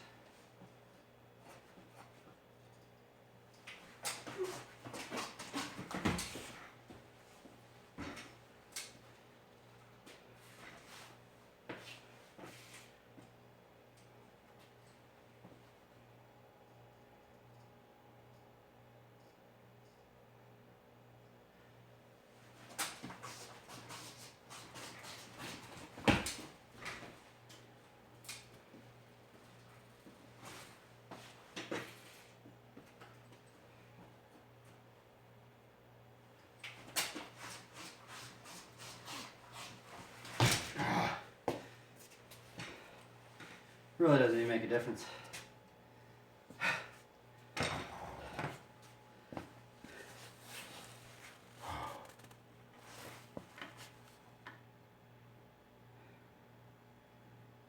Really doesn't even make a difference.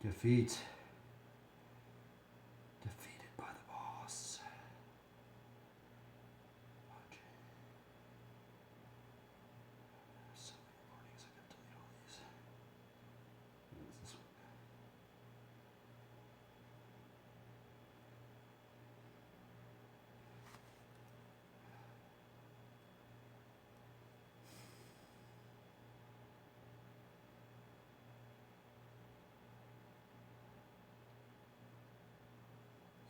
Defeat. Defeated by the boss. Okay. So many recordings, I gotta delete all these. What is this one?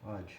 Fudge.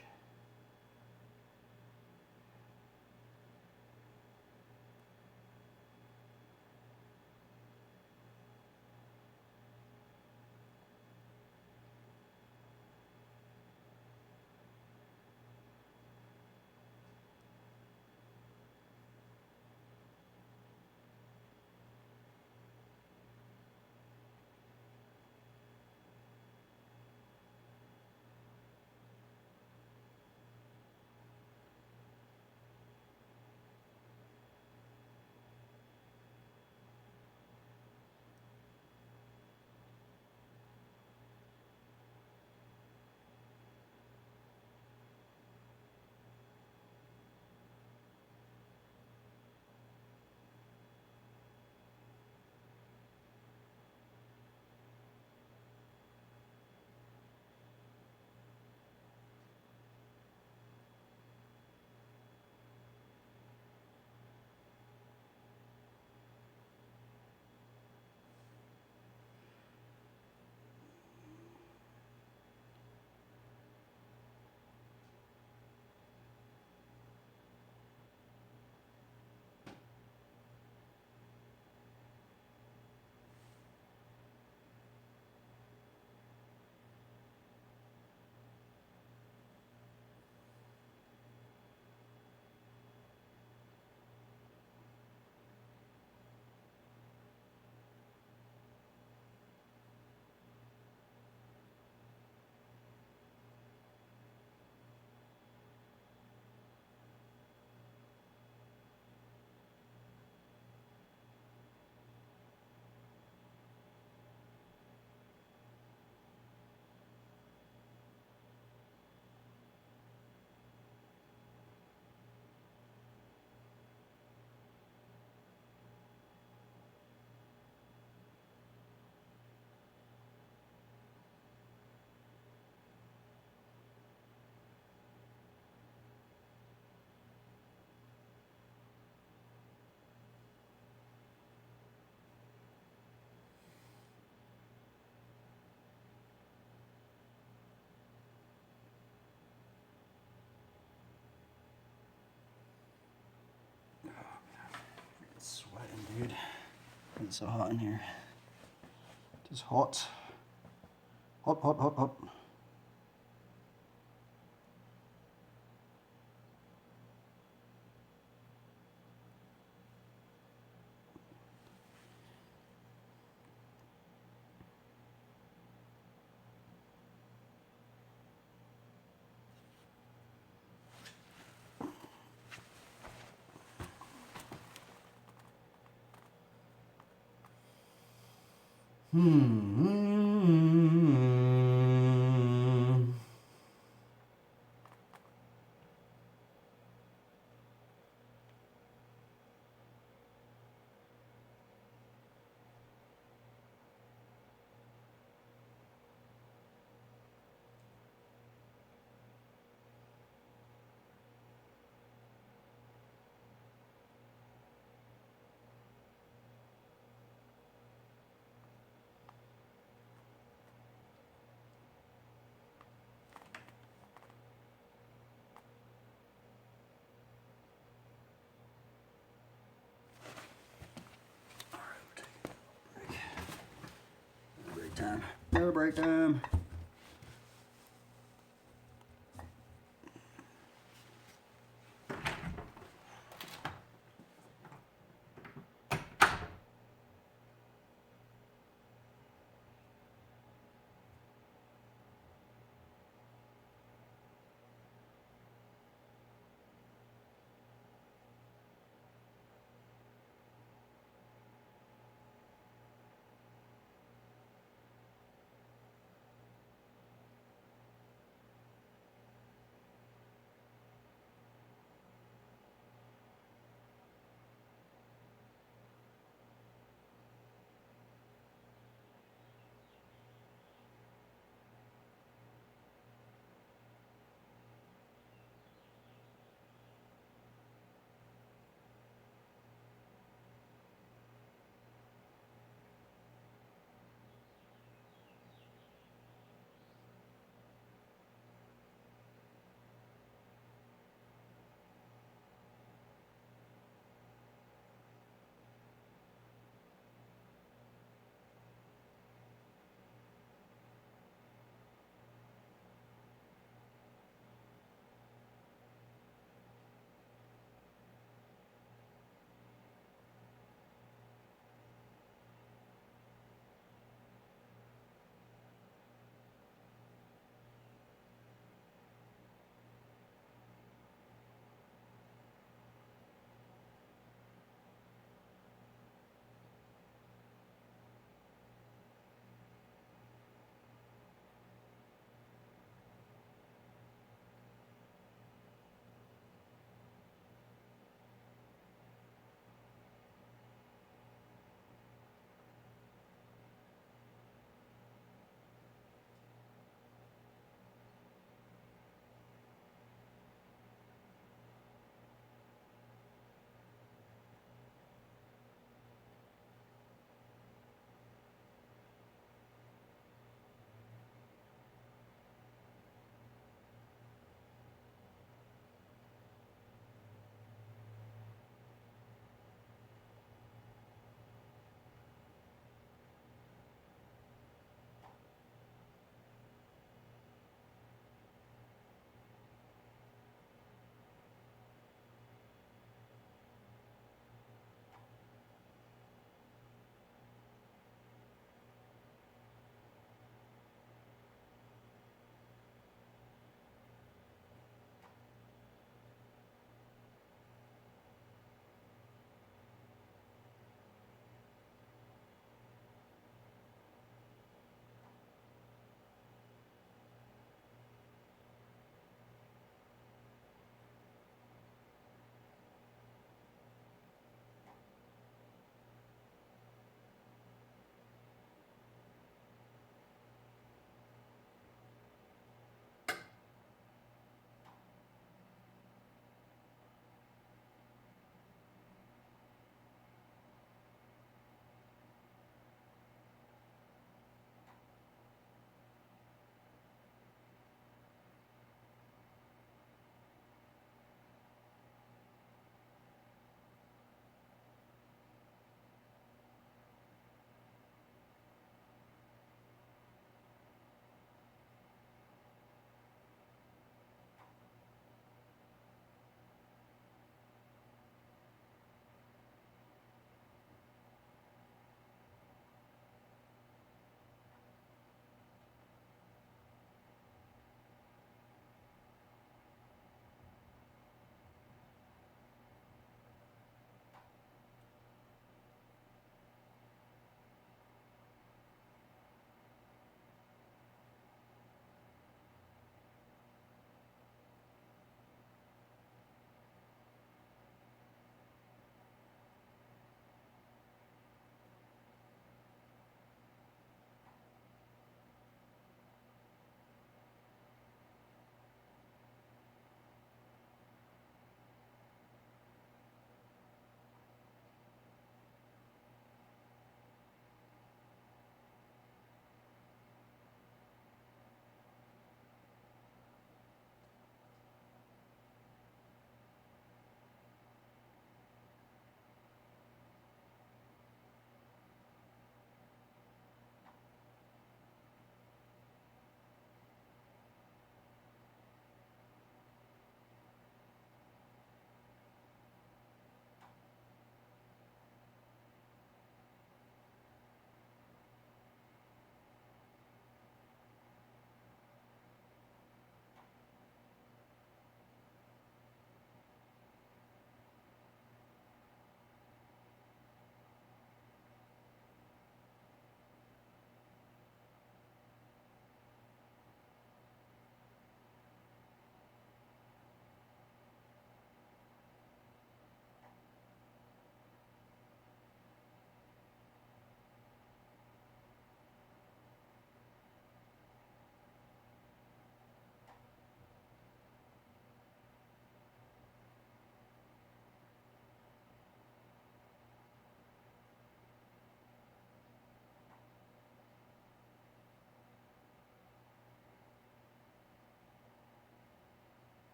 It's so hot in here. Just hot. Hot, hot, hot, hot. Break time. No break time.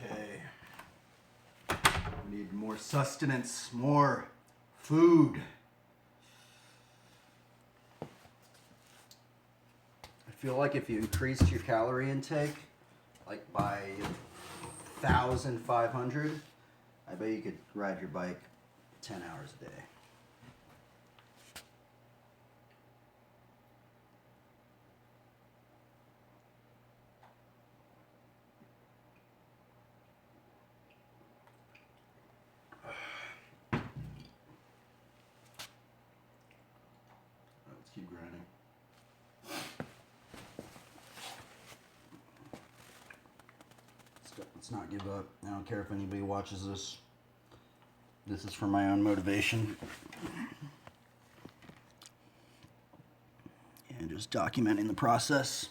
Okay. We need more sustenance, more food. I feel like if you increased your calorie intake, like by 1,500, I bet you could ride your bike 10 hours a day. Let's keep grinding. Let's not give up. I don't care if anybody watches this. This is for my own motivation. And just documenting the process.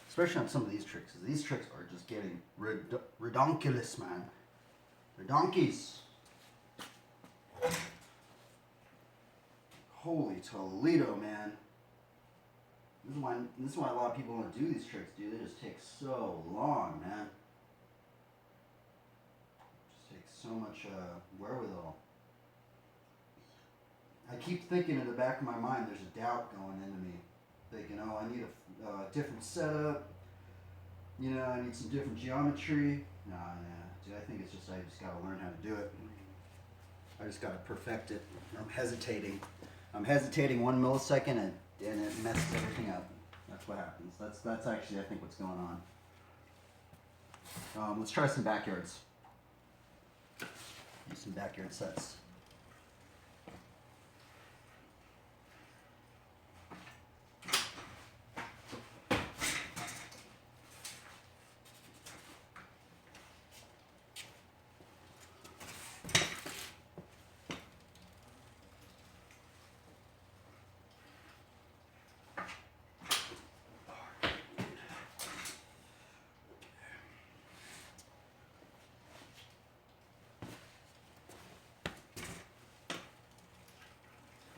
Especially on some of these tricks. These tricks are just getting redonkulous, man. They're donkeys. Holy Toledo, man. This is why a lot of people don't do these tricks, dude. They just take so long, man. Just takes so much wherewithal. I keep thinking in the back of my mind, there's a doubt going into me. Thinking, oh, I need a different setup. You know, I need some different geometry. Nah, dude, I think it's just, I just gotta learn how to do it. I just gotta perfect it. I'm hesitating. I'm hesitating 1 millisecond and it messes everything up. That's what happens. That's actually, I think, what's going on. Let's try some backyards. Do some backyard sets.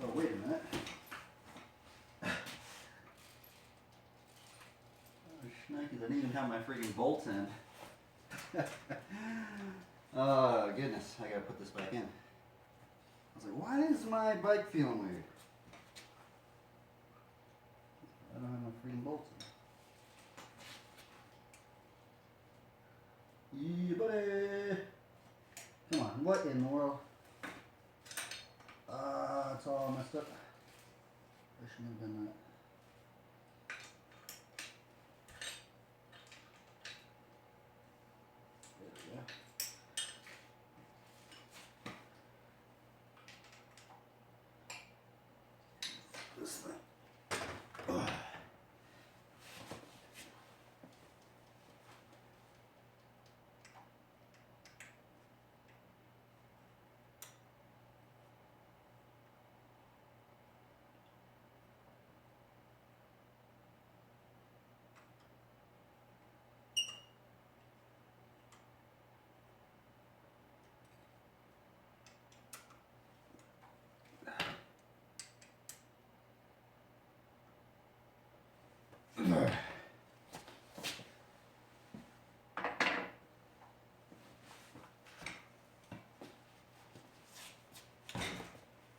Oh, wait a minute. Oh, shnikes, I didn't even have my freaking bolts in. Oh, goodness. I gotta put this back in. was like, why is my bike feeling weird? I don't have my freaking bolts in. Yeah, buddy. Come on, what in the world? It's all messed up. I shouldn't have done that. There we go. This thing. Ugh.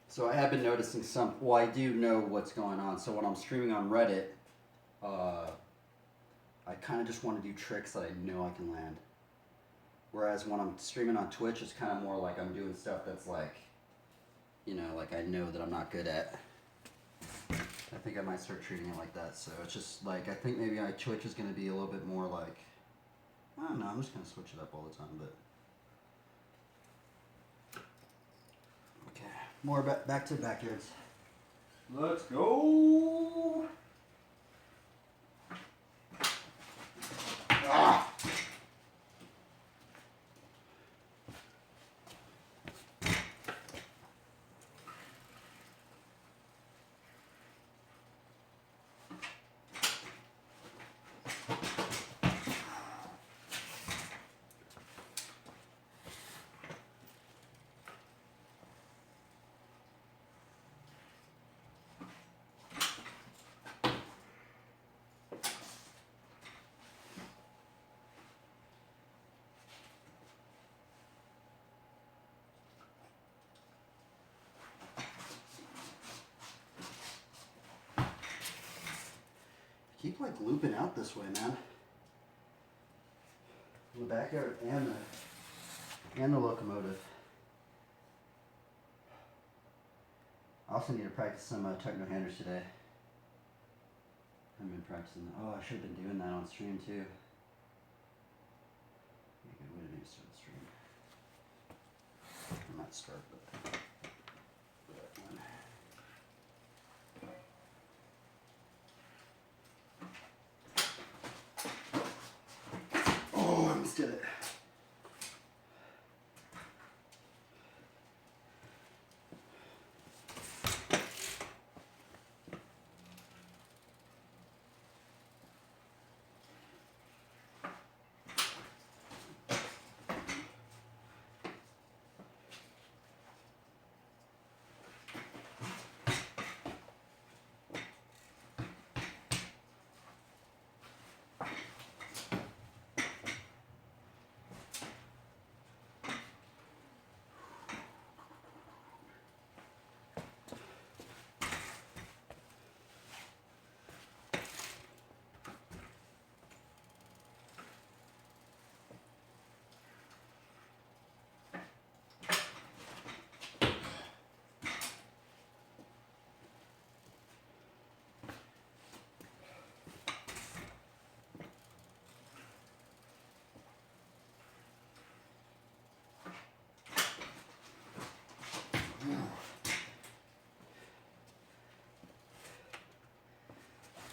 So I have been noticing some. Well, I do know what's going on. So when I'm streaming on Reddit, I kind of just want to do tricks that I know I can land. Whereas when I'm streaming on Twitch, it's kind of more like I'm doing stuff that's like, you know, like I know that I'm not good at. I think I might start treating it like that. So it's just like, I think maybe my Twitch is going to be a little bit more like, I don't know, I'm just going to switch it up all the time, but. Okay, more back to backyards. Let's go! Ah! Keep like looping out this way, man. The backyard and the locomotive. I also need to practice some techno handers today. I haven't been practicing. Oh, I should have been doing that on stream too. Be a good way to do start the stream. I might start, but that one. Oh, I almost did it.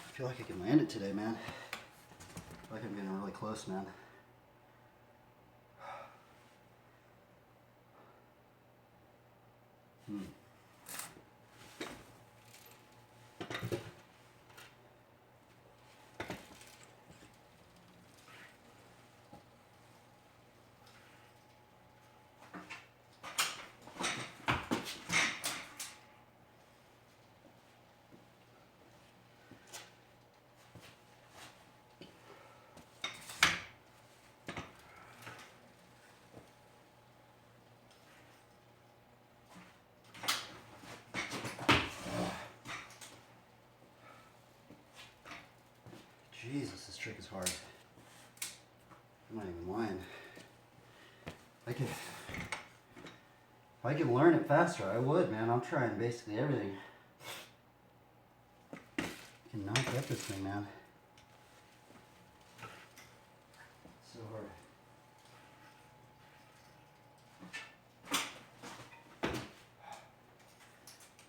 I feel like I can land it today, man. I feel like I'm getting really close, man. Jesus, this trick is hard. I'm not even lying. If I could learn it faster, I would, man. I'm trying basically everything. I cannot get this thing, man. It's so hard.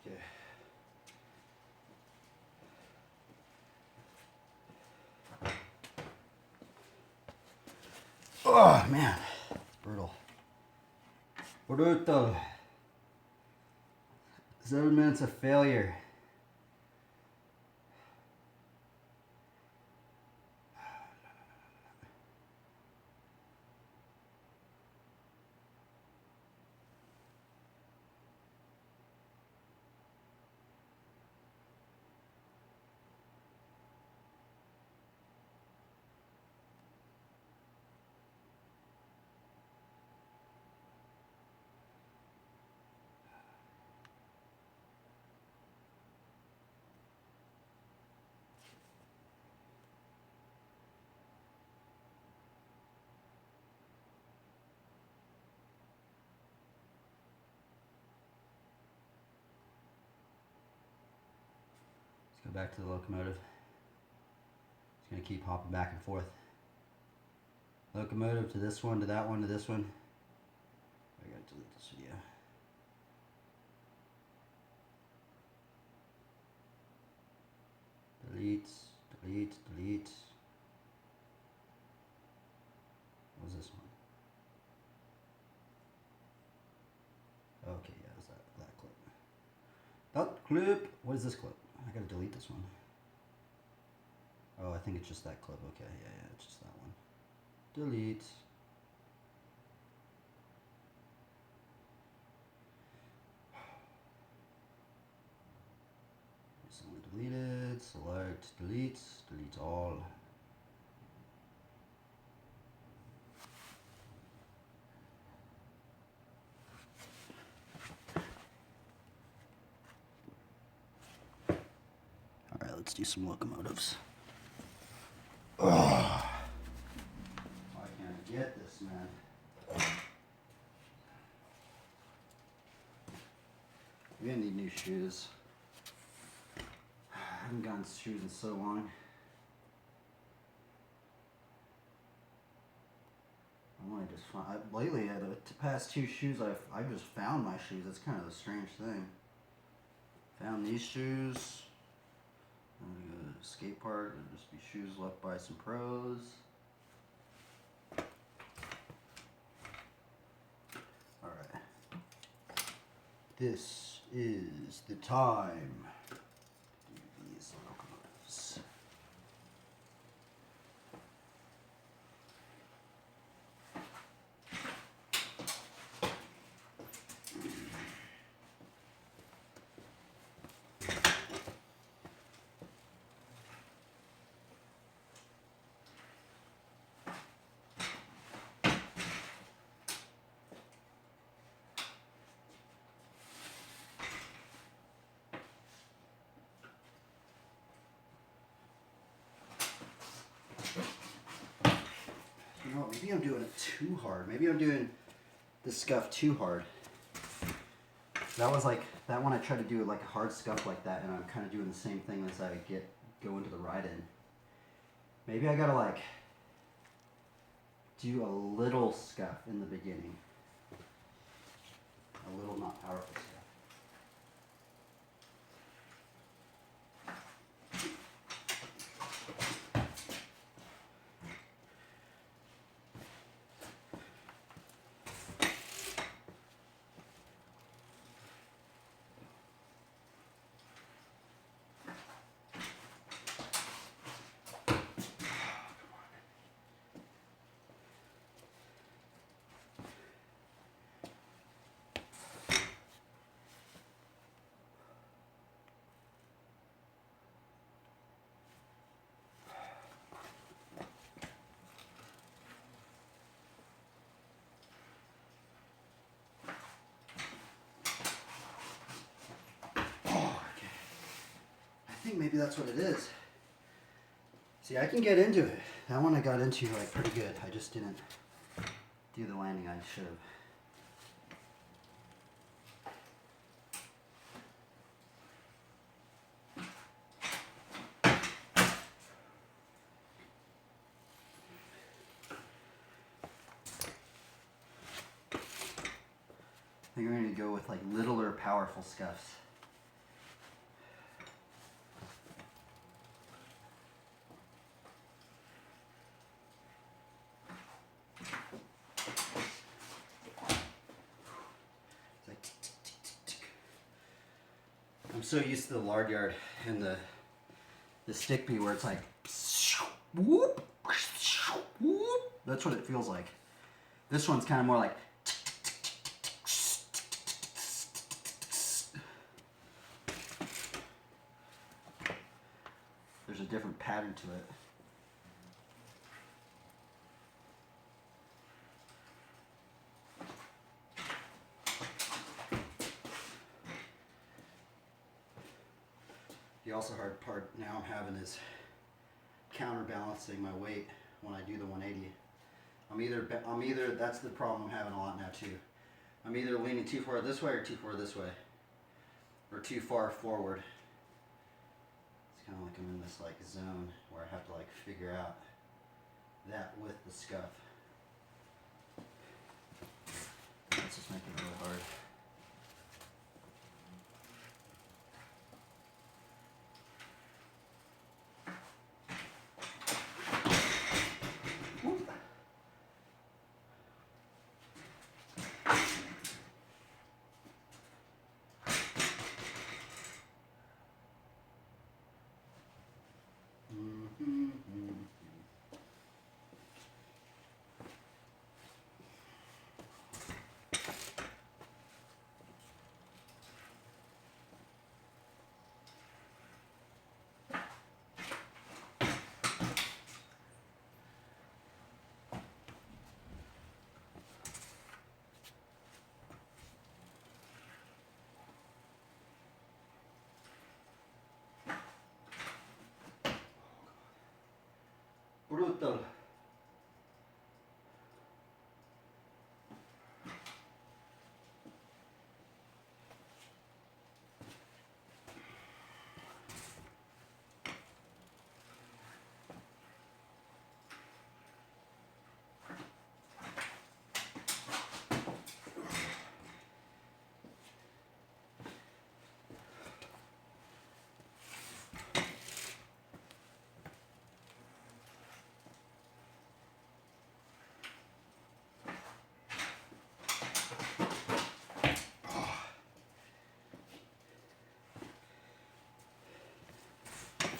Okay. Oh, man. It's brutal. Brutal. 7 minutes of failure. Let's go back to the locomotive. It's going to keep hopping back and forth. Locomotive to this one, to that one, to this one. I gotta delete this video. Delete, delete, delete. What was this one? Okay, yeah, it was that clip. That clip! What is this clip? I gotta delete this one. Oh, I think it's just that clip. Okay, yeah, it's just that one. Delete. Someone deleted. Select, delete, delete all. Alright, let's do some locomotives. Oh, I can't get this, man. We're gonna need new shoes. I haven't gotten shoes in so long. I want to just find. Lately, the past 2 shoes, I've just found my shoes. That's kind of a strange thing. Found these shoes. I'm gonna go to the skate park. There'll just be shoes left by some pros. Alright. This is the time to do these locomotives. You know what, maybe I'm doing it too hard. Maybe I'm doing this scuff too hard. That was like, that one I tried to do like a hard scuff like that, and I'm kind of doing the same thing as I go into the ride-in. Maybe I gotta like do a little scuff in the beginning. A little not powerful scuff. I think maybe that's what it is. See, I can get into it. That one I got into like pretty good. I just didn't do the landing I should have. I think we're going to go with like littler, powerful scuffs. It's like tick, tick, tick, tick, tick. I'm so used to the lard yard and the stick bee where it's like whoop, whoop. That's what it feels like. This one's kind of more like there's a different pattern to it. The also hard part now I'm having is counterbalancing my weight when I do the 180. I'm either that's the problem I'm having a lot now too. I'm either leaning too far this way or too far this way, or too far forward. It's kind of like I'm in this like zone where I have to like figure out that with the scuff. That's just making it really hard. Brutal.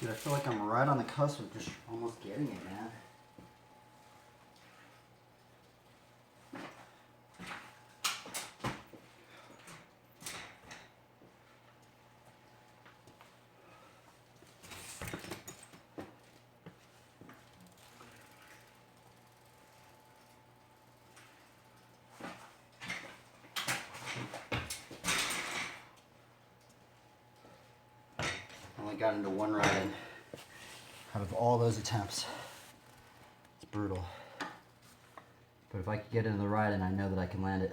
Dude, I feel like I'm right on the cusp of just almost getting it, man. I only got into one ride out of all those attempts. It's brutal. But if I could get into the ride and I know that I can land it.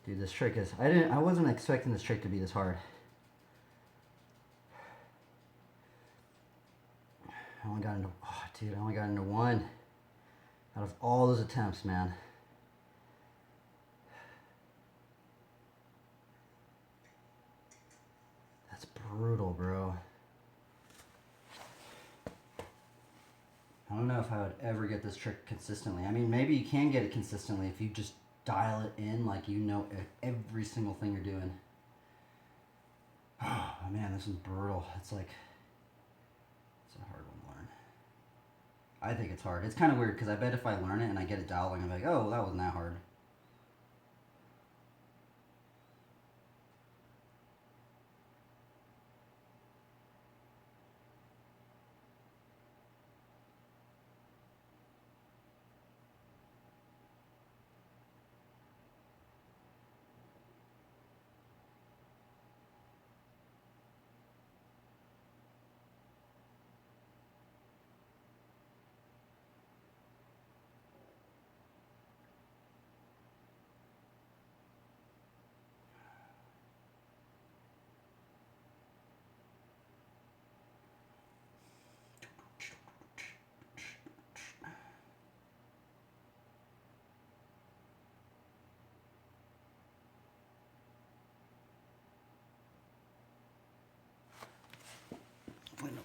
Dude, this trick is I wasn't expecting this trick to be this hard. I only got into one out of all those attempts, man. That's brutal, bro. I don't know if I would ever get this trick consistently. I mean, maybe you can get it consistently if you just dial it in like you know every single thing you're doing. Oh man, this is brutal. It's a hard one to learn. I think it's hard. It's kind of weird because I bet if I learn it and I get it dialing, I'm like, oh, that wasn't that hard.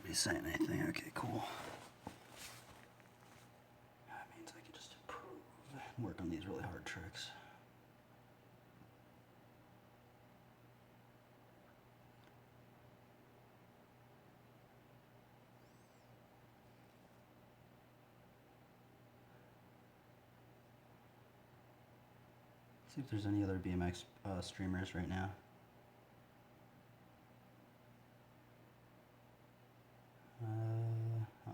Nobody's saying anything. Okay, cool. That means I can just improve and work on these really hard tricks. See if there's any other BMX streamers right now. Huh.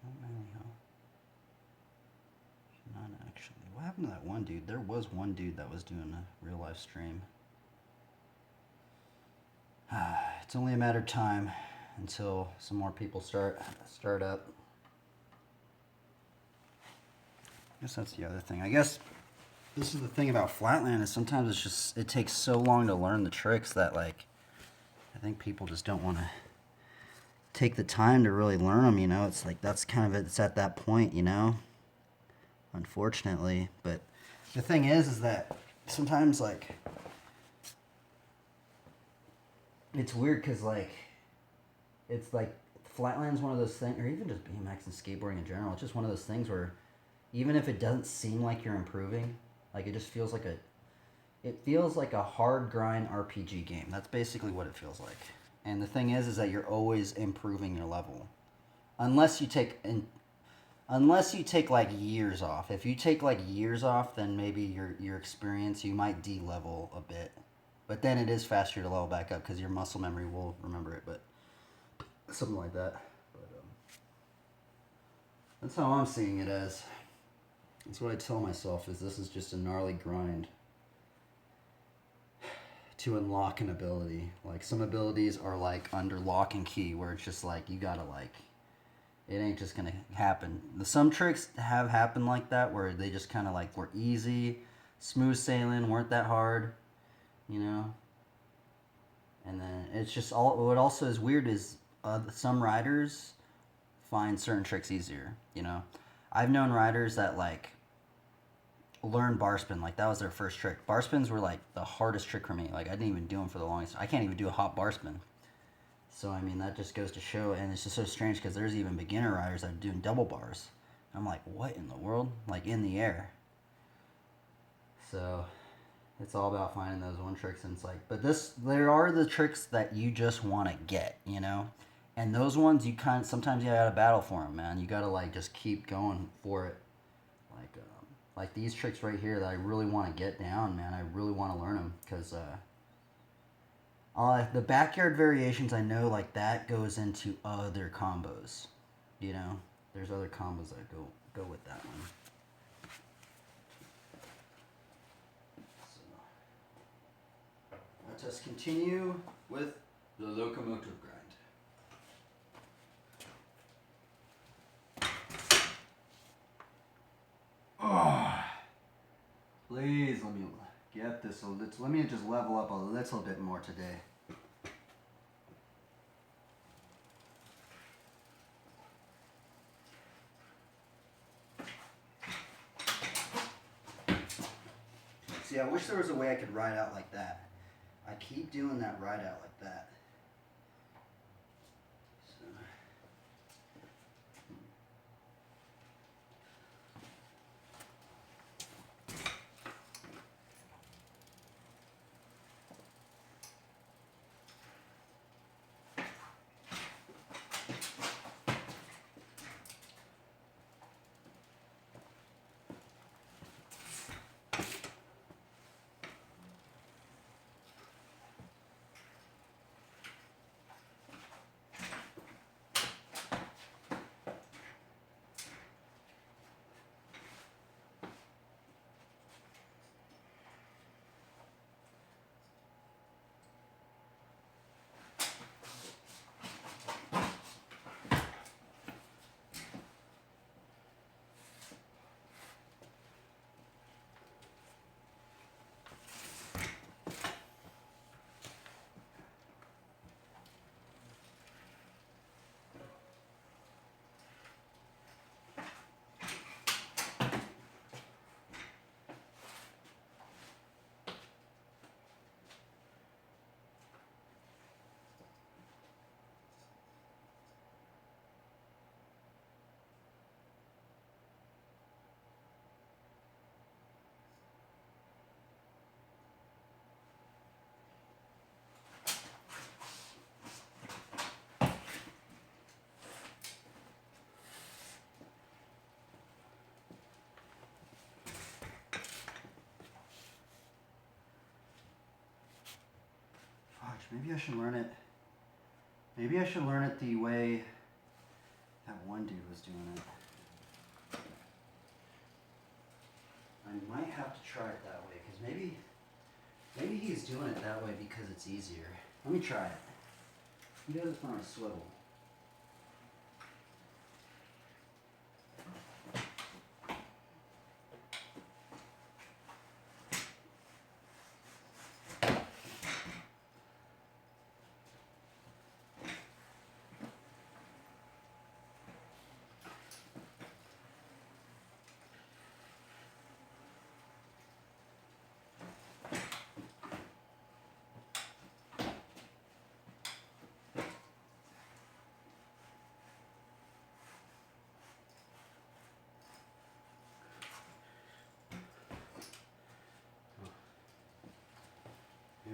Not many, huh? Not actually. What happened to that one dude? There was one dude that was doing a real life stream. It's only a matter of time until some more people start up. I guess that's the other thing. I guess this is the thing about Flatland is sometimes it's just it takes so long to learn the tricks that like I think people just don't want to take the time to really learn them, you know. It's like that's kind of it's at that point, you know. Unfortunately, but the thing is that sometimes like it's weird because like it's like Flatland's one of those things, or even just BMX and skateboarding in general. It's just one of those things where even if it doesn't seem like you're improving, like it just feels like a hard grind RPG game. That's basically what it feels like. And the thing is that you're always improving your level, unless you take like years off. If you take like years off, then maybe your experience you might de-level a bit, but then it is faster to level back up because your muscle memory will remember it. But something like that. But that's how I'm seeing it as. That's what I tell myself is this is just a gnarly grind to unlock an ability. Like some abilities are like under lock and key where it's just like you gotta like it ain't just gonna happen. Some tricks have happened like that where they just kind of like were easy, smooth sailing, weren't that hard, you know. And then it's just all. What also is weird is some riders find certain tricks easier. You know, I've known riders that like learn bar spin, like that was their first trick. Bar spins were like the hardest trick for me. Like I didn't even do them for the longest. I can't even do a hop bar spin. So I mean that just goes to show, and it's just so strange because there's even beginner riders that are doing double bars. I'm like, what in the world? Like in the air. So it's all about finding those one tricks, and it's like, but there are the tricks that you just want to get, you know, and those ones you sometimes you gotta battle for them, man. You gotta like just keep going for it. Like these tricks right here that I really want to get down, man. I really want to learn them because the backyard variations, I know like that goes into other combos. You know, there's other combos that go with that one. So, let us continue with the locomotive grind. Oh, please let me get this. Let me just level up a little bit more today. See, I wish there was a way I could ride out like that. I keep doing that ride out like that. Maybe I should learn it. Maybe I should learn it the way that one dude was doing it. I might have to try it that way, because maybe he's doing it that way because it's easier. Let me try it. He does it from a swivel.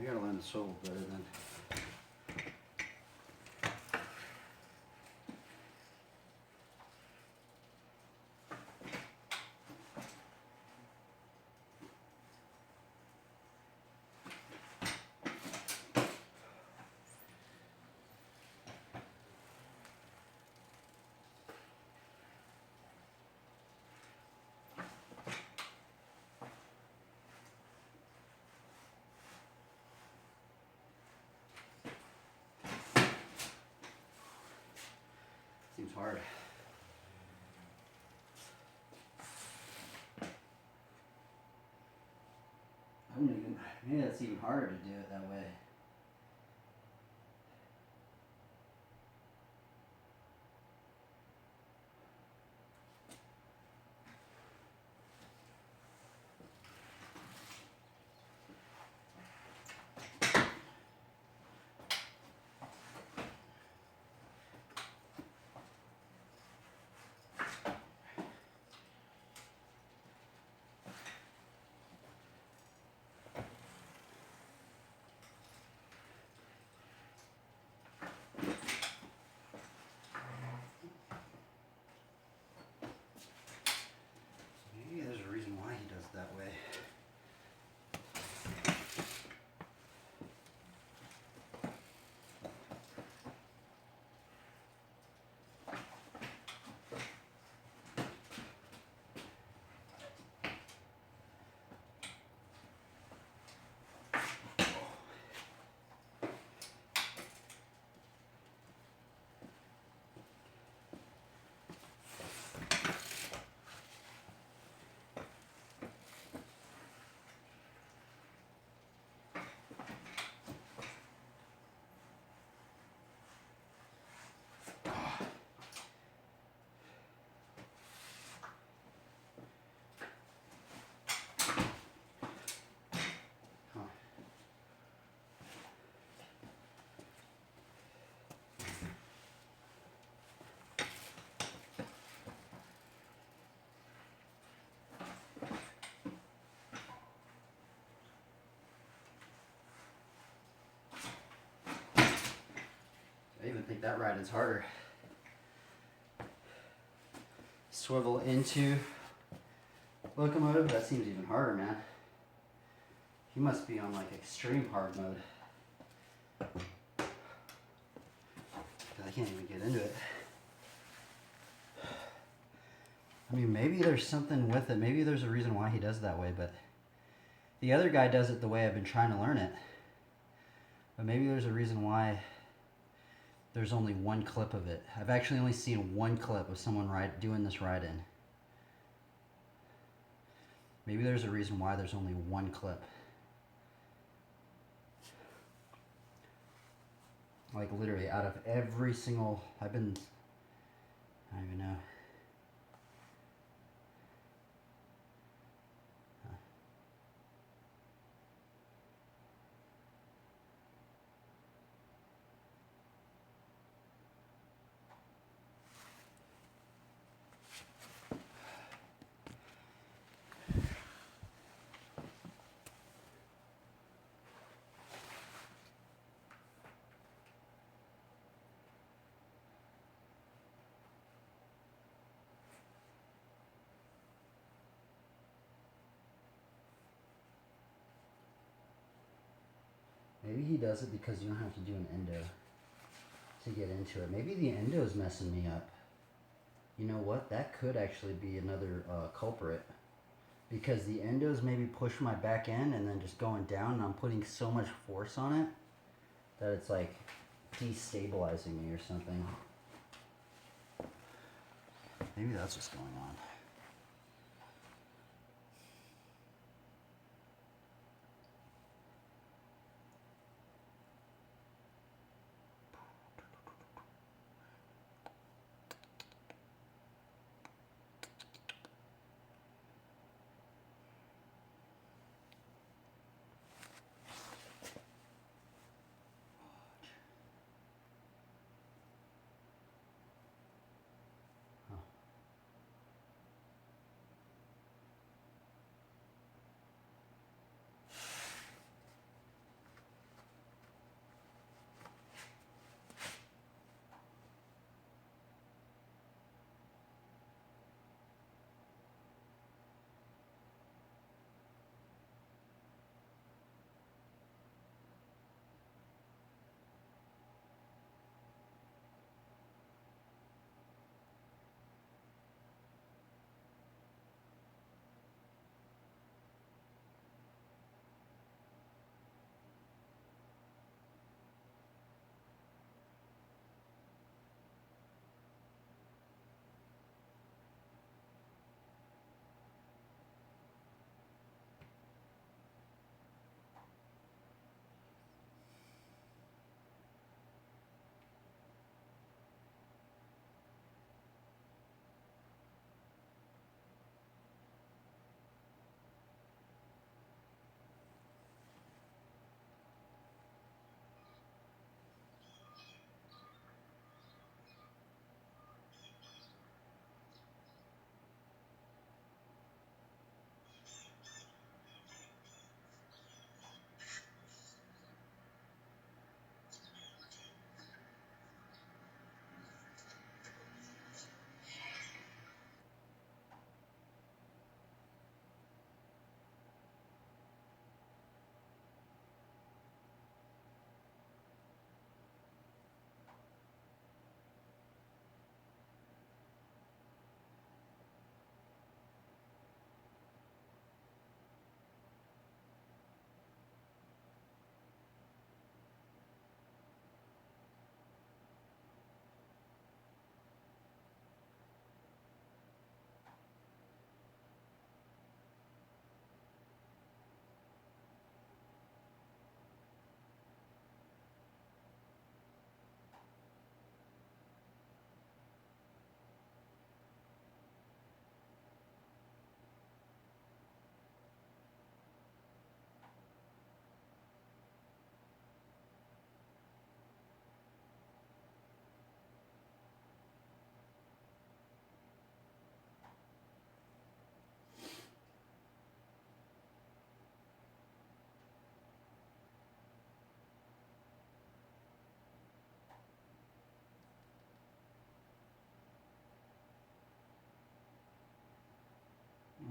You gotta learn the swivel better then. Seems hard. Maybe that's even harder to do it that way. Maybe there's a reason why he does it that way. I even think that ride is harder. Swivel into locomotive, that seems even harder, man. He must be on like extreme hard mode. 'Cause I can't even get into it. I mean, maybe there's something with it. Maybe there's a reason why he does it that way, but the other guy does it the way I've been trying to learn it. But maybe there's a reason why there's only one clip of it. I've actually only seen one clip of someone doing this ride-in. Maybe there's a reason why there's only one clip. Like literally out of every single, I don't even know. Maybe he does it because you don't have to do an endo to get into it. Maybe the endo's messing me up. You know what? That could actually be another culprit. Because the endos maybe push my back end and then just going down, and I'm putting so much force on it that it's like destabilizing me or something. Maybe that's what's going on.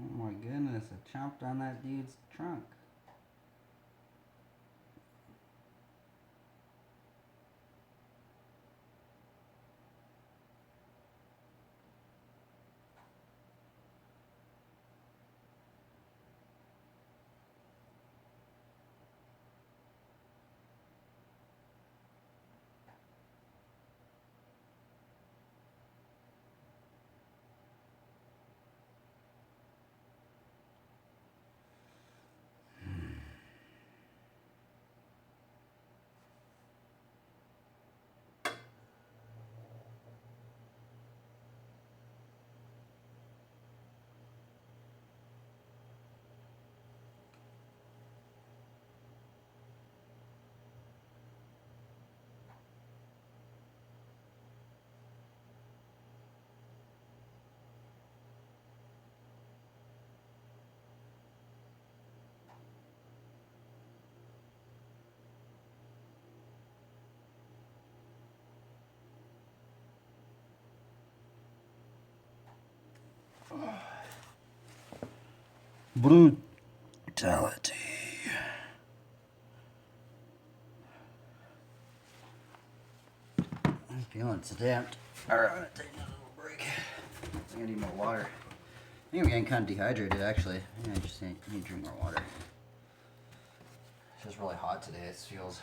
Oh my goodness, I chomped on that dude's trunk. Brutality. Feeling it's damped. Alright, I'm gonna take another little break. I think I need more water. I think I'm getting kind of dehydrated actually. I think I just need to drink more water. It's just really hot today. It feels.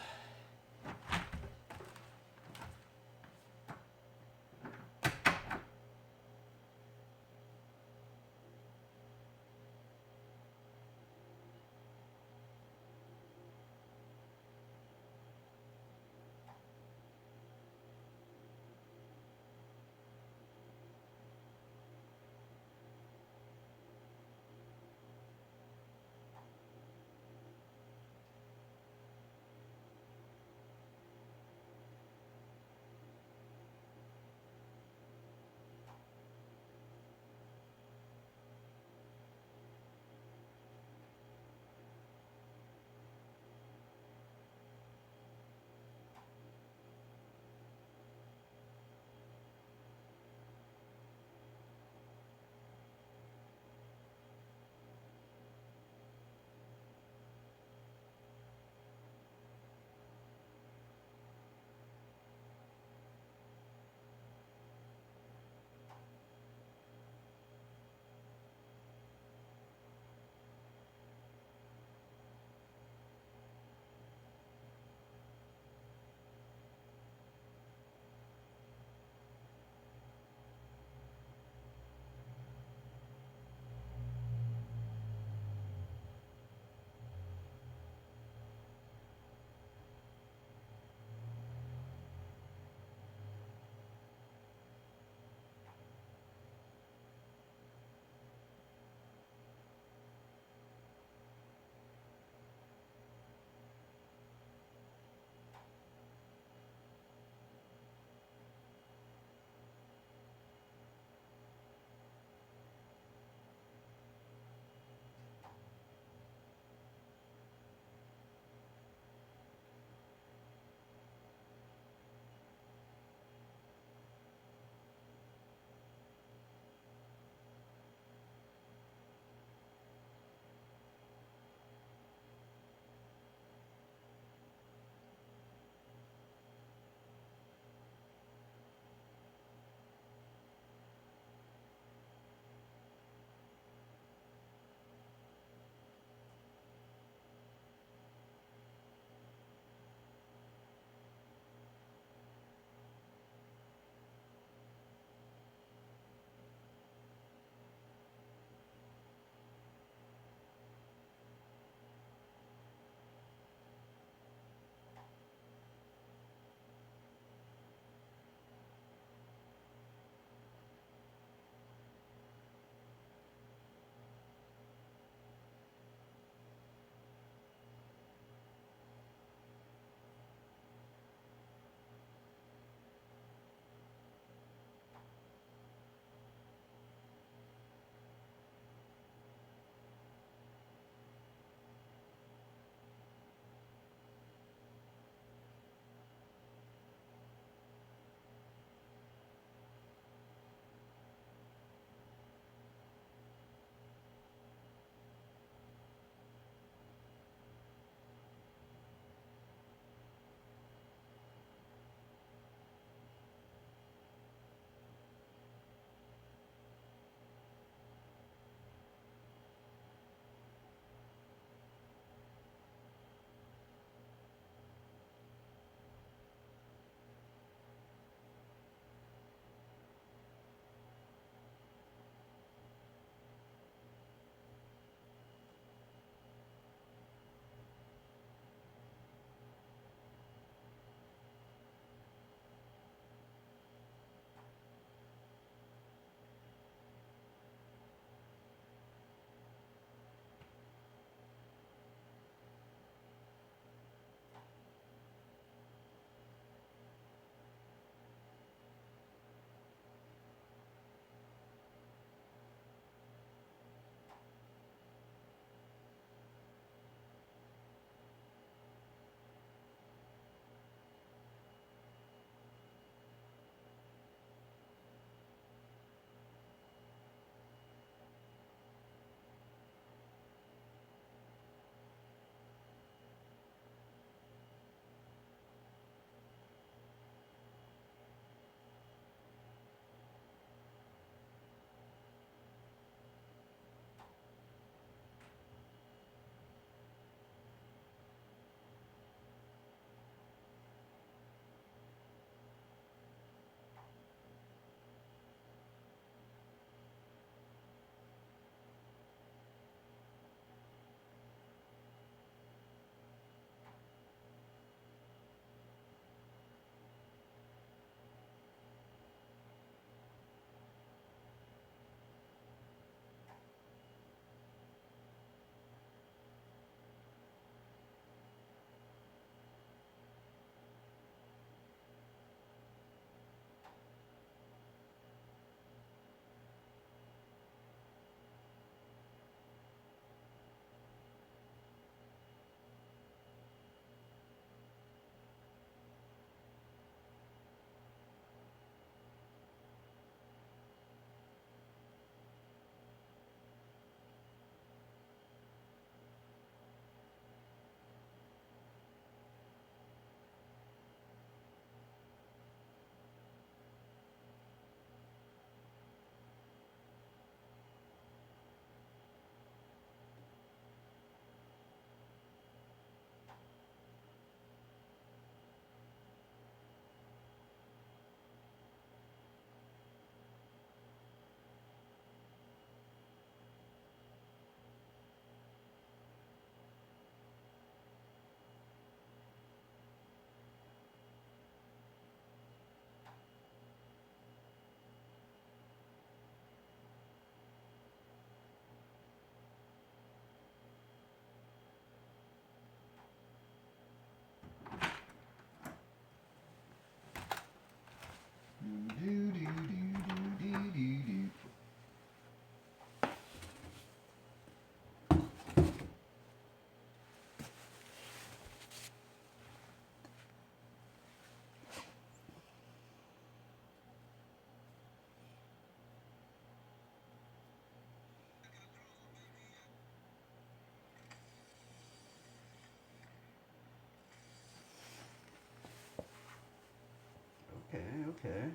Okay.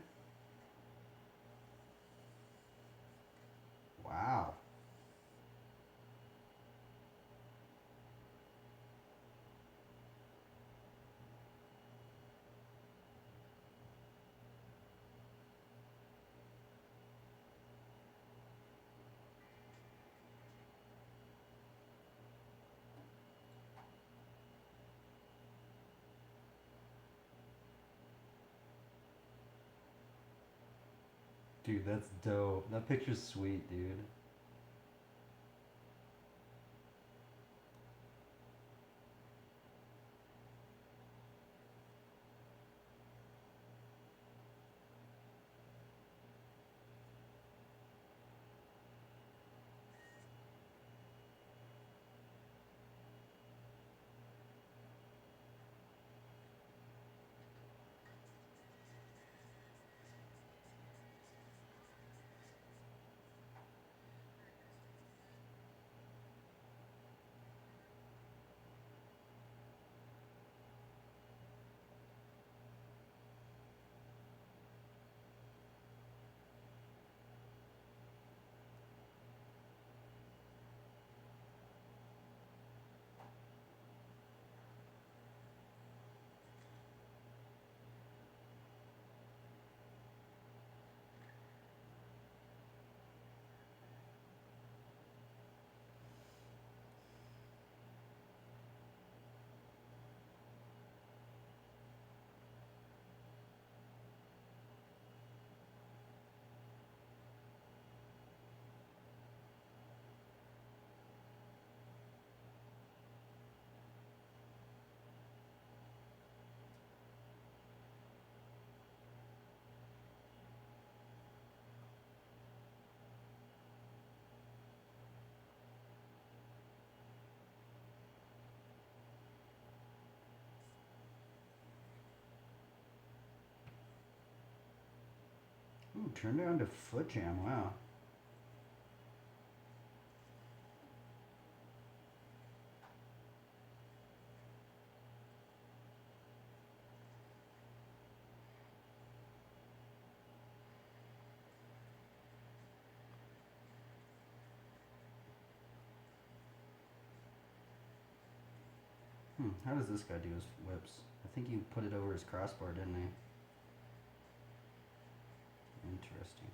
Wow. Dude, that's dope. That picture's sweet, dude. Ooh, turned down to foot jam. Wow. How does this guy do his whips? I think he put it over his crossbar, didn't he? Interesting.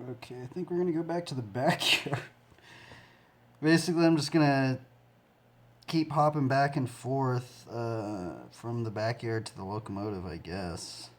Okay, I think we're gonna go back to the backyard. Basically, I'm just gonna keep hopping back and forth from the backyard to the locomotive, I guess.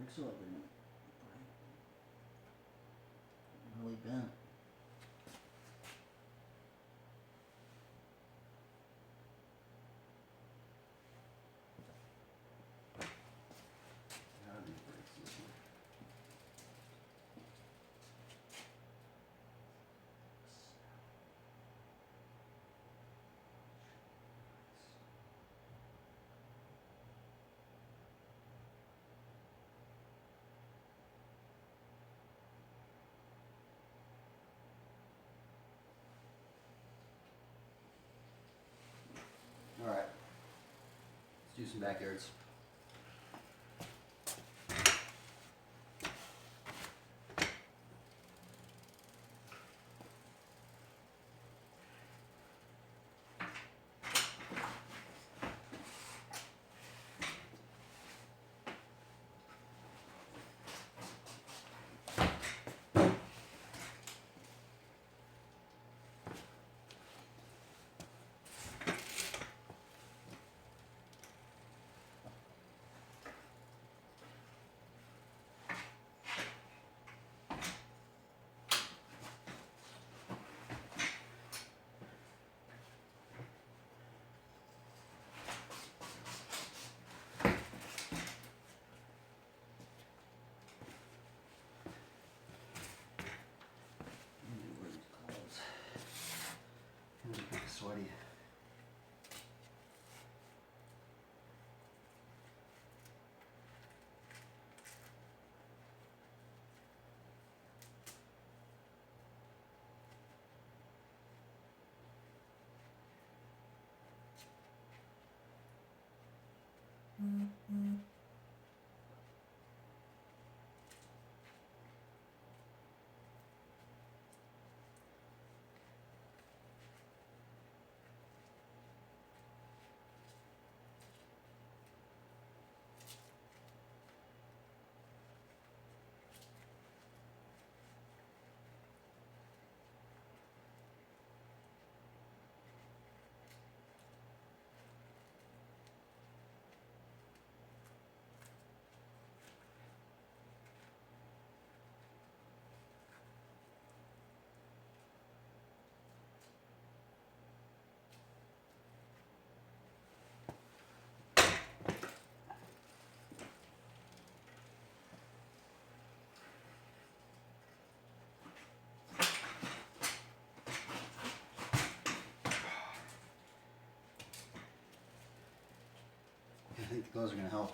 Looks like they're really bent. How do you break this one? All right, let's do some backyards. Sweaty. I think the gloves are going to help.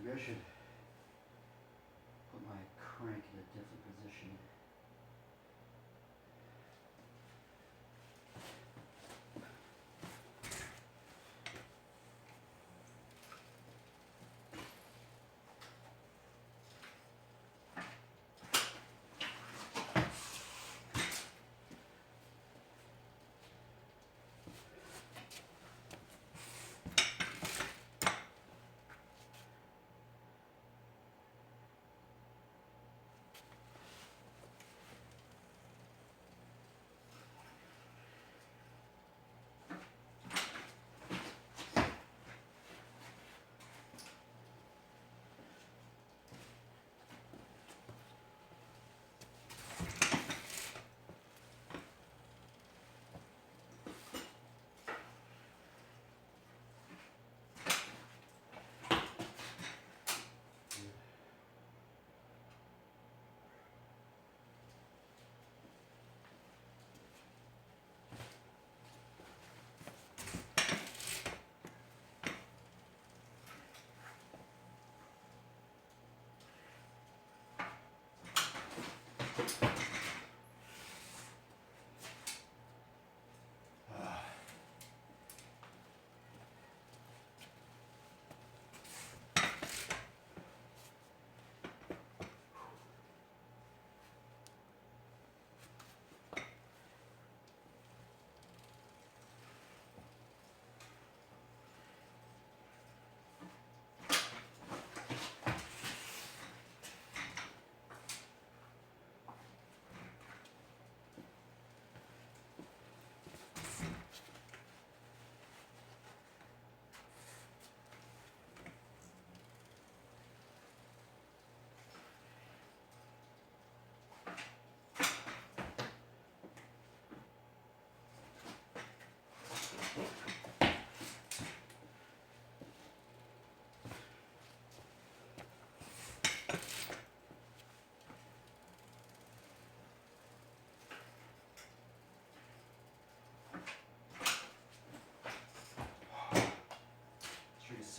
Maybe I should put my crank in a different position.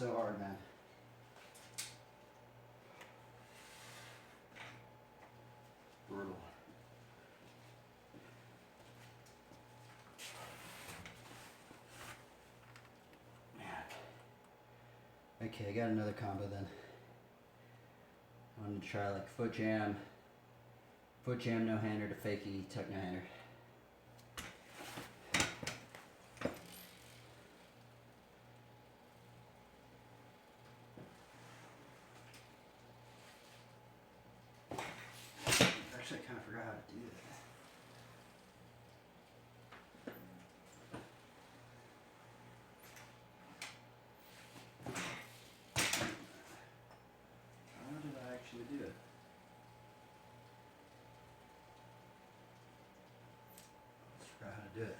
so hard, man. Brutal. Man. Okay, I got another combo then. I'm gonna try like foot jam no hander to fakie tuck no hander. Actually, I kind of forgot how to do that. How did I actually do it? I forgot how to do it.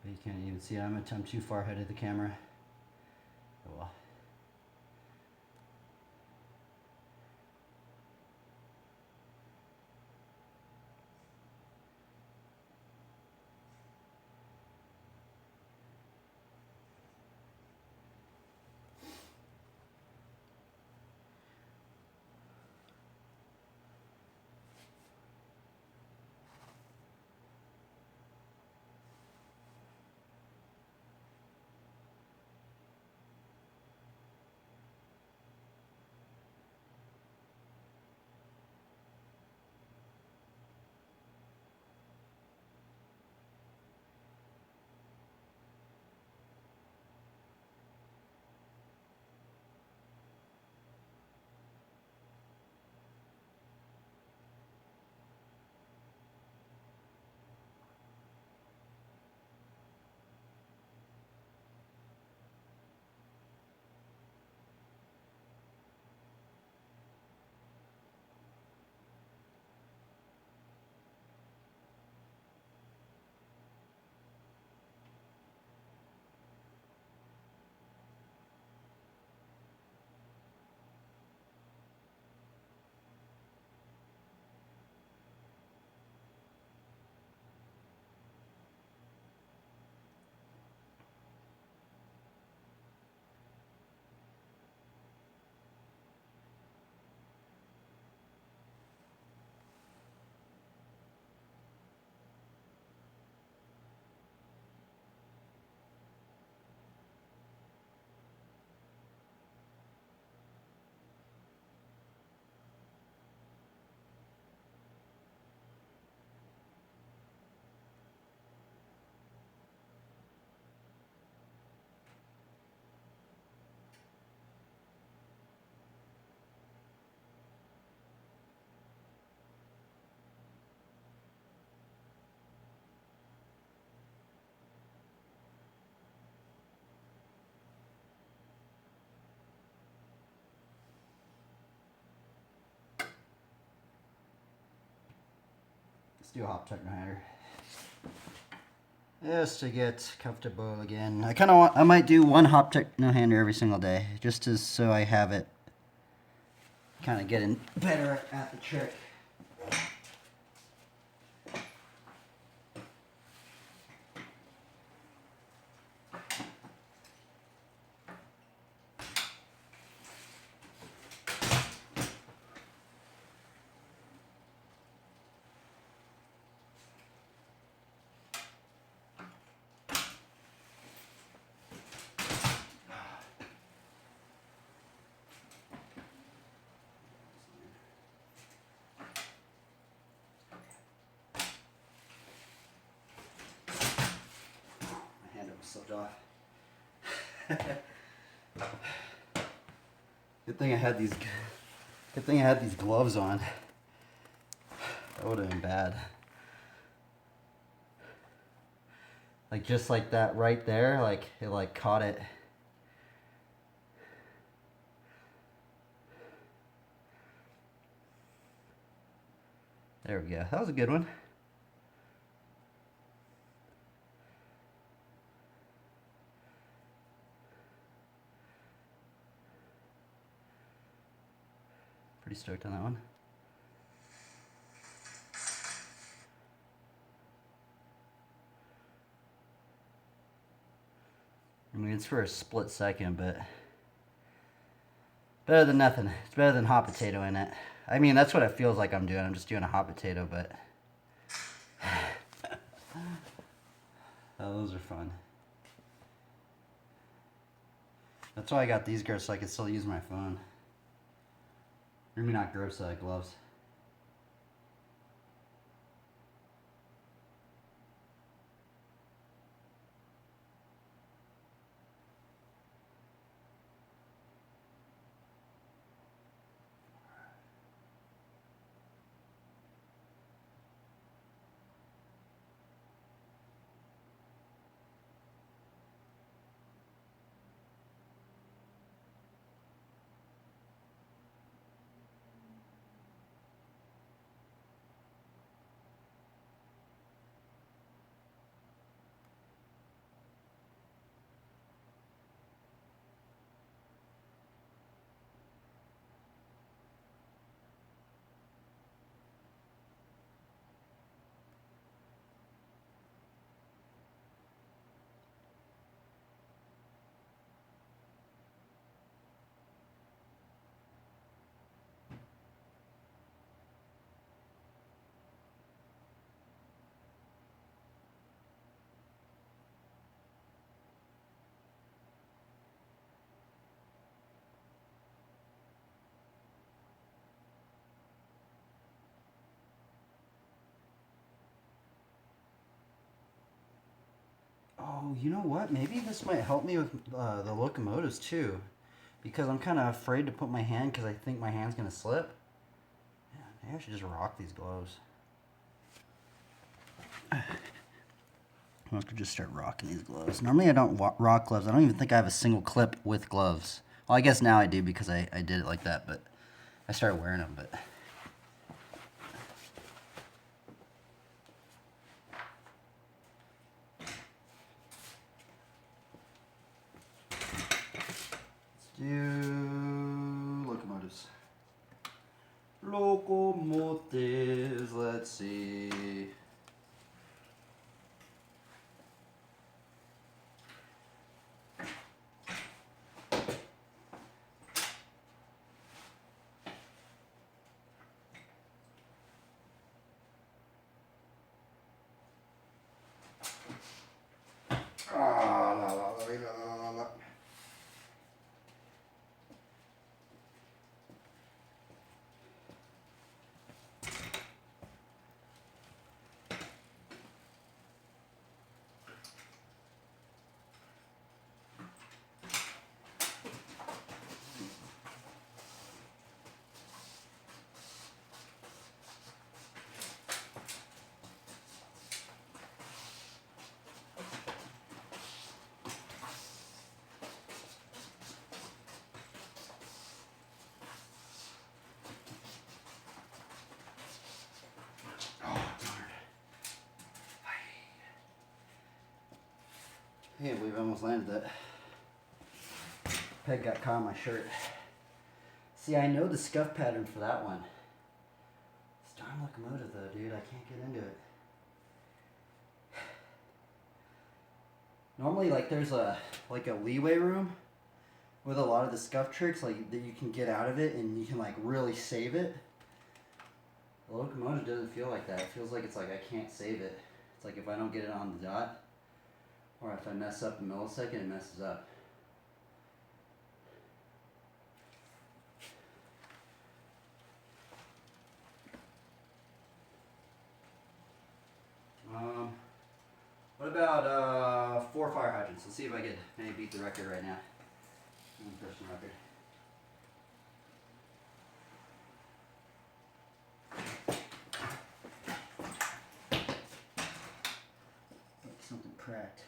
You can't even see it. I'm too far ahead of the camera. Oh well. Let's do a hop tuck no hander. Just to get comfortable again. I might do one hop tuck no hander every single day, just so I have it. Kind of getting better at the trick. slipped off. Good thing I had these gloves on. That would have been bad. Like just like that right there, like it like caught it. There we go. That was a good one. Pretty stoked on that one. I mean, it's for a split second, but better than nothing. It's better than hot potato in it. I mean, that's what it feels like I'm doing. I'm just doing a hot potato, but oh, those are fun. That's why I got these girls, so I can still use my phone. I mean, not gross gloves. Oh, you know what? Maybe this might help me with the locomotives too, because I'm kind of afraid to put my hand because I think my hand's gonna slip. Yeah, maybe I should just rock these gloves. I'll have to just start rocking these gloves. Normally I don't rock gloves. I don't even think I have a single clip with gloves. Well, I guess now I do because I did it like that, but I started wearing them, but... do locomotives. Locomotives, let's see. I can't believe I almost landed that. Peg got caught on my shirt. See, I know the scuff pattern for that one. It's darn locomotive though, dude. I can't get into it. Normally, like, there's a leeway room with a lot of the scuff tricks, like, that you can get out of it and you can, like, really save it. The locomotive doesn't feel like that. It feels like it's like I can't save it. It's like if I don't get it on the dot, or if I mess up a millisecond, it messes up. What about 4 fire hydrants? seconds. Let's see if I could maybe beat the record right now. Person record. Something cracked.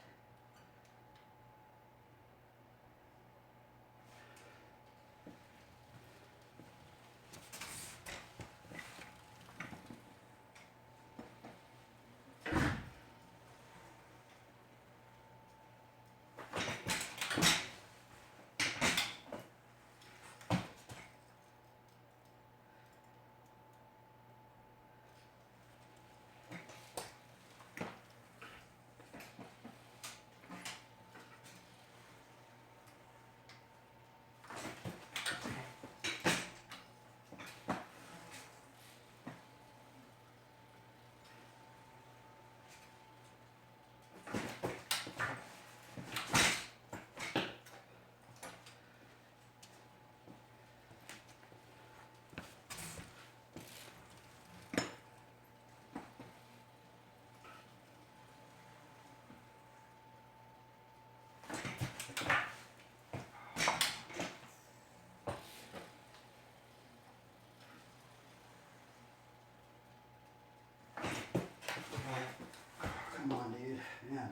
Come on, dude. Man.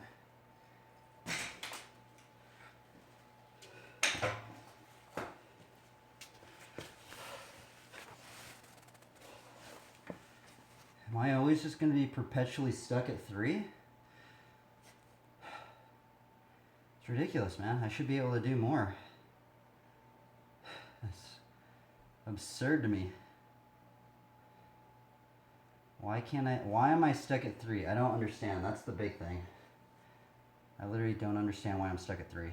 Am I always just going to be perpetually stuck at 3? It's ridiculous, man. I should be able to do more. It's absurd to me. Why am I stuck at 3? I don't understand. That's the big thing. I literally don't understand why I'm stuck at 3.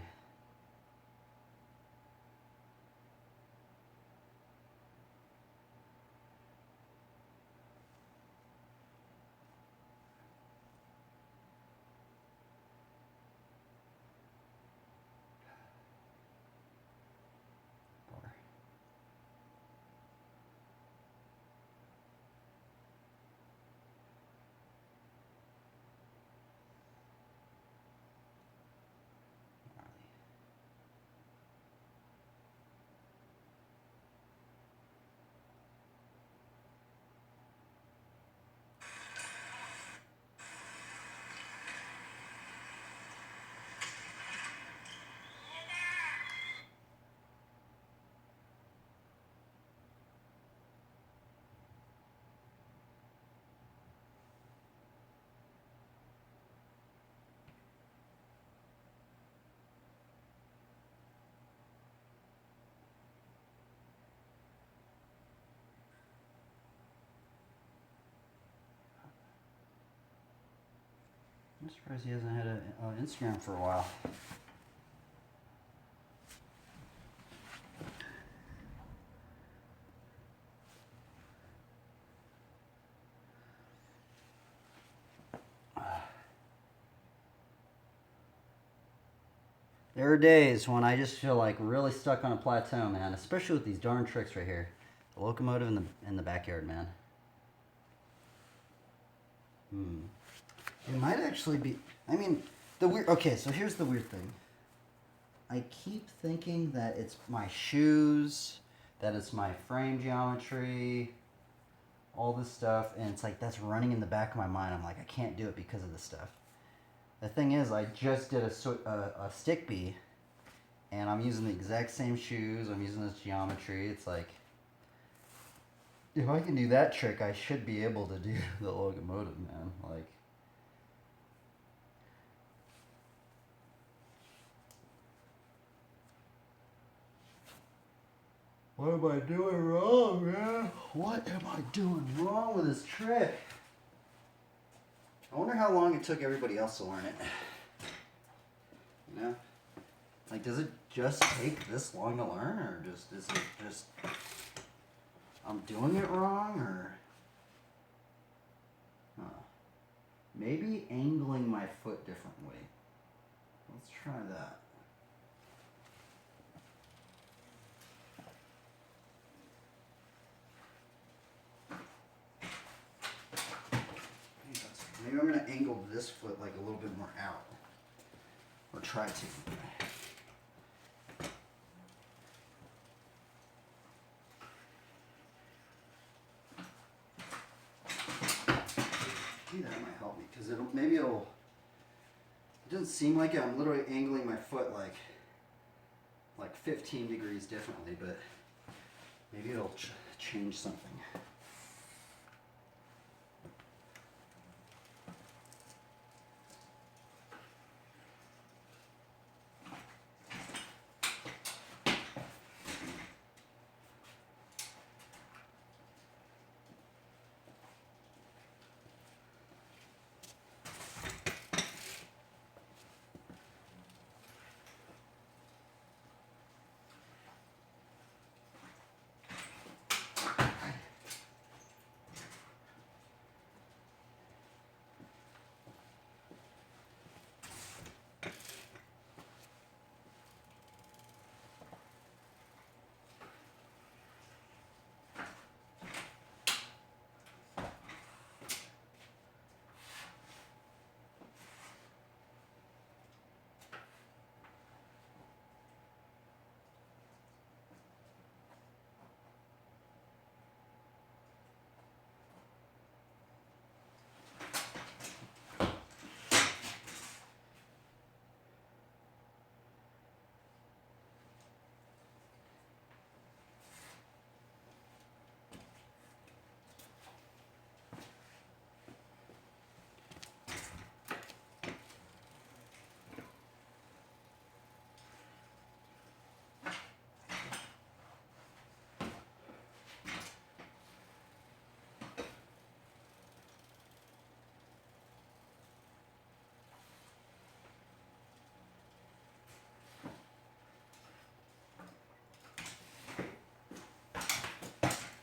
I'm surprised he hasn't had an Instagram for a while. There are days when I just feel like really stuck on a plateau, man. Especially with these darn tricks right here. The locomotive in the backyard, man. It might actually be. I mean, the weird. Okay, so here's the weird thing. I keep thinking that it's my shoes, that it's my frame geometry, all this stuff, and it's like that's running in the back of my mind. I'm like, I can't do it because of this stuff. The thing is, I just did a stick bee, and I'm using the exact same shoes. I'm using this geometry. It's like, if I can do that trick, I should be able to do the locomotive, man. Like, what am I doing wrong, man? What am I doing wrong with this trick? I wonder how long it took everybody else to learn it. You know? Like, does it just take this long to learn, or just is it just I'm doing it wrong, or maybe angling my foot differently. Let's try that. Maybe I'm going to angle this foot like a little bit more out. Or try to. Maybe that might help me, because it doesn't seem like it. I'm literally angling my foot like 15 degrees differently, but maybe it'll change something.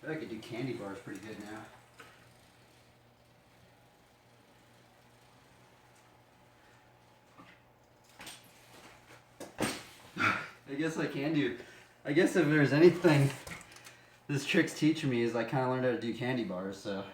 I could do candy bars pretty good now. I guess I can do. I guess if there's anything this trick's teaching me is I kind of learned how to do candy bars, so.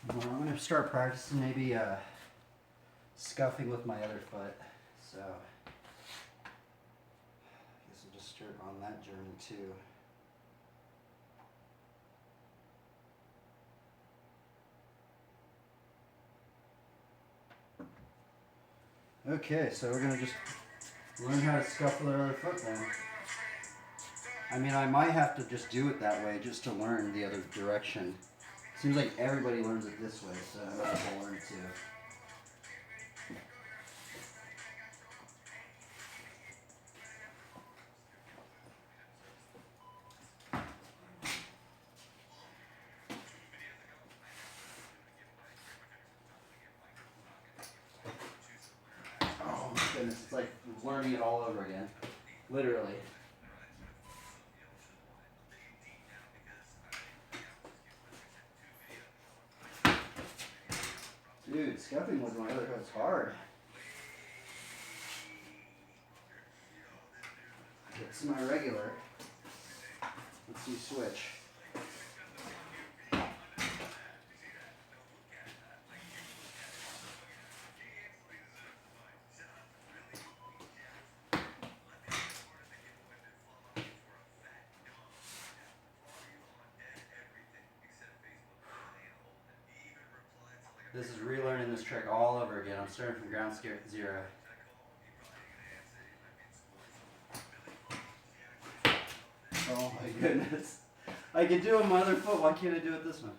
Well, I'm going to start practicing maybe scuffing with my other foot, so I guess I'll just start on that journey too. Okay, so we're going to just learn how to scuff with our other foot then. I mean, I might have to just do it that way just to learn the other direction. Seems like everybody learns it this way, so I might as well learn it too. Oh my goodness, it's like learning it all over again. Literally. Dude, scuffing with my other foot's hard. It's my regular. Let's do switch. This is relearning this trick all over again. I'm starting from ground zero. Oh my goodness. I can do it on my other foot. Why can't I do it this one?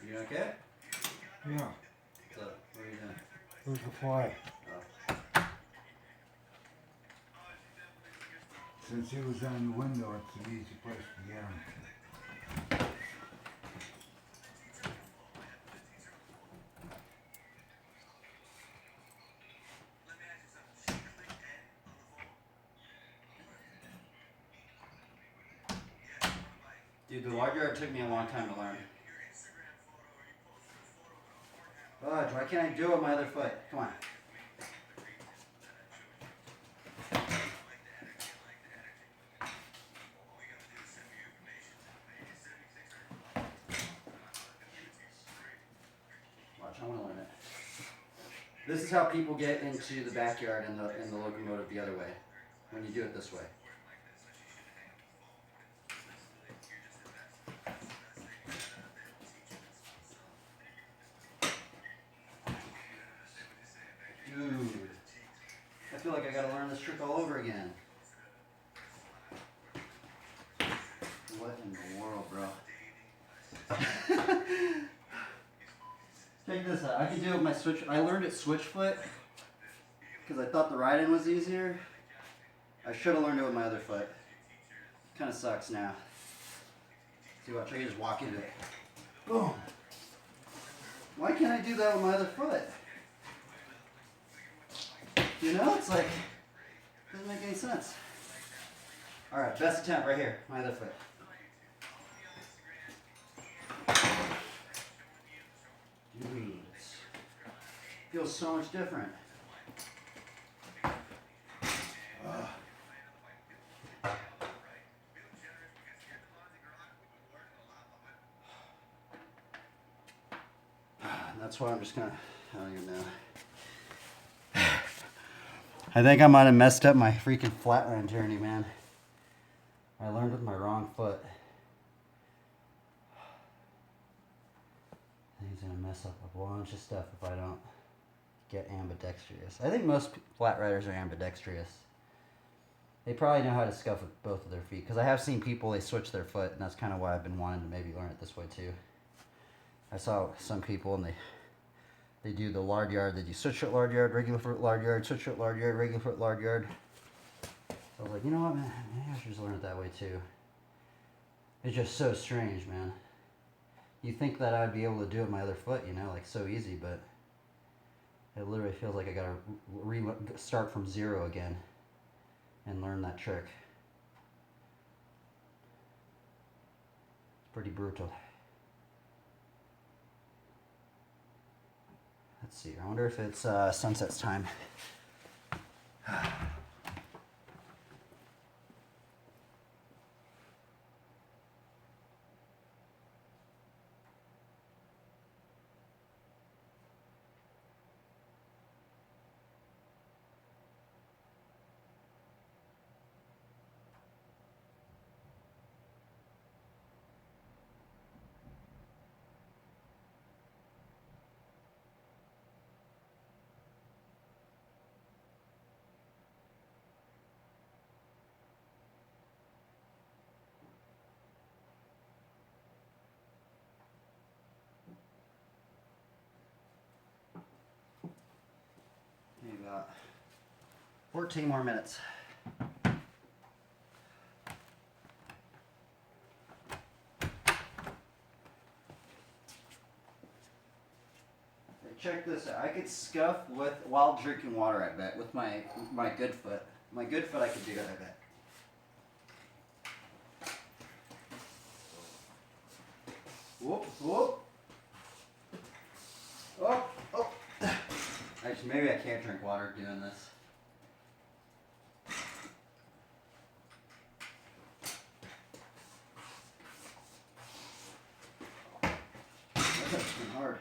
You okay? Yeah. So, what are you doing? Who's the fly? Oh. Since he was on the window, it's an easy place to get him. Dude, the lard yard took me a long time to learn. Fudge, why can't I do it with my other foot? Come on. Watch, I want to learn it. This is how people get into the backyard and the locomotive the other way. When you do it this way. Dude, I feel like I gotta learn this trick all over again. What in the world, bro? Check this out. I can do it with my switch. I learned it switch foot because I thought the ride-in was easier. I should have learned it with my other foot. Kind of sucks now. See, watch. I can just walk into it. Boom. Why can't I do that with my other foot? You know, it's like, doesn't make any sense. All right, best attempt right here, my other foot. Dude, feels so much different. That's why I'm just gonna, I don't even know. I think I might have messed up my freaking Flatland journey, man. I learned with my wrong foot. I think he's gonna mess up a bunch of stuff if I don't get ambidextrous. I think most flat riders are ambidextrous. They probably know how to scuff with both of their feet. Because I have seen people, they switch their foot, and that's kind of why I've been wanting to maybe learn it this way too. I saw some people and they do the lard yard. They do switch foot lard yard, regular foot lard yard, switch foot lard yard, regular foot lard yard. So I was like, you know what, man? Maybe I should just learn it that way too. It's just so strange, man. You think that I'd be able to do it with my other foot, you know, like so easy, but it literally feels like I gotta start from zero again and learn that trick. It's pretty brutal. Let's see. I wonder if it's sunset's time. 14 more minutes. Check this out. I could scuff while drinking water, I bet, with my good foot. My good foot, I could do that, I bet. Whoop, whoop. Oh, oh. Actually, maybe I can't drink water doing this. That's been hard.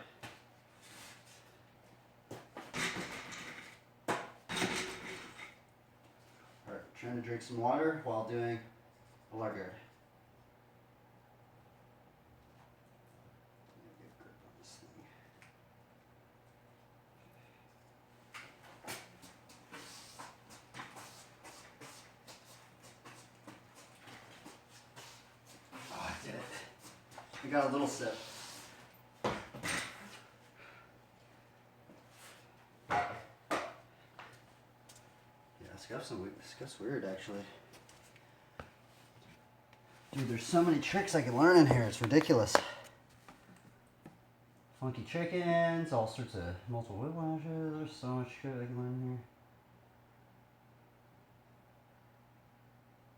Alright, trying to drink some water while doing a lug guard. Get a grip on this thing. Oh, I did it. I got a little sip. Scuff's weird, actually. Dude, there's so many tricks I can learn in here. It's ridiculous. Funky chickens, all sorts of multiple whiplashes. There's so much shit I can learn in here.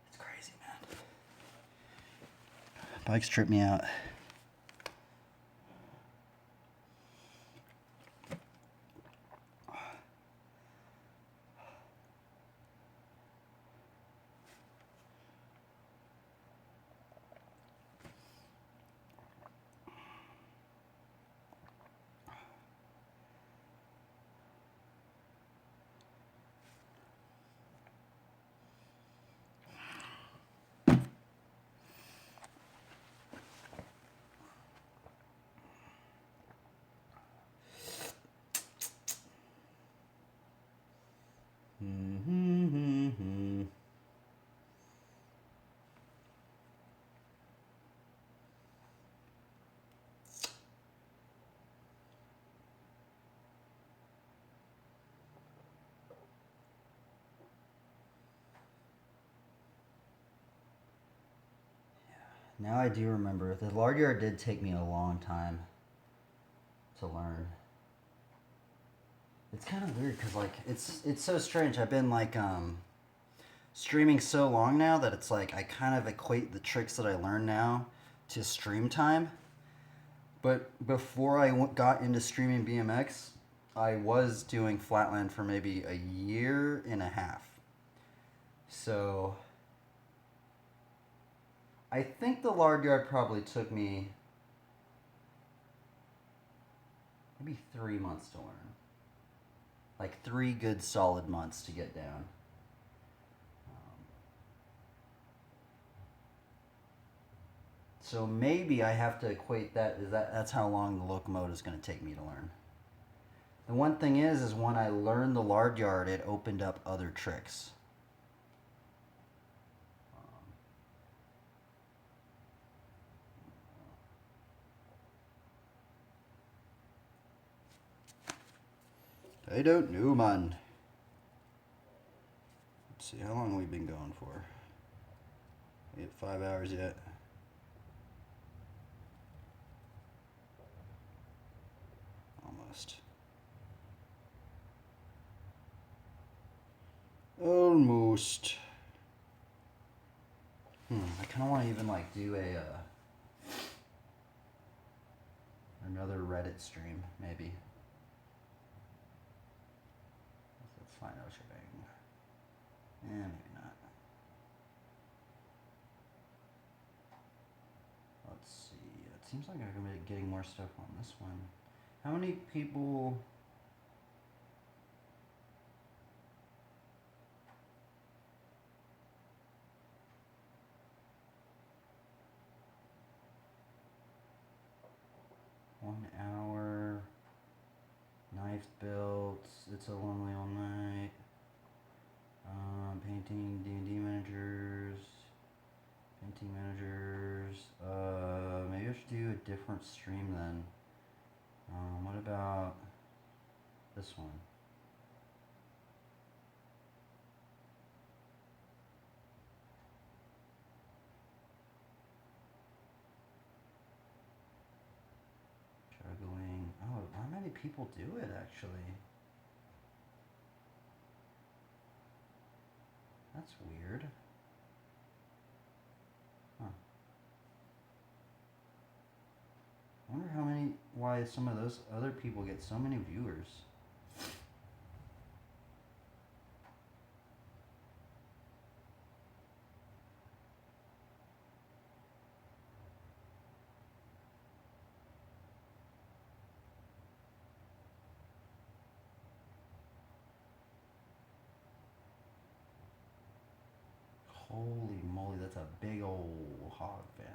It's crazy, man. Bikes trip me out. Now I do remember. The lard yard did take me a long time to learn. It's kind of weird because, like, it's so strange. I've been, like, streaming so long now that it's like I kind of equate the tricks that I learn now to stream time. But before I got into streaming BMX, I was doing Flatland for maybe a year and a half. So I think the lard yard probably took me maybe 3 months to learn. Like 3 good solid months to get down. So maybe I have to equate that's how long the locomotive is going to take me to learn. The one thing is when I learned the lard yard, it opened up other tricks. I don't know, man. Let's see, how long have we been going for? We hit 5 hours yet? Almost. Almost. I kind of want to even like do another Reddit stream, maybe. Let's find out shebang. Maybe not. Let's see. It seems like I'm gonna be getting more stuff on this one. How many people? One hour. Knife built. It's a lonely all night. Painting D&D managers. Painting managers. Maybe I should do a different stream then. What about this one? people do it, actually. That's weird. Huh. I wonder why some of those other people get so many viewers. Holy moly, that's a big old hog family.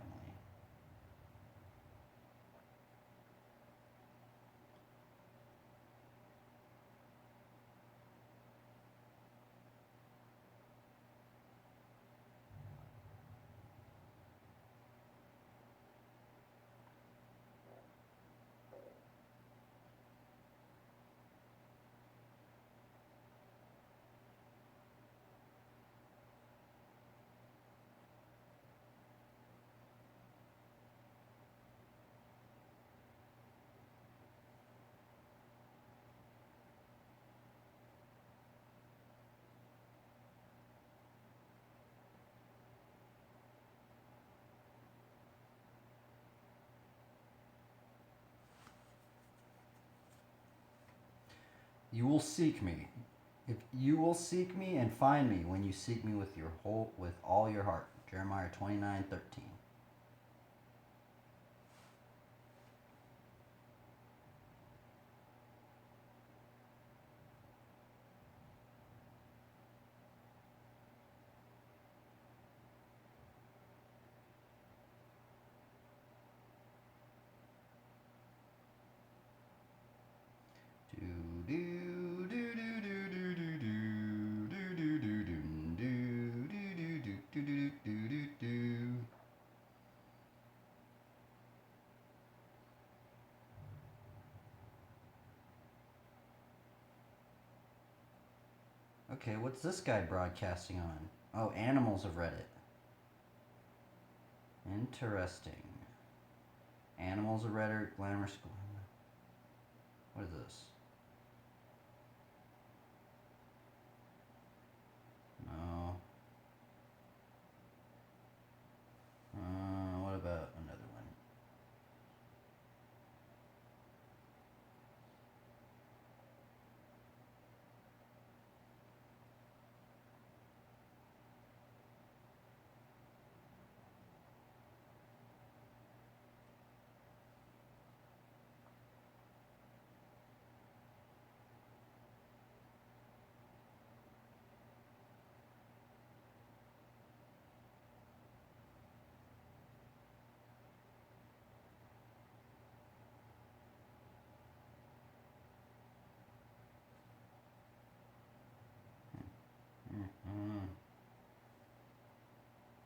You will seek me. If you will seek me and find me when you seek me with all your heart. Jeremiah 29:13. Okay, what's this guy broadcasting on? Oh, Animals of Reddit. Interesting. Animals of Reddit, Glamour School. What is this? No. What about another one?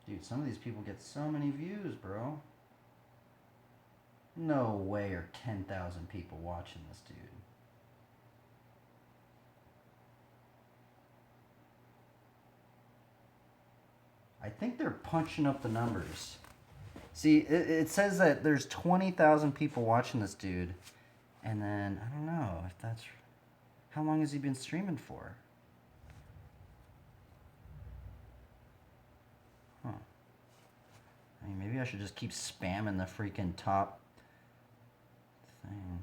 Dude, some of these people get so many views, bro. No way are 10,000 people watching this dude. I think they're punching up the numbers. See, it says that there's 20,000 people watching this dude. And then, I don't know if that's... How long has he been streaming for? Huh. I mean, maybe I should just keep spamming the freaking top thing.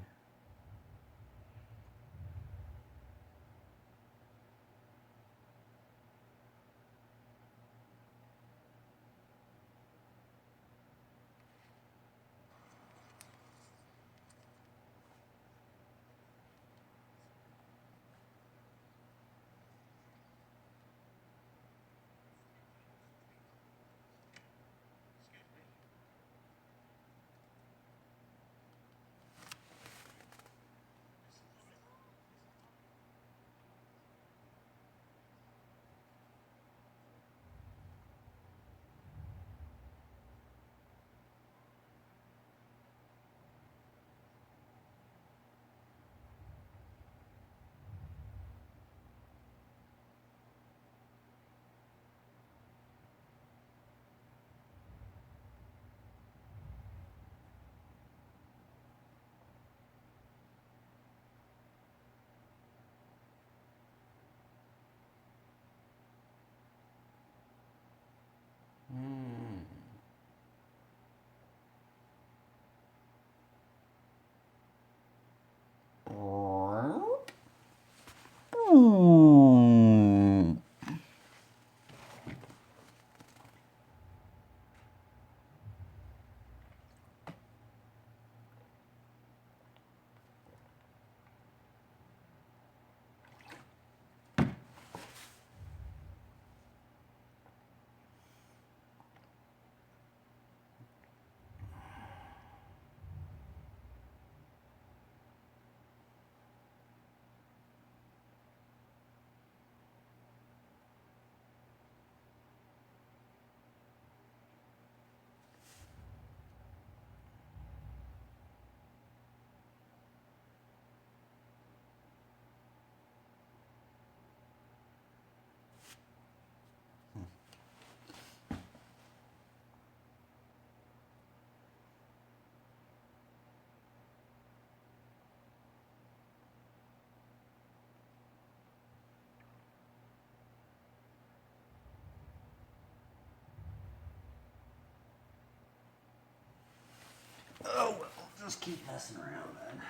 just keep messing around then.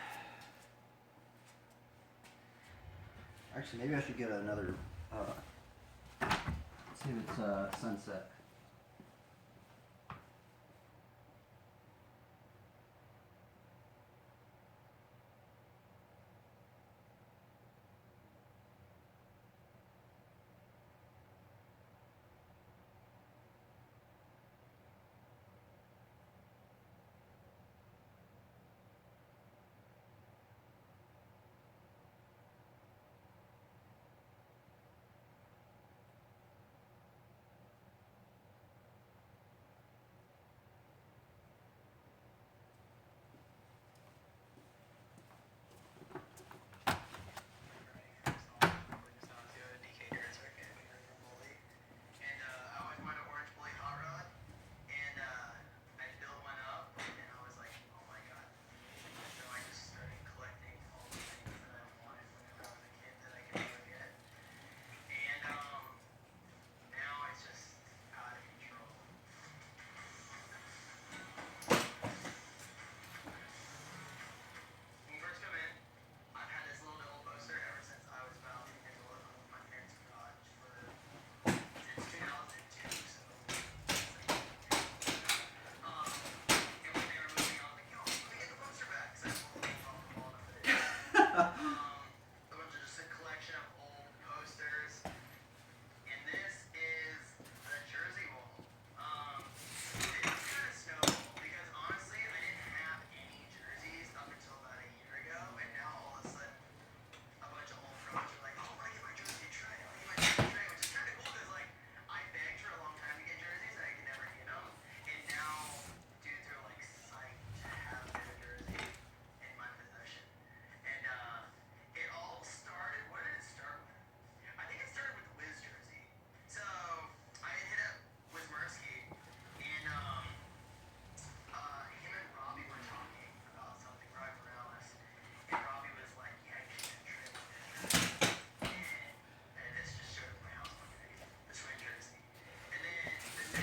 Actually, maybe I should get another, let's see if it's sunset.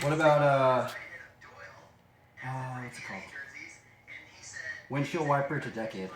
What about, what's it called? Windshield wiper to decade.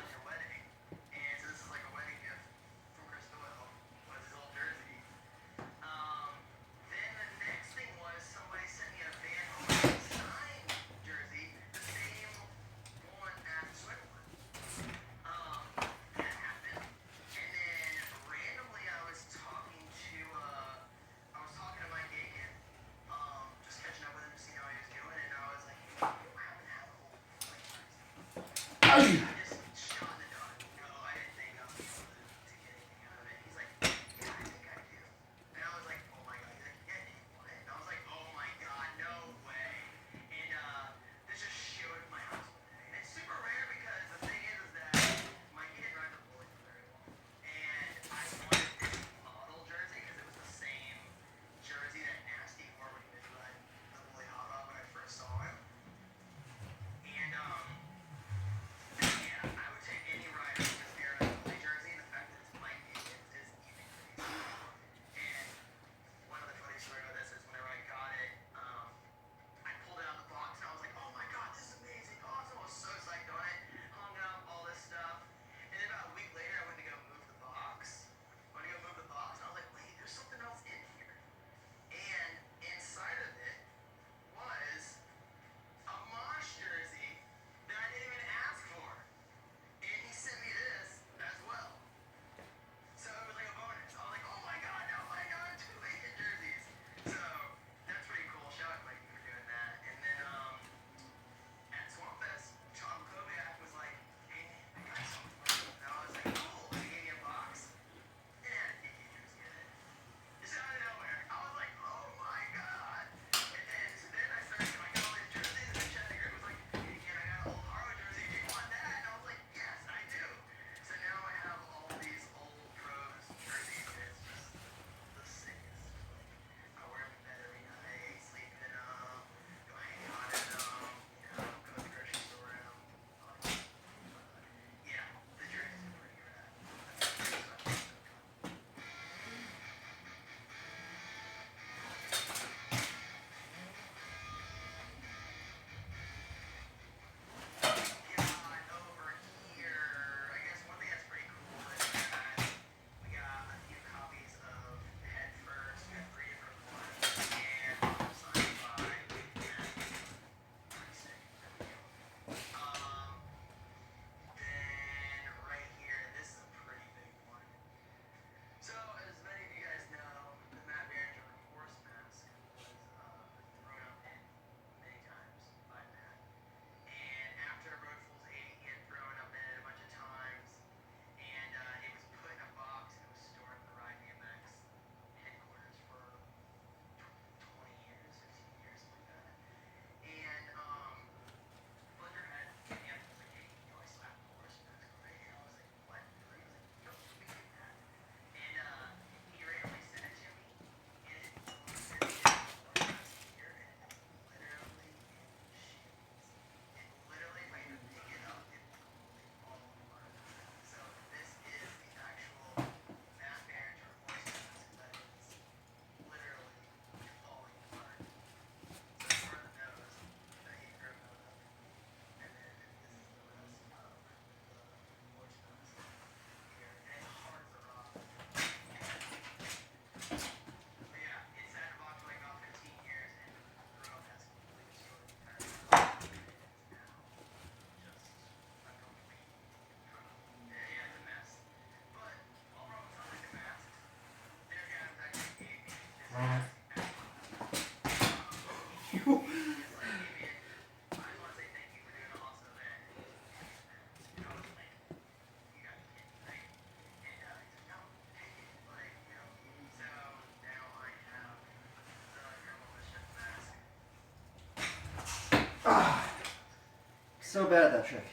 So bad at that trick.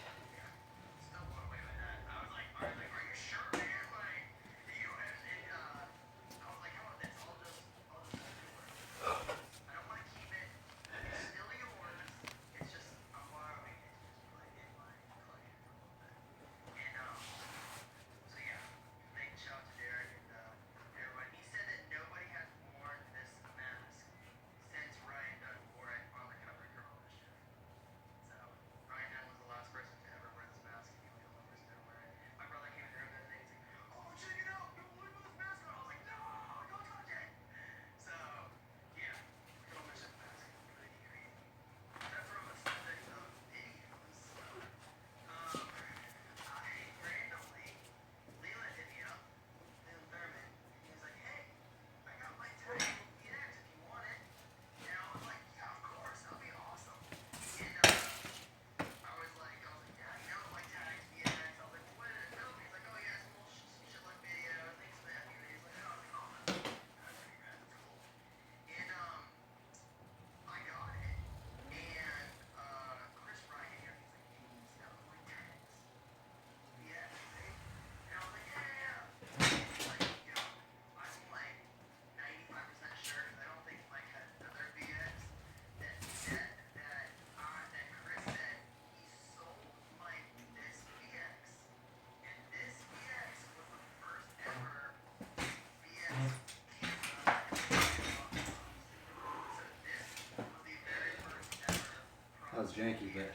That was janky, but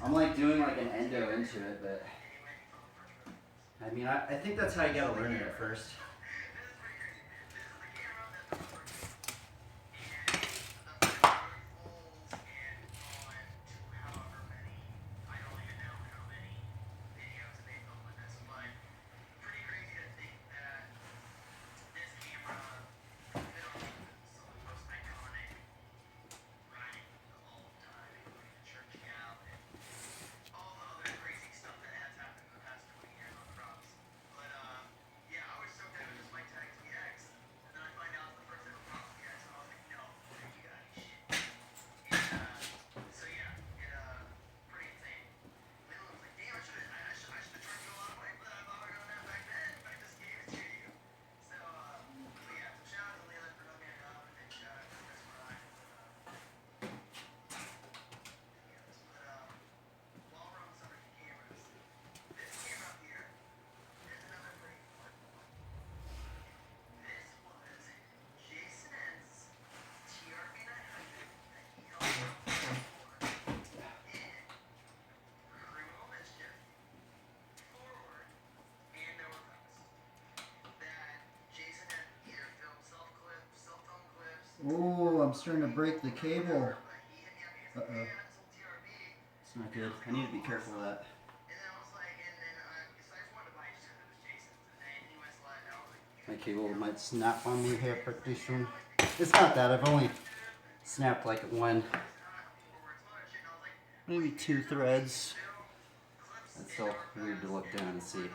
I'm like doing like an endo into it, but I mean, I think that's how you gotta learn it at first. Oh, I'm starting to break the cable. Uh-oh. It's not good. I need to be careful of that. My cable might snap on me here pretty soon. It's not that. I've only snapped like one, maybe 2 threads. It's still weird to look down and see.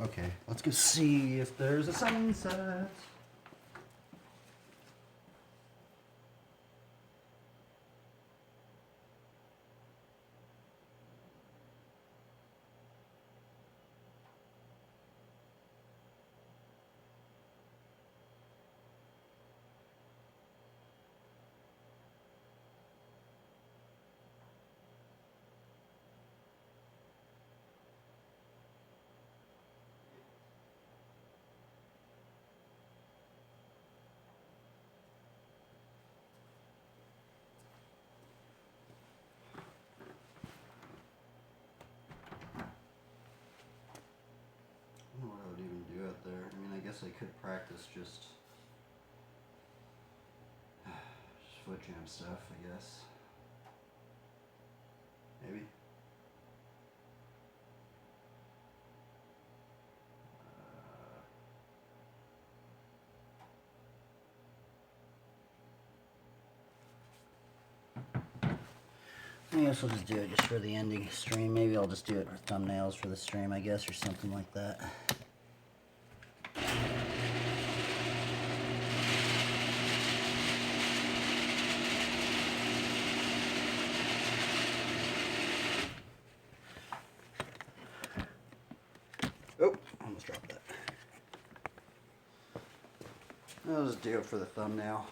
Okay, let's go see if there's a sunset. I don't know what I would even do out there. I mean, I guess I could practice just foot jam stuff, I guess. Maybe. I guess we'll just do it just for the ending stream. Maybe I'll just do it for thumbnails for the stream, I guess, or something like that. Oh, almost dropped that. I'll just do it for the thumbnail.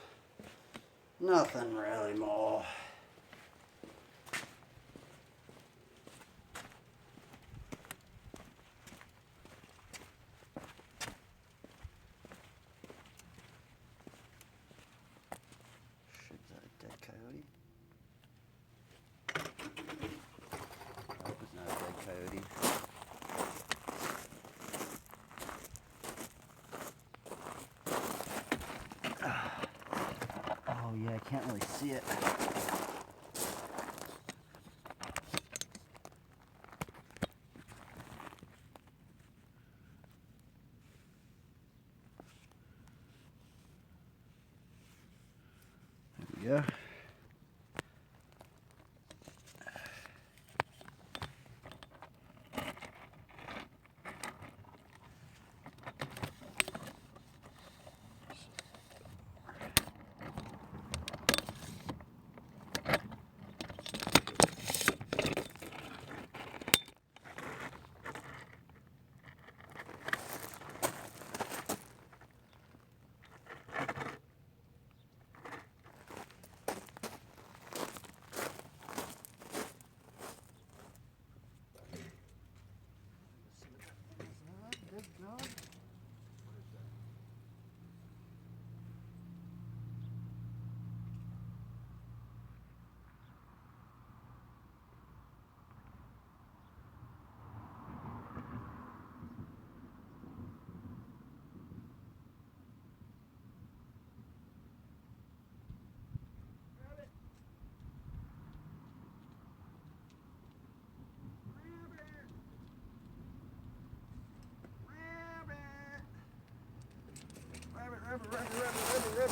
Nothing really more. Shit, is that a dead coyote? I hope it's not a dead coyote. Oh yeah, I can't really see it. There we go.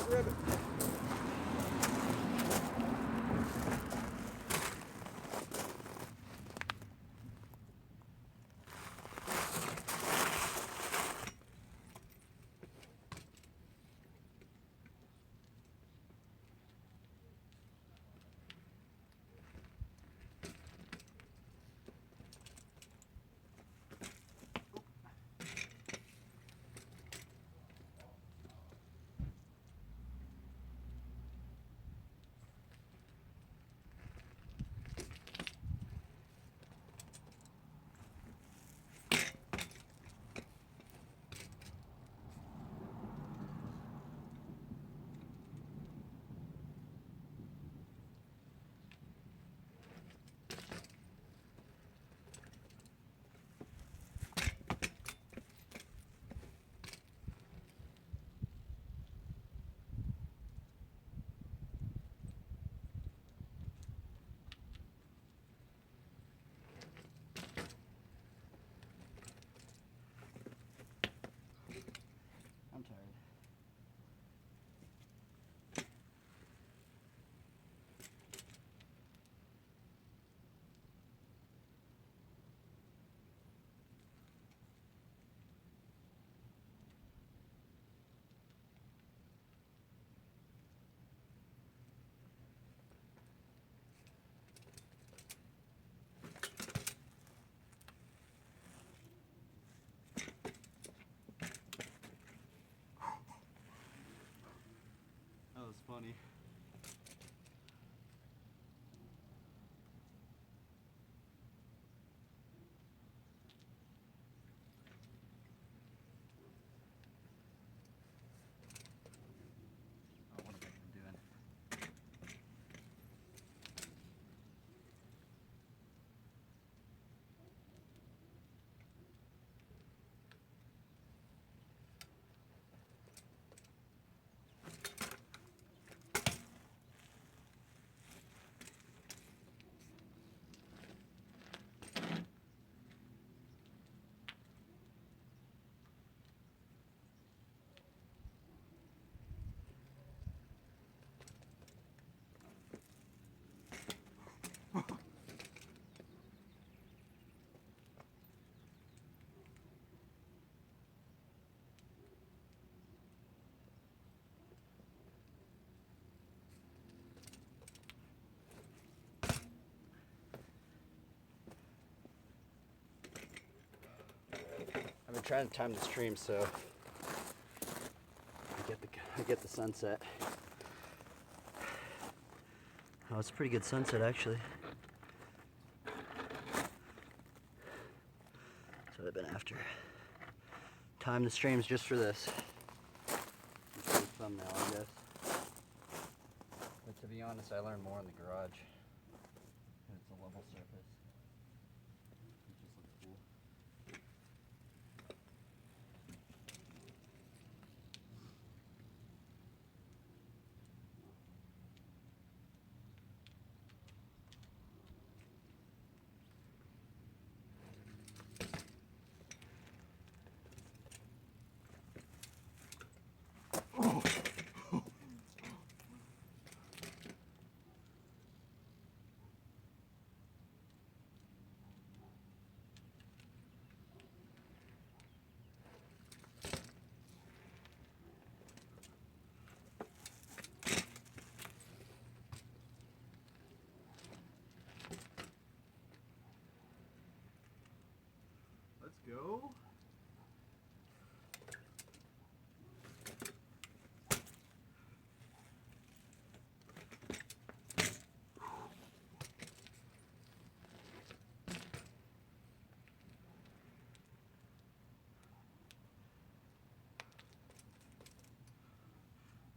Rabbit. funny. Oh, what am I even doing? I've been trying to time the stream so I get the sunset. Oh, it's a pretty good sunset actually. That's what I've been after. Time the streams just for this. It's a good thumbnail, I guess. But to be honest, I learned more in the garage. It's a level surface. It just looks cool. Let's go.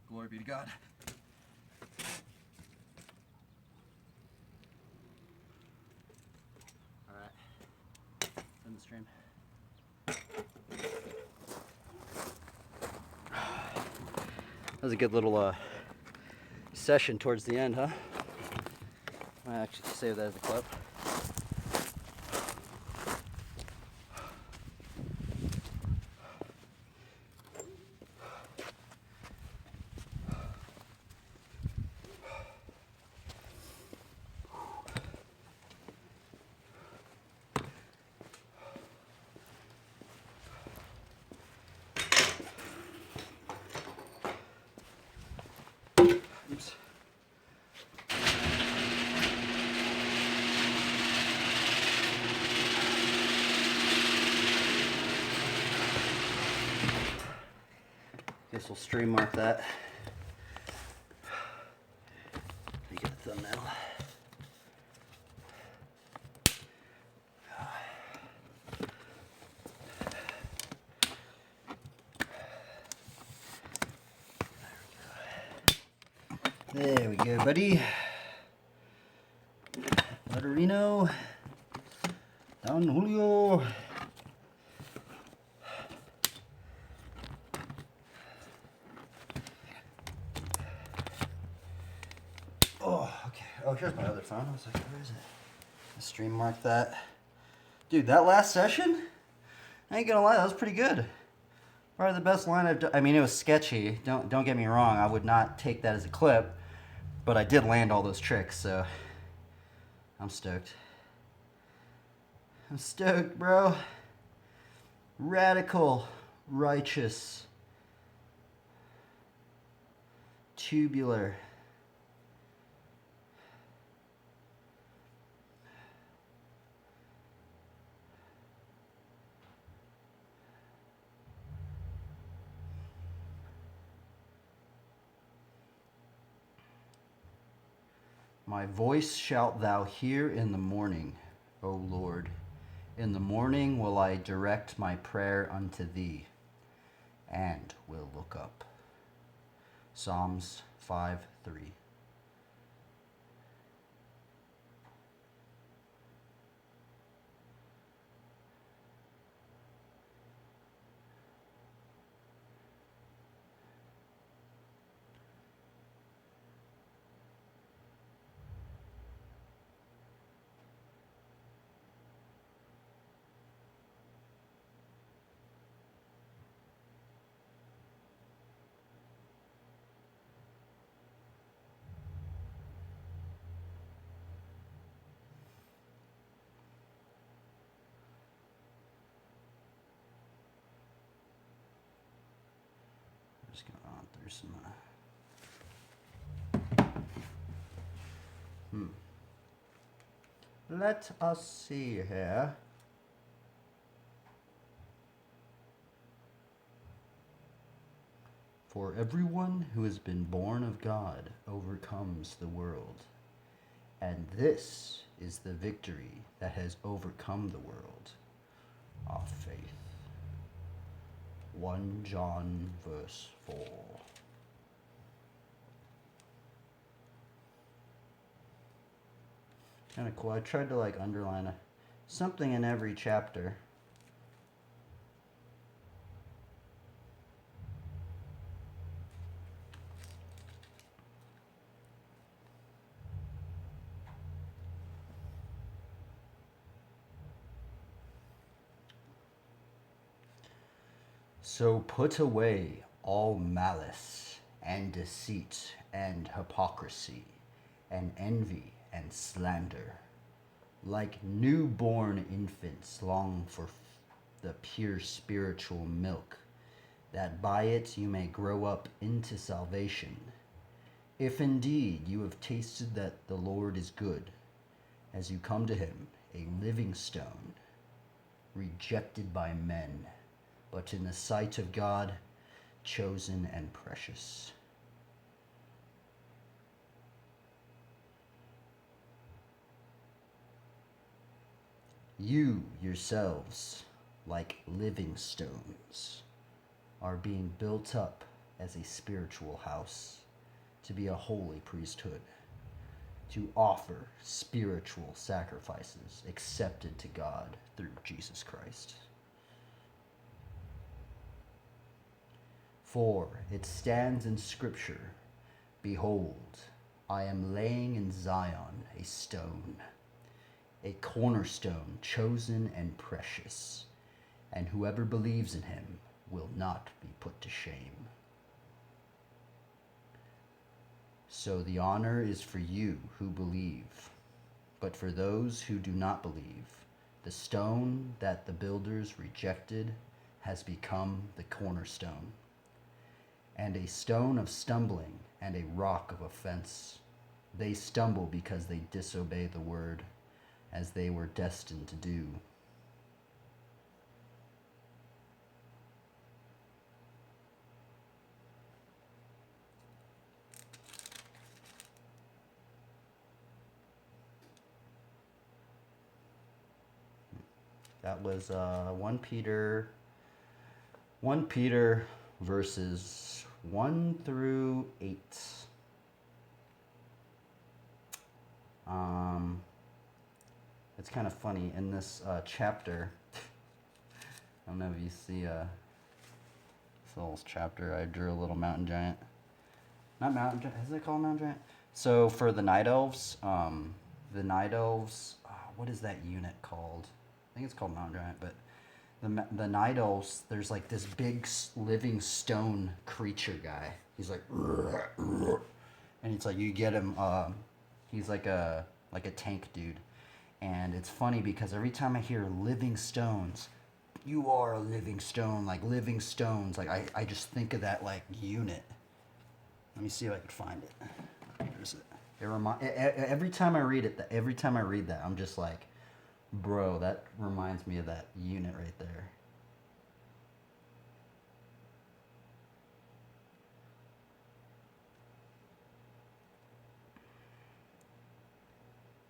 Glory be to God. All right, end the stream. That was a good little session towards the end, huh? I actually save that as a clip. Oops. Guess we'll stream mark that. You get the thumbnail. There we go, buddy. Letterino. Don Julio. Oh, okay. Oh, here's my other phone. I was like, where is it? I stream mark that. Dude, that last session, I ain't gonna lie, that was pretty good. Probably the best line I've done. I mean, it was sketchy. Don't get me wrong. I would not take that as a clip, but I did land all those tricks, so I'm stoked. I'm stoked, bro. Radical, righteous, tubular. My voice shalt thou hear in the morning, O Lord. In the morning will I direct my prayer unto thee, and will look up. Psalms 5:3. Just going on through some. Let us see here. For everyone who has been born of God overcomes the world. And this is the victory that has overcome the world, our faith. 1 John verse 4. Kind of cool. I tried to like underline something in every chapter. So put away all malice and deceit and hypocrisy and envy and slander. Like newborn infants long for the pure spiritual milk, that by it you may grow up into salvation. If indeed you have tasted that the Lord is good, as you come to him, a living stone, rejected by men, but in the sight of God, chosen and precious. You yourselves, like living stones, are being built up as a spiritual house, to be a holy priesthood, to offer spiritual sacrifices accepted to God through Jesus Christ. For it stands in Scripture, behold, I am laying in Zion a stone, a cornerstone chosen and precious, and whoever believes in him will not be put to shame. So the honor is for you who believe, but for those who do not believe, the stone that the builders rejected has become the cornerstone, and a stone of stumbling and a rock of offense. They stumble because they disobey the word, as they were destined to do. That was 1 Peter verses 1 through 8. It's kind of funny in this chapter. I don't know if you see this little chapter. I drew a little mountain giant. Not mountain giant. Is it called mountain giant? So for the night elves, what is that unit called? I think it's called mountain giant, but the night elves, there's like this big living stone creature guy. He's like, and it's like you get him. He's like a tank dude, and it's funny because every time I hear living stones, you are a living stone, like living stones. Like I just think of that like unit. Let me see if I can find it. There's it. Every time I read it, I'm just like, bro, that reminds me of that unit right there.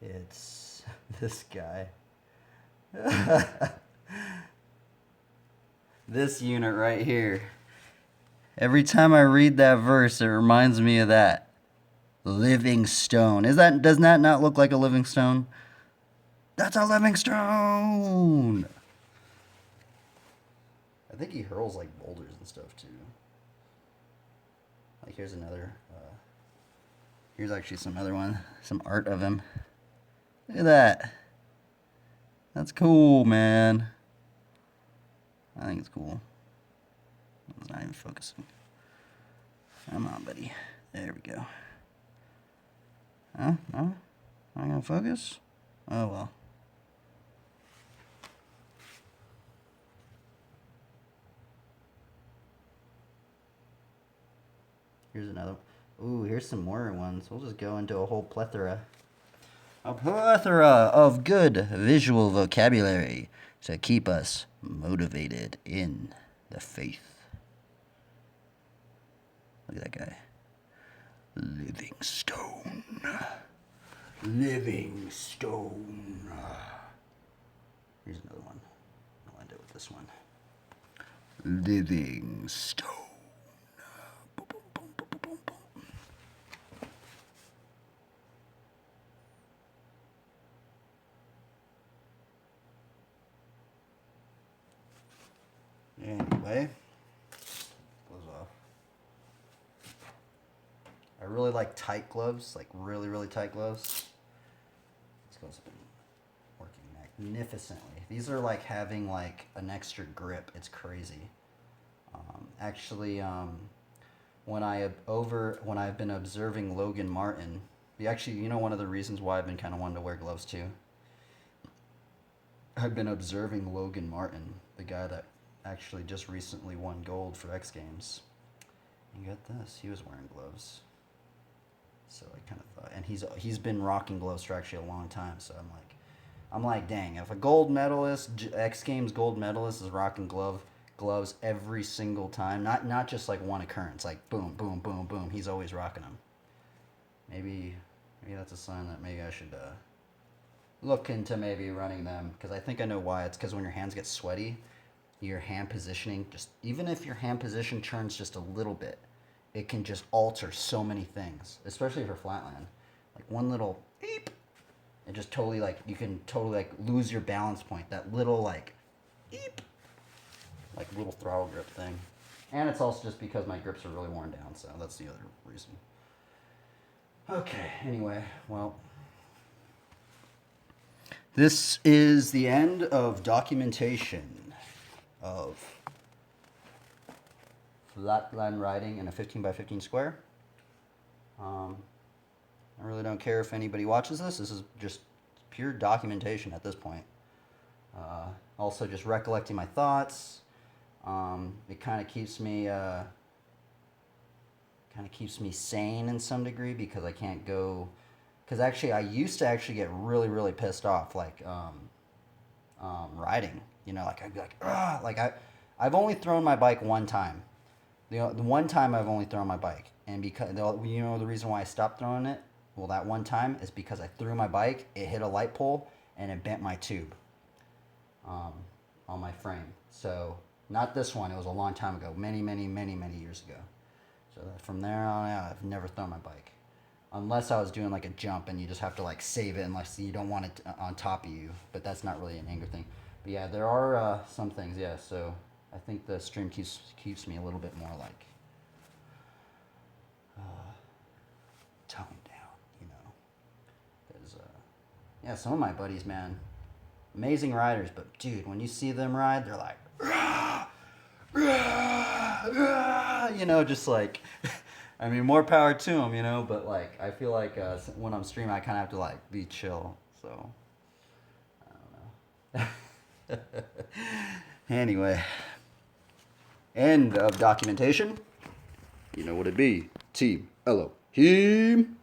It's this guy. This unit right here. Every time I read that verse, it reminds me of that. Living stone. Doesn't that not look like a living stone? That's a living stone! I think he hurls like boulders and stuff too. Like here's another. Here's actually some other one. Some art of him. Look at that. That's cool, man. I think it's cool. It's not even focusing. Come on, buddy. There we go. Huh? No? Not gonna focus? Oh well. Here's another. Ooh, here's some more ones. We'll just go into a whole plethora. A plethora of good visual vocabulary to keep us motivated in the faith. Look at that guy. Living stone. Living stone. Here's another one. I'll end it with this one. Living stone. Anyway, close off. I really like tight gloves, like really, really tight gloves. These gloves have been working magnificently. These are like having like an extra grip. It's crazy. Actually, when I've been observing Logan Martin, one of the reasons why I've been kind of wanting to wear gloves too. I've been observing Logan Martin, the guy that actually just recently won gold for X Games. And get this, he was wearing gloves. So I kind of thought, and he's been rocking gloves for actually a long time. So I'm like, dang, if a gold medalist, X Games gold medalist is rocking gloves every single time, not just like one occurrence, like boom, boom, boom, boom, he's always rocking them. Maybe that's a sign that maybe I should look into maybe running them, because I think I know why. It's because when your hands get sweaty, your hand positioning, even if your hand position turns just a little bit, it can just alter so many things, especially for Flatland. Like one little beep, it just totally you can totally lose your balance point. That little beep, little throttle grip thing. And it's also just because my grips are really worn down, so that's the other reason. Okay, anyway, well, this is the end of documentation of Flatland riding in a 15 by 15 square. I really don't care if anybody watches this. This is just pure documentation at this point. Also just recollecting my thoughts. It kind of keeps me sane in some degree, because I can't go, because actually I used to actually get really, really pissed off riding. I'd be I've only thrown my bike one time. The one time I've only thrown my bike, and because the reason why I stopped throwing it, well, that one time is because I threw my bike, it hit a light pole, and it bent my tube on my frame. So not this one. It was a long time ago, many, many, many, many years ago. So from there on out, I've never thrown my bike, unless I was doing a jump, and you just have to save it unless you don't want it on top of you. But that's not really an anger thing. But yeah, there are some things, yeah. So I think the stream keeps me a little bit more toned down, because yeah, some of my buddies, man, amazing riders, but dude, when you see them ride, they're like, rah, rah, rah, just I mean, more power to them, but I feel when I'm streaming, I kind of have to be chill. So I don't know. Anyway, end of documentation. You know what it be. Team Elohim.